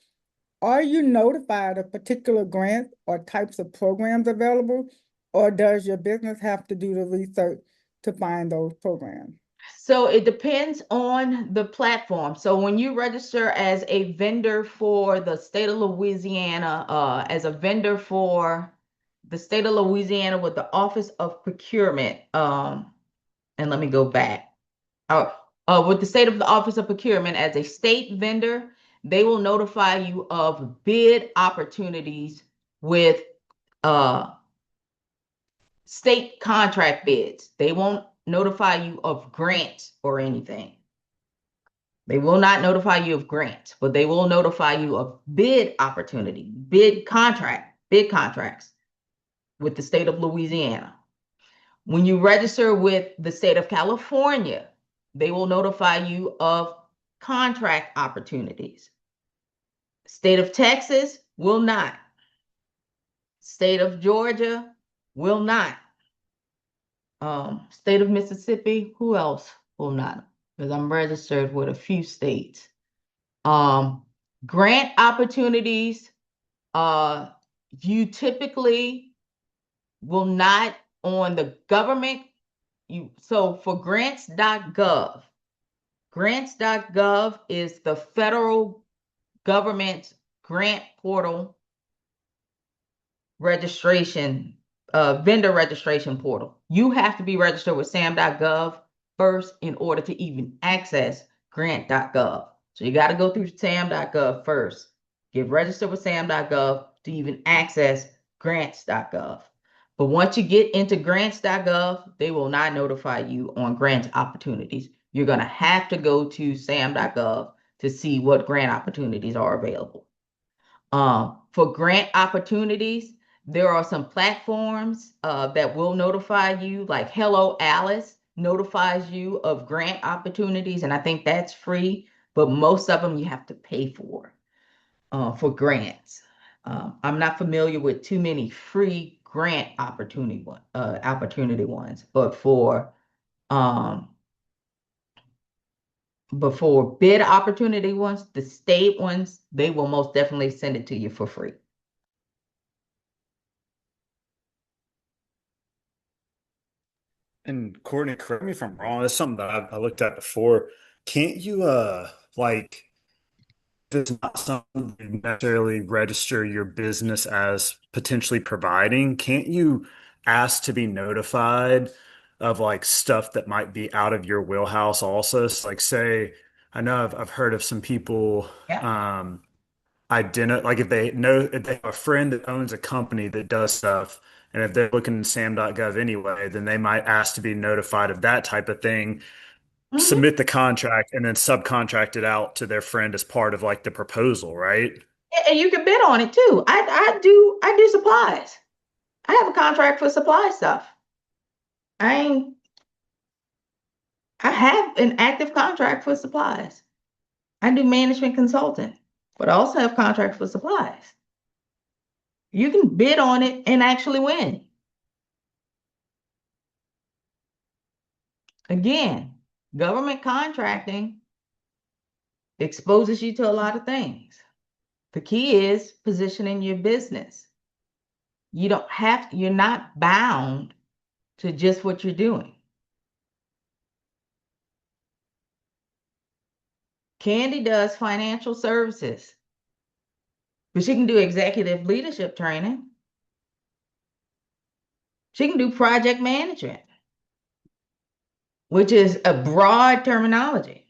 are you notified of particular grants or types of programs available, or does your business have to do the research to find those programs? So it depends on the platform. So when you register as a vendor for the state of Louisiana, as a vendor for the state of Louisiana with the Office of Procurement, and let me go back. Uh, with the state of the Office of Procurement as a state vendor, they will notify you of bid opportunities with uh, state contract bids. They won't notify you of grants or anything. They will not notify you of grants, but they will notify you of bid opportunity, bid contracts with the state of Louisiana. When you register with the state of California, they will notify you of contract opportunities. State of Texas will not. State of Georgia will not. State of Mississippi, who else will not? Because I'm registered with a few states. Um, Grant opportunities, uh, you typically will not on the government. So for grants.gov is the federal government grant portal registration, vendor registration portal. You have to be registered with sam.gov first in order to even access grant.gov. So you got to go through sam.gov first, get registered with sam.gov to even access grants.gov. But once you get into grants.gov, they will not notify you on grant opportunities. You're going to have to go to sam.gov to see what grant opportunities are available. For grant opportunities, there are some platforms that will notify you, like Hello Alice notifies you of grant opportunities, and I think that's free, but most of them you have to pay for grants. I'm not familiar with too many free grant opportunity ones, but um for bid opportunity ones, the state ones, they will most definitely send it to you for free. And Courtney, correct me if I'm wrong. That's something that I looked at before. Can't you like this is not something you necessarily register your business as potentially providing? Can't you ask to be notified of like stuff that might be out of your wheelhouse also? So, like say, I know I've heard of some people Yeah. like if they have a friend that owns a company that does stuff, and if they're looking in sam.gov anyway, then they might ask to be notified of that type of thing, Hmm. submit the contract, and then subcontract it out to their friend as part of like the proposal, right? And you can bid on it too. I do supplies. I have a contract for supply stuff. I ain't I have an active contract for supplies. I do management consulting, but I also have contracts for supplies. You can bid on it and actually win. Again, government contracting exposes you to a lot of things. The key is positioning your business. You're not bound to just what you're doing. Candy does financial services, but she can do executive leadership training. She can do project management, which is a broad terminology.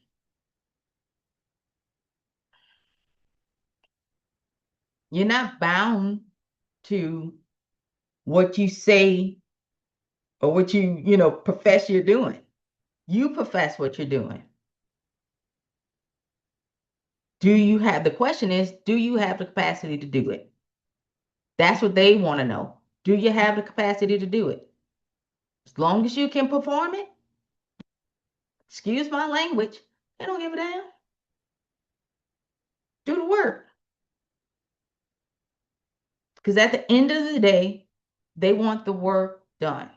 You're not bound to what you say or what profess you're doing. You profess what you're doing. The question is, do you have the capacity to do it? That's what they want to know. Do you have the capacity to do it? As long as you can perform it, excuse my language, they don't give a damn. Do the work. Because at the end of the day, they want the work done.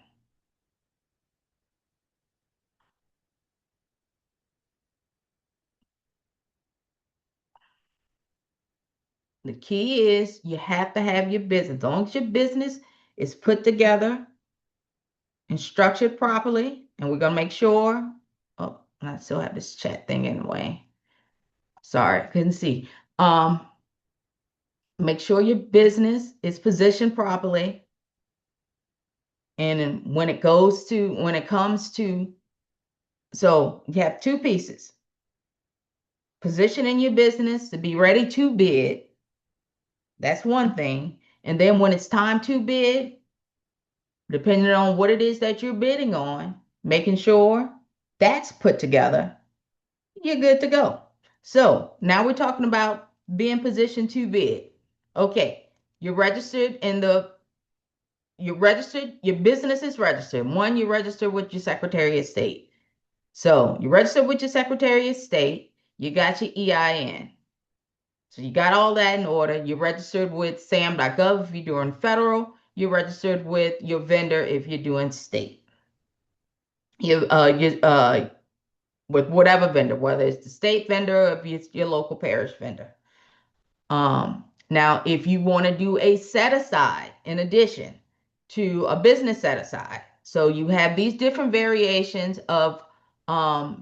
The key is you have to have your business. As long as your business is put together and structured properly, and we're gonna make sure. Oh, and I still have this chat thing anyway. Sorry, couldn't see. Um, Make sure your business is positioned properly. And then when it comes to, so you have two pieces. Positioning your business to be ready to bid. That's one thing. And then when it's time to bid, depending on what it is that you're bidding on, making sure that's put together, you're good to go. So now we're talking about being positioned to bid. Okay, you're registered in the you're registered, your business is registered. One, you're registered with your Secretary of State. So you're registered with your Secretary of State, you got your EIN. So you got all that in order. You're registered with sam.gov if you're doing federal. You're registered with your vendor if you're doing state. You with whatever vendor, whether it's the state vendor or if it's your local parish vendor. Now, if you want to do a set aside in addition to a business set aside, so you have these different variations of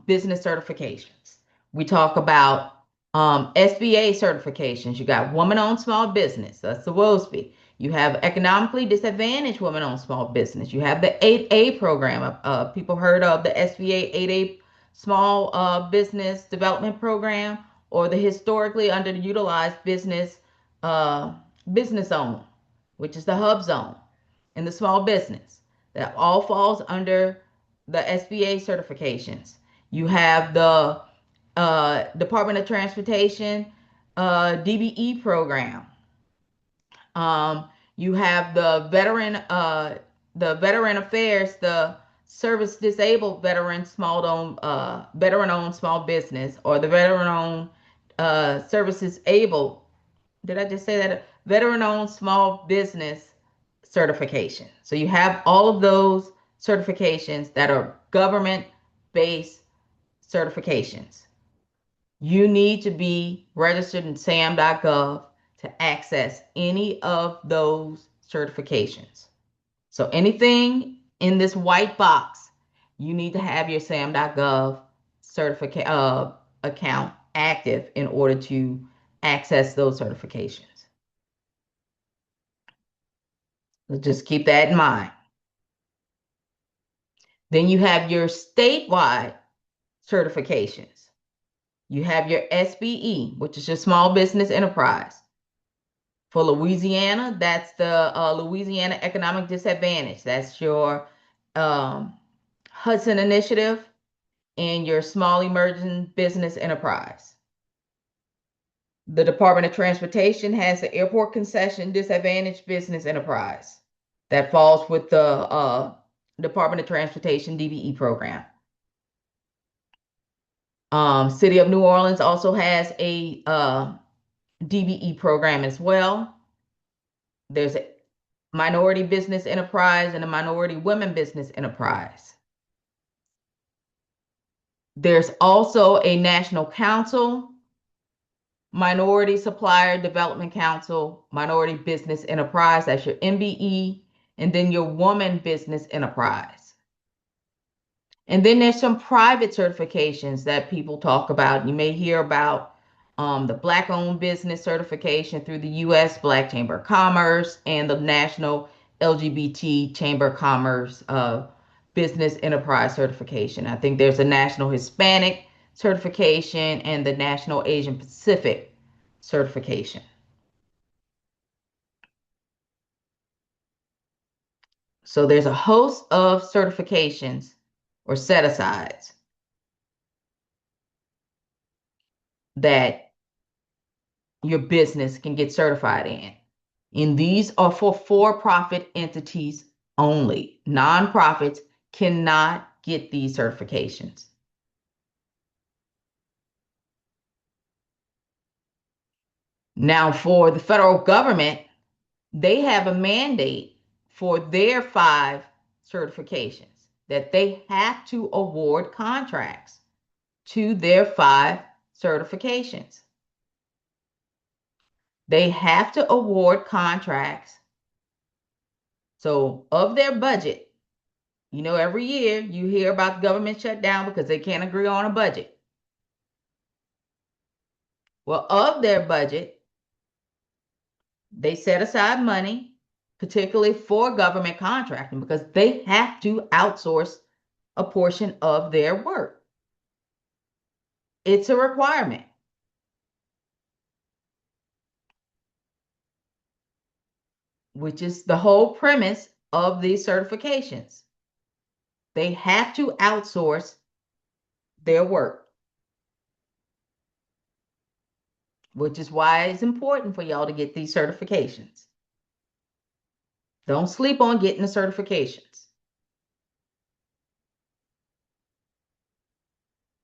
business certifications. We talk about SBA certifications. You got woman-owned small business. That's the WOSB. You have economically disadvantaged women-owned small business. You have the 8A program. People heard of the SBA 8A small business development program or the historically underutilized uh, business zone, which is the hub zone in the small business. That all falls under the SBA certifications. You have the Department of Transportation DBE program. You have the Veteran Affairs, the Service Disabled Veteran owned small business, or the Veteran owned Services Able. Did I just say that? Veteran owned small business certification. So you have all of those certifications that are government-based certifications. You need to be registered in sam.gov to access any of those certifications. So anything in this white box, you need to have your sam.gov account active in order to access those certifications. So just keep that in mind. Then you have your statewide certifications. You have your SBE, which is your small business enterprise. For Louisiana, that's the Louisiana Economic Disadvantage. That's your Hudson Initiative and your small emerging business enterprise. The Department of Transportation has the Airport Concession Disadvantaged Business Enterprise. That falls with the Department of Transportation DBE program. City of New Orleans also has a DBE program as well. There's a minority business enterprise and a minority women business enterprise. There's also a National Council, Minority Supplier Development Council, Minority Business Enterprise, that's your MBE, and then your Woman Business Enterprise. And then there's some private certifications that people talk about. You may hear about the Black-owned business certification through the U.S. Black Chamber of Commerce and the National LGBT Chamber of Commerce Business Enterprise certification. I think there's a National Hispanic certification and the National Asian Pacific certification. So there's a host of certifications or set-asides that your business can get certified in. And these are for-profit entities only. Nonprofits cannot get these certifications. Now, for the federal government, they have a mandate for their 5 certifications that they have to award contracts to their 5 certifications. They have to award contracts. So of their budget, you know, every year you hear about the government shutdown because they can't agree on a budget. Well, of their budget, they set aside money, particularly for government contracting, because they have to outsource a portion of their work. It's a requirement. Which is the whole premise of these certifications. They have to outsource their work, which is why it's important for y'all to get these certifications. Don't sleep on getting the certifications.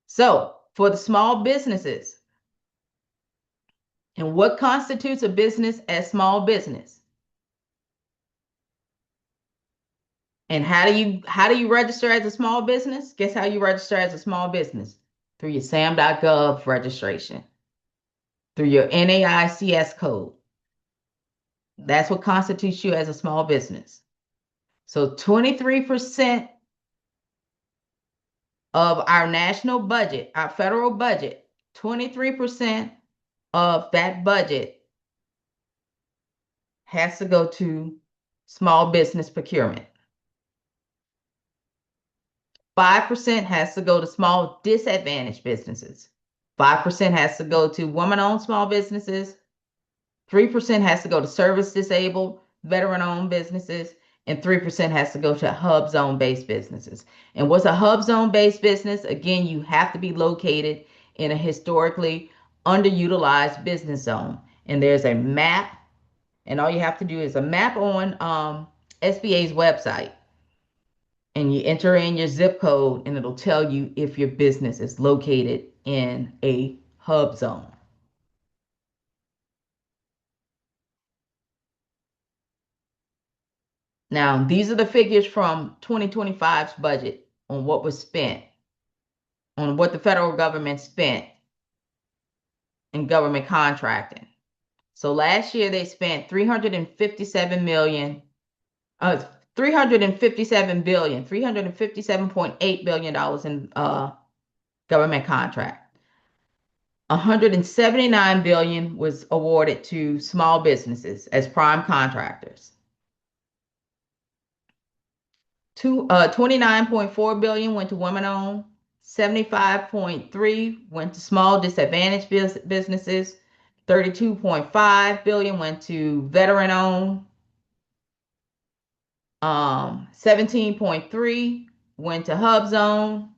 So, for the small businesses, and what constitutes a business as small business? And how do you register as a small business? Guess how you register as a small business? Through your sam.gov registration, through your NAICS code. That's what constitutes you as a small business. So 23% of our national budget, our federal budget, 23% of that budget has to go to small business procurement. 5% has to go to small disadvantaged businesses. 5% has to go to woman-owned small businesses. 3% has to go to service disabled, veteran-owned businesses, and 3% has to go to hub zone-based businesses. And what's a hub zone-based business? Again, you have to be located in a historically underutilized business zone. And there's a map, and all you have to do is a map on SBA's website. And you enter in your zip code, and it'll tell you if your business is located in a hub zone. Now, these are the figures from 2025's budget on what was spent, on what the federal government spent in government contracting. So last year they spent 357 million, 357 billion, $357.8 billion in government contract. 179 billion was awarded to small businesses as prime contractors. 29.4 billion went to women-owned, 75.3 went to small disadvantaged businesses, 32.5 billion went to veteran-owned, 17.3 went to hub zone,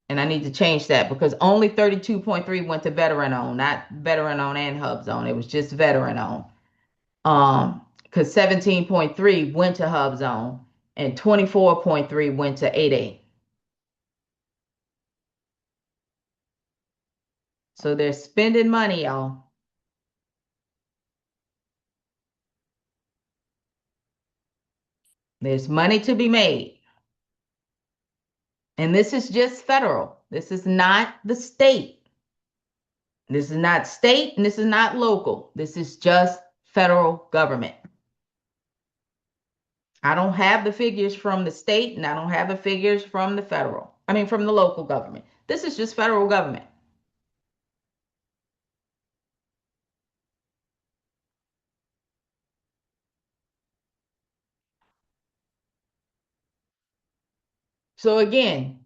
and I need to change that because only 32.3 went to veteran-owned, not veteran-owned and hub zone. It was just veteran-owned. Because 17.3 went to hub zone and 24.3 went to 8A. So they're spending money, y'all. There's money to be made. And this is just federal. This is not the state. This is not state and this is not local. This is just federal government. I don't have the figures from the state and I don't have the figures from the from the local government. This is just federal government. So again,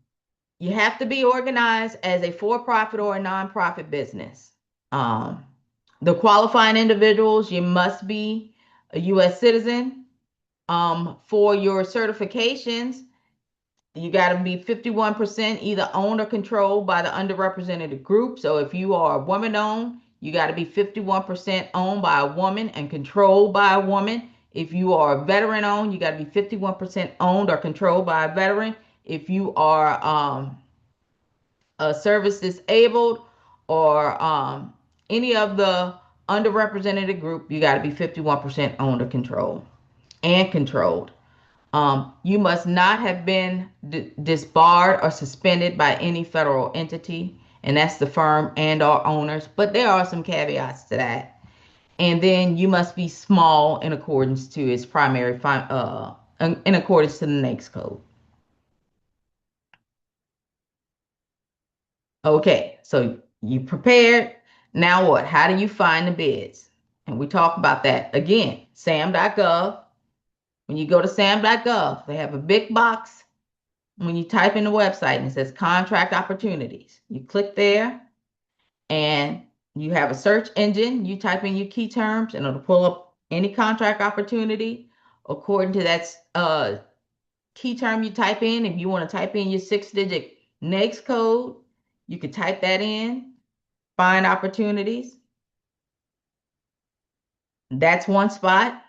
you have to be organized as a for-profit or a nonprofit business. The qualifying individuals, you must be a U.S. citizen. For your certifications, you got to be 51% either owned or controlled by the underrepresented group. So if you are a woman-owned, you got to be 51% owned by a woman and controlled by a woman. If you are a veteran-owned, you got to be 51% owned or controlled by a veteran. If you are a service disabled or any of the underrepresented group, you got to be 51% owned or controlled and controlled. You must not have been disbarred or suspended by any federal entity, and that's the firm and/or owners. But there are some caveats to that. And then you must be small in accordance to its primary, in accordance to the NAICS code. Okay, so you prepared. Now what? How do you find the bids? And we talk about that again. SAM.gov. When you go to SAM.gov, they have a big box. When you type in the website and it says contract opportunities, you click there and you have a search engine. You type in your key terms and it'll pull up any contract opportunity according to that key term you type in. If you want to type in your 6-digit NAICS code, you can type that in, find opportunities. That's one spot.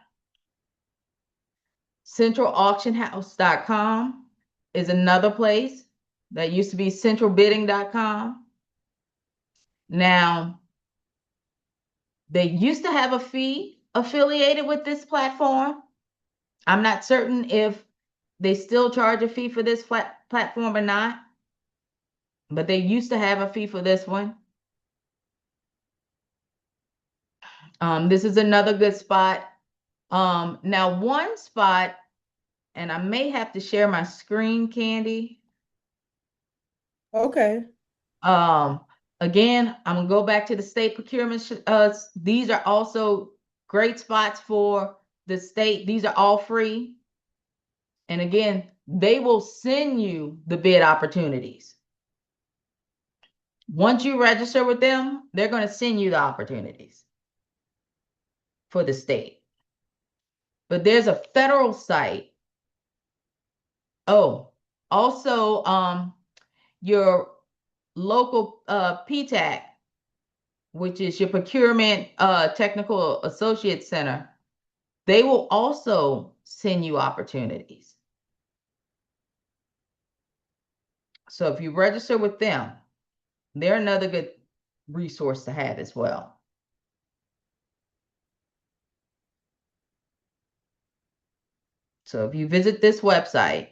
CentralAuctionHouse.com is another place. That used to be centralbidding.com. Now, they used to have a fee affiliated with this platform. I'm not certain if they still charge a fee for this platform or not, but they used to have a fee for this one. This is another good spot. Now, one spot, and I may have to share my screen, Candy. Okay. Again, I'm gonna go back to the state procurement. These are also great spots for the state. These are all free. And again, they will send you the bid opportunities. Once you register with them, they're going to send you the opportunities for the state. But there's a federal site. Oh, also your local PTAC, which is your Procurement Technical Associate Center, they will also send you opportunities. So if you register with them, they're another good resource to have as well. So if you visit this website,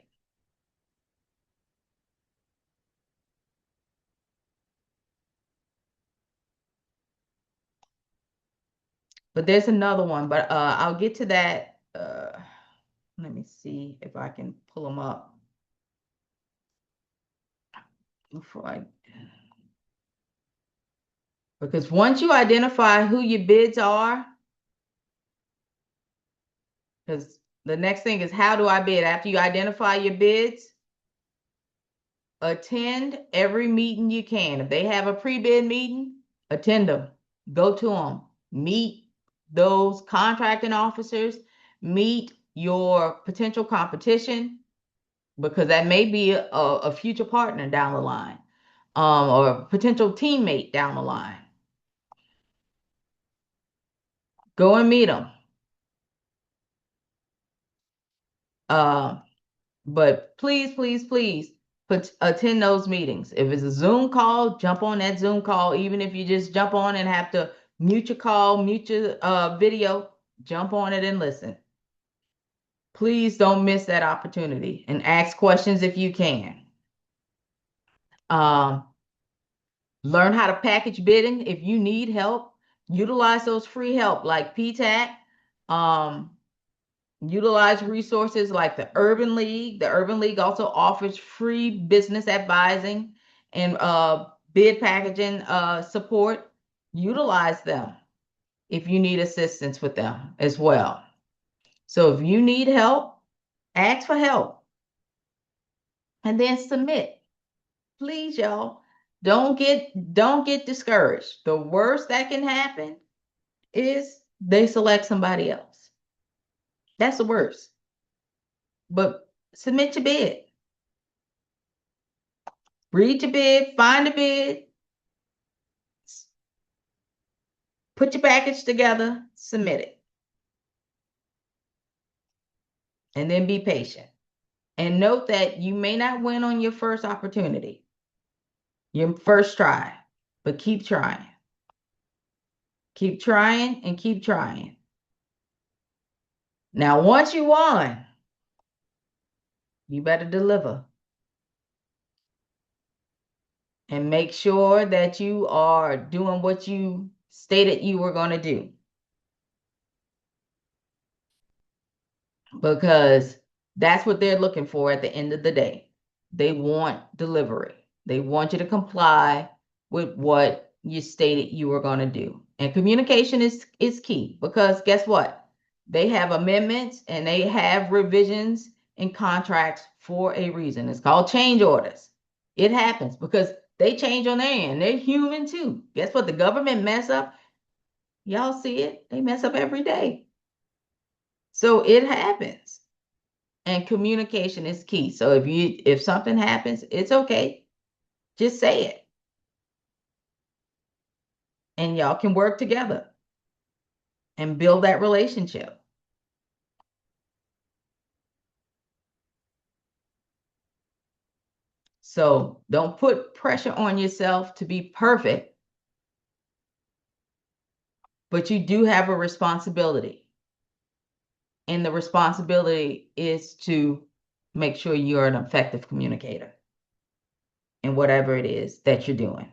but there's another one, but I'll get to that. Let me see if I can pull them up before because once you identify who your bids are, because the next thing is how do I bid? After you identify your bids, attend every meeting you can. If they have a pre-bid meeting, attend them. Go to them. Meet those contracting officers. Meet your potential competition because that may be a future partner down the line, or a potential teammate down the line. Go and meet them. But please, please, please attend those meetings. If it's a Zoom call, jump on that Zoom call. Even if you just jump on and have to mute your call, mute your video, jump on it and listen. Please don't miss that opportunity and ask questions if you can. Learn how to package bidding. If you need help, utilize those free help like PTAC. Utilize resources like the Urban League. The Urban League also offers free business advising and bid packaging support. Utilize them if you need assistance with them as well. So if you need help, ask for help and then submit. Please, y'all, don't get discouraged. The worst that can happen is they select somebody else. That's the worst. But submit your bid. Read your bid, find a bid, put your package together, submit it. And then be patient. And note that you may not win on your first opportunity, your first try, but keep trying. Keep trying and keep trying. Now, once you won, you better deliver. And make sure that you are doing what you stated you were going to do. Because that's what they're looking for at the end of the day. They want delivery. They want you to comply with what you stated you were going to do. And communication is key because guess what? They have amendments and they have revisions in contracts for a reason. It's called change orders. It happens because they change on their end. They're human too. Guess what? The government mess up. Y'all see it. They mess up every day. So it happens. And communication is key. So if something happens, it's okay. Just say it. And y'all can work together and build that relationship. So don't put pressure on yourself to be perfect, but you do have a responsibility. And the responsibility is to make sure you're an effective communicator in whatever it is that you're doing.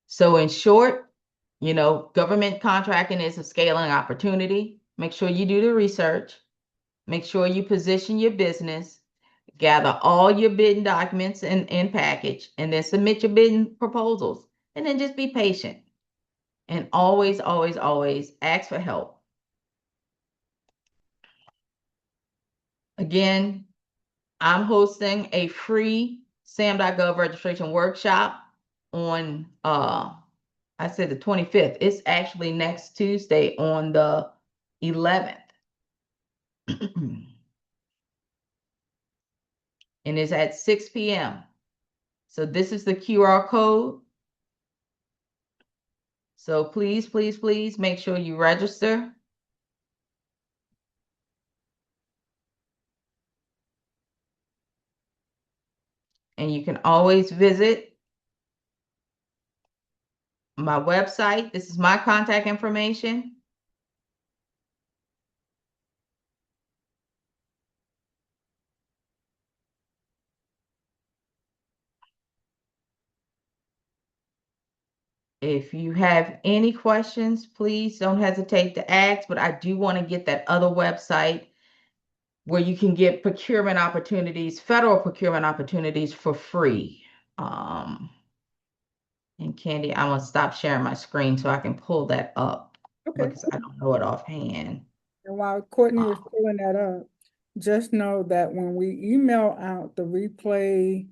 So in short, government contracting is a scaling opportunity. Make sure you do the research. Make sure you position your business, gather all your bidding documents and package, and then submit your bidding proposals. And then just be patient. And always, always, always ask for help. Again, I'm hosting a free SAM.gov registration workshop on, I said the 25th. It's actually next Tuesday on the 11th. And it's at 6 p.m. So this is the QR code. So please, please, please make sure you register. And you can always visit my website. This is my contact information. If you have any questions, please don't hesitate to ask, but I do want to get that other website where you can get procurement opportunities, federal procurement opportunities for free. Um, and Candy, I'm gonna stop sharing my screen so I can pull that up Okay. because I don't know it offhand. And while Courtney is Uh, pulling that up, just know that when we email out the replay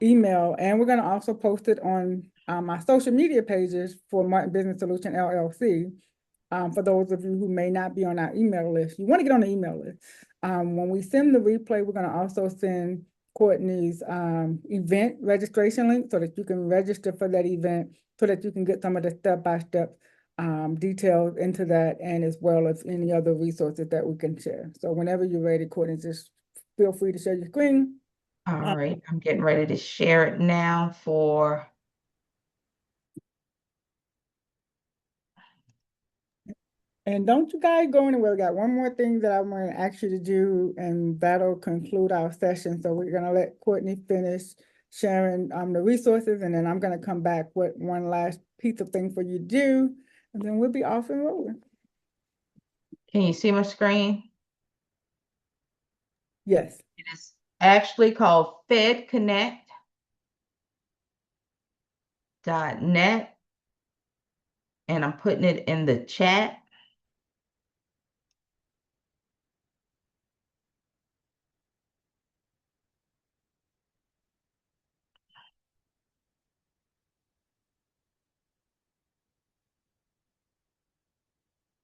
email, and we're going to also post it on my social media pages for Martin Business Solution LLC. For those of you who may not be on our email list, you want to get on the email list. When we send the replay, we're going to also send Courtney's event registration link so that you can register for that event, so that you can get some of the step-by-step details into that, and as well as any other resources that we can share. So whenever you're ready, Courtney, just feel free to share your screen. all right, I'm getting ready to share it now for. And don't you guys go anywhere. We got one more thing that I'm going to ask you to do, and that'll conclude our session. So we're going to let Courtney finish sharing the resources, and then I'm going to come back with one last piece of thing for you to do, and then we'll be off and rolling. Can you see my screen? Yes. It is actually called fedconnect.net, and I'm putting it in the chat.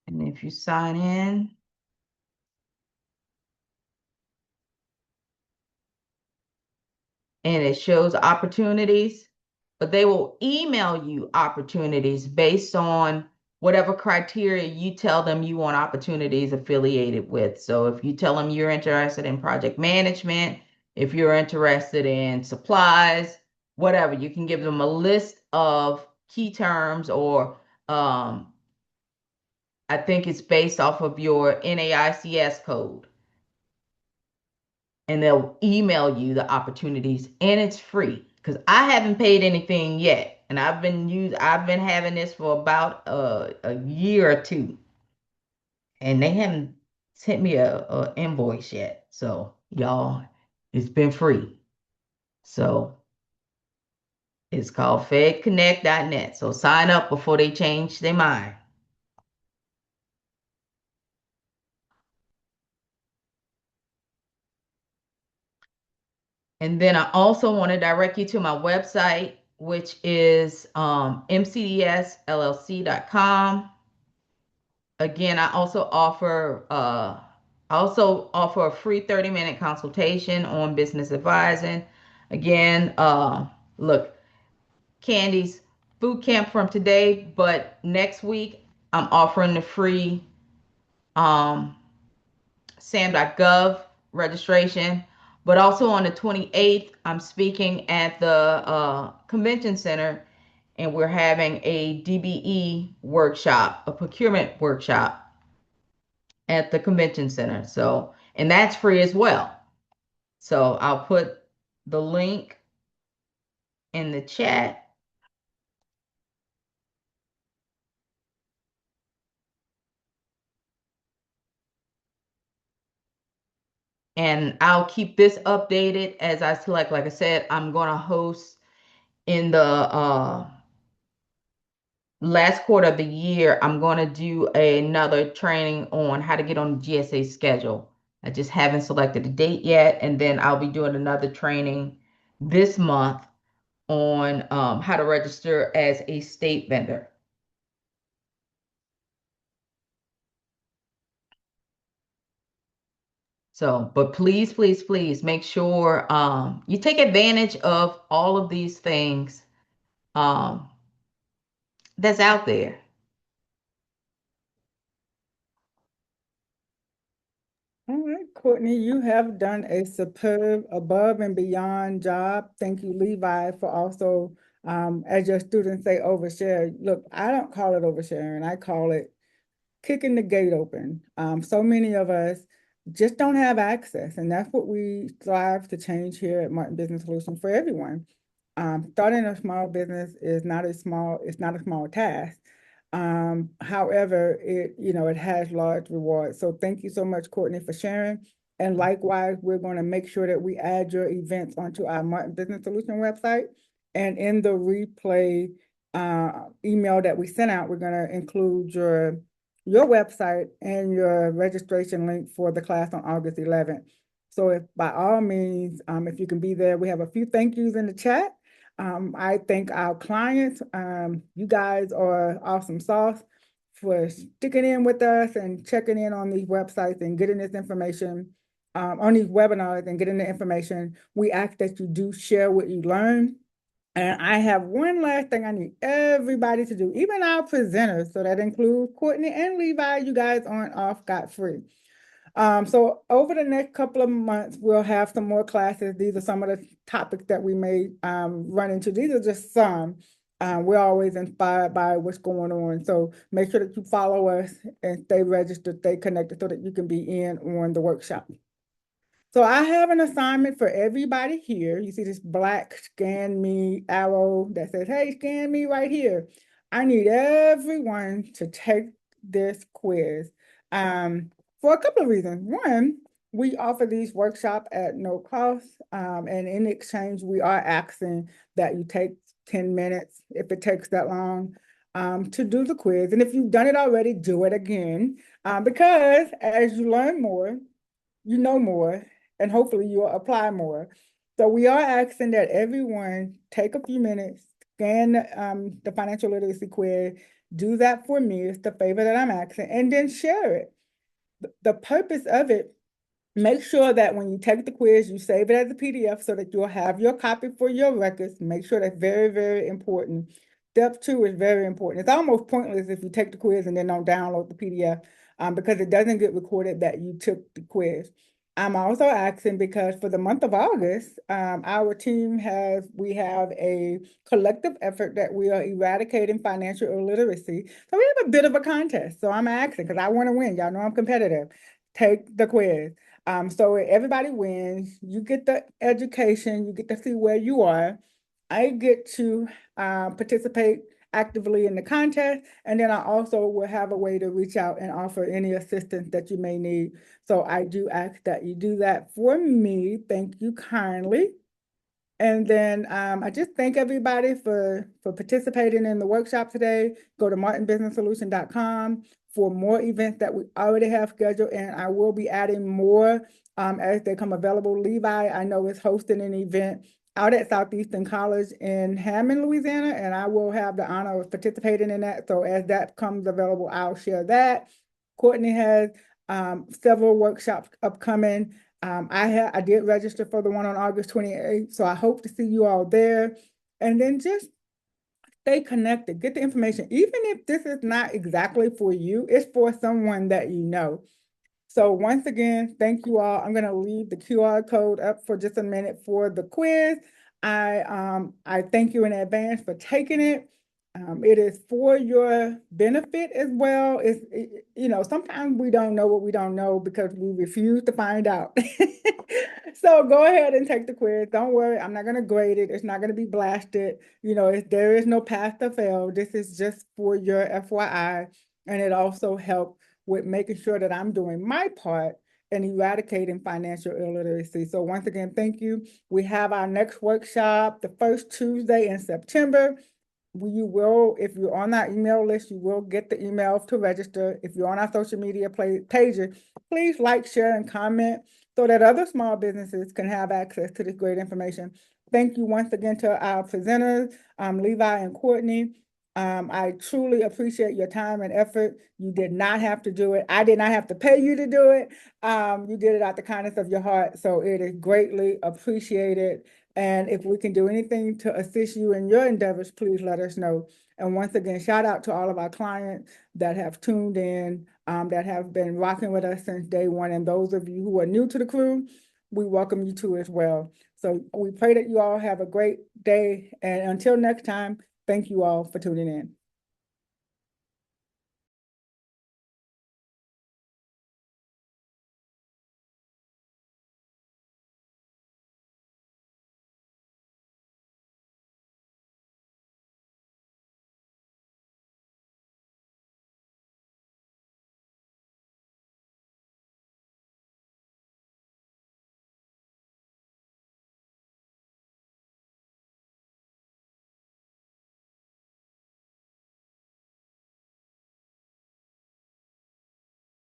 And if you sign in, and it shows opportunities, but they will email you opportunities based on whatever criteria you tell them you want opportunities affiliated with. So if you tell them you're interested in project management, if you're interested in supplies, whatever, you can give them a list of key terms, or I think it's based off of your NAICS code, and they'll email you the opportunities, and it's free because I haven't paid anything yet, and I've been having this for about a year or two, and they haven't sent me a invoice yet. So y'all, it's been free. So it's called fedconnect.net. So sign up before they change their mind. And then I also want to direct you to my website, which is mcdsllc.com. Again, I also offer a free 30-minute consultation on business advising. Again, look, Candy's boot camp from today, but next week I'm offering the free um, sam.gov registration. But also on the 28th, I'm speaking at the convention center, and we're having a DBE workshop, a procurement workshop at the convention center. So, and that's free as well. So I'll put the link in the chat. And I'll keep this updated as I select. Like I said, I'm going to host in the last quarter of the year. I'm going to do another training on how to get on the GSA schedule. I just haven't selected a date yet. And then I'll be doing another training this month on how to register as a state vendor. So, but please, please, please make sure you take advantage of all of these things um, that's out there. All right, Courtney, you have done a superb above and beyond job. Thank you, Levi, for also, as your students say, overshare. Look, I don't call it oversharing. I call it kicking the gate open. So many of us just don't have access, and that's what we strive to change here at Martin Business Solutions for everyone. Starting a small business is not it's not a small task. However, it has large rewards. So thank you so much, Courtney, for sharing. And likewise, we're going to make sure that we add your events onto our Martin Business Solution website. And in the replay email that we sent out, we're going to include your website and your registration link for the class on August 11th. So if by all means, if you can be there, we have a few thank yous in the chat. I thank our clients. You guys are awesome sauce for sticking in with us and checking in on these websites and getting this information, on these webinars and getting the information. We ask that you do share what you learn. And I have one last thing I need everybody to do, even our presenters. So that includes Courtney and Levi. You guys aren't off scot-free. So over the next couple of months, we'll have some more classes. These are some of the topics that we may run into. These are just some. We're always inspired by what's going on. So make sure that you follow us and stay registered, stay connected so that you can be in on the workshop. So I have an assignment for everybody here. You see this black scan me arrow that says, hey, scan me right here. I need everyone to take this quiz for a couple of reasons. One, we offer these workshops at no cost. And in exchange, we are asking that you take 10 minutes, if it takes that long, to do the quiz. And if you've done it already, do it again. Because as you learn more, you know more, and hopefully you'll apply more. So we are asking that everyone take a few minutes, scan the financial literacy quiz, do that for me. It's the favor that I'm asking, and then share it. The purpose of it, make sure that when you take the quiz, you save it as a PDF so that you'll have your copy for your records. Make sure that's very, very important. Step 2 is very important. It's almost pointless if you take the quiz and then don't download the PDF because it doesn't get recorded that you took the quiz. I'm also asking because for the month of August, our team we have a collective effort that we are eradicating financial illiteracy. So we have a bit of a contest. So I'm asking because I want to win. Y'all know I'm competitive. Take the quiz. So everybody wins. You get the education. You get to see where you are. I get to participate actively in the contest, and then I also will have a way to reach out and offer any assistance that you may need. So I do ask that you do that for me. Thank you kindly. And then I just thank everybody for participating in the workshop today. Go to martinbusinesssolution.com for more events that we already have scheduled, and I will be adding more as they come available. Levi, I know, is hosting an event out at Southeastern College in Hammond, Louisiana, and I will have the honor of participating in that. So as that comes available, I'll share that. Courtney has several workshops upcoming. I did register for the one on August 28th, so I hope to see you all there. And then just stay connected, get the information. Even if this is not exactly for you, it's for someone that you know. So once again, thank you all. I'm going to leave the QR code up for just a minute for the quiz. I thank you in advance for taking it. It is for your benefit as well. Sometimes we don't know what we don't know because we refuse to find out. So go ahead and take the quiz. Don't worry, I'm not going to grade it. It's not going to be blasted. There is no pass to fail. This is just for your FYI. And it also helps with making sure that I'm doing my part in eradicating financial illiteracy. So once again, thank you. We have our next workshop the first Tuesday in September. You will, if you're on our email list, you will get the email to register. If you're on our social media pages, please like, share, and comment so that other small businesses can have access to this great information. Thank you once again to our presenters, Levi and Courtney. I truly appreciate your time and effort. You did not have to do it. I did not have to pay you to do it. You did it out the kindness of your heart. So it is greatly appreciated. And if we can do anything to assist you in your endeavors, please let us know. And once again, shout out to all of our clients that have tuned in, that have been rocking with us since day one. And those of you who are new to the crew, we welcome you too as well. So we pray that you all have a great day. And until next time, thank you all for tuning in.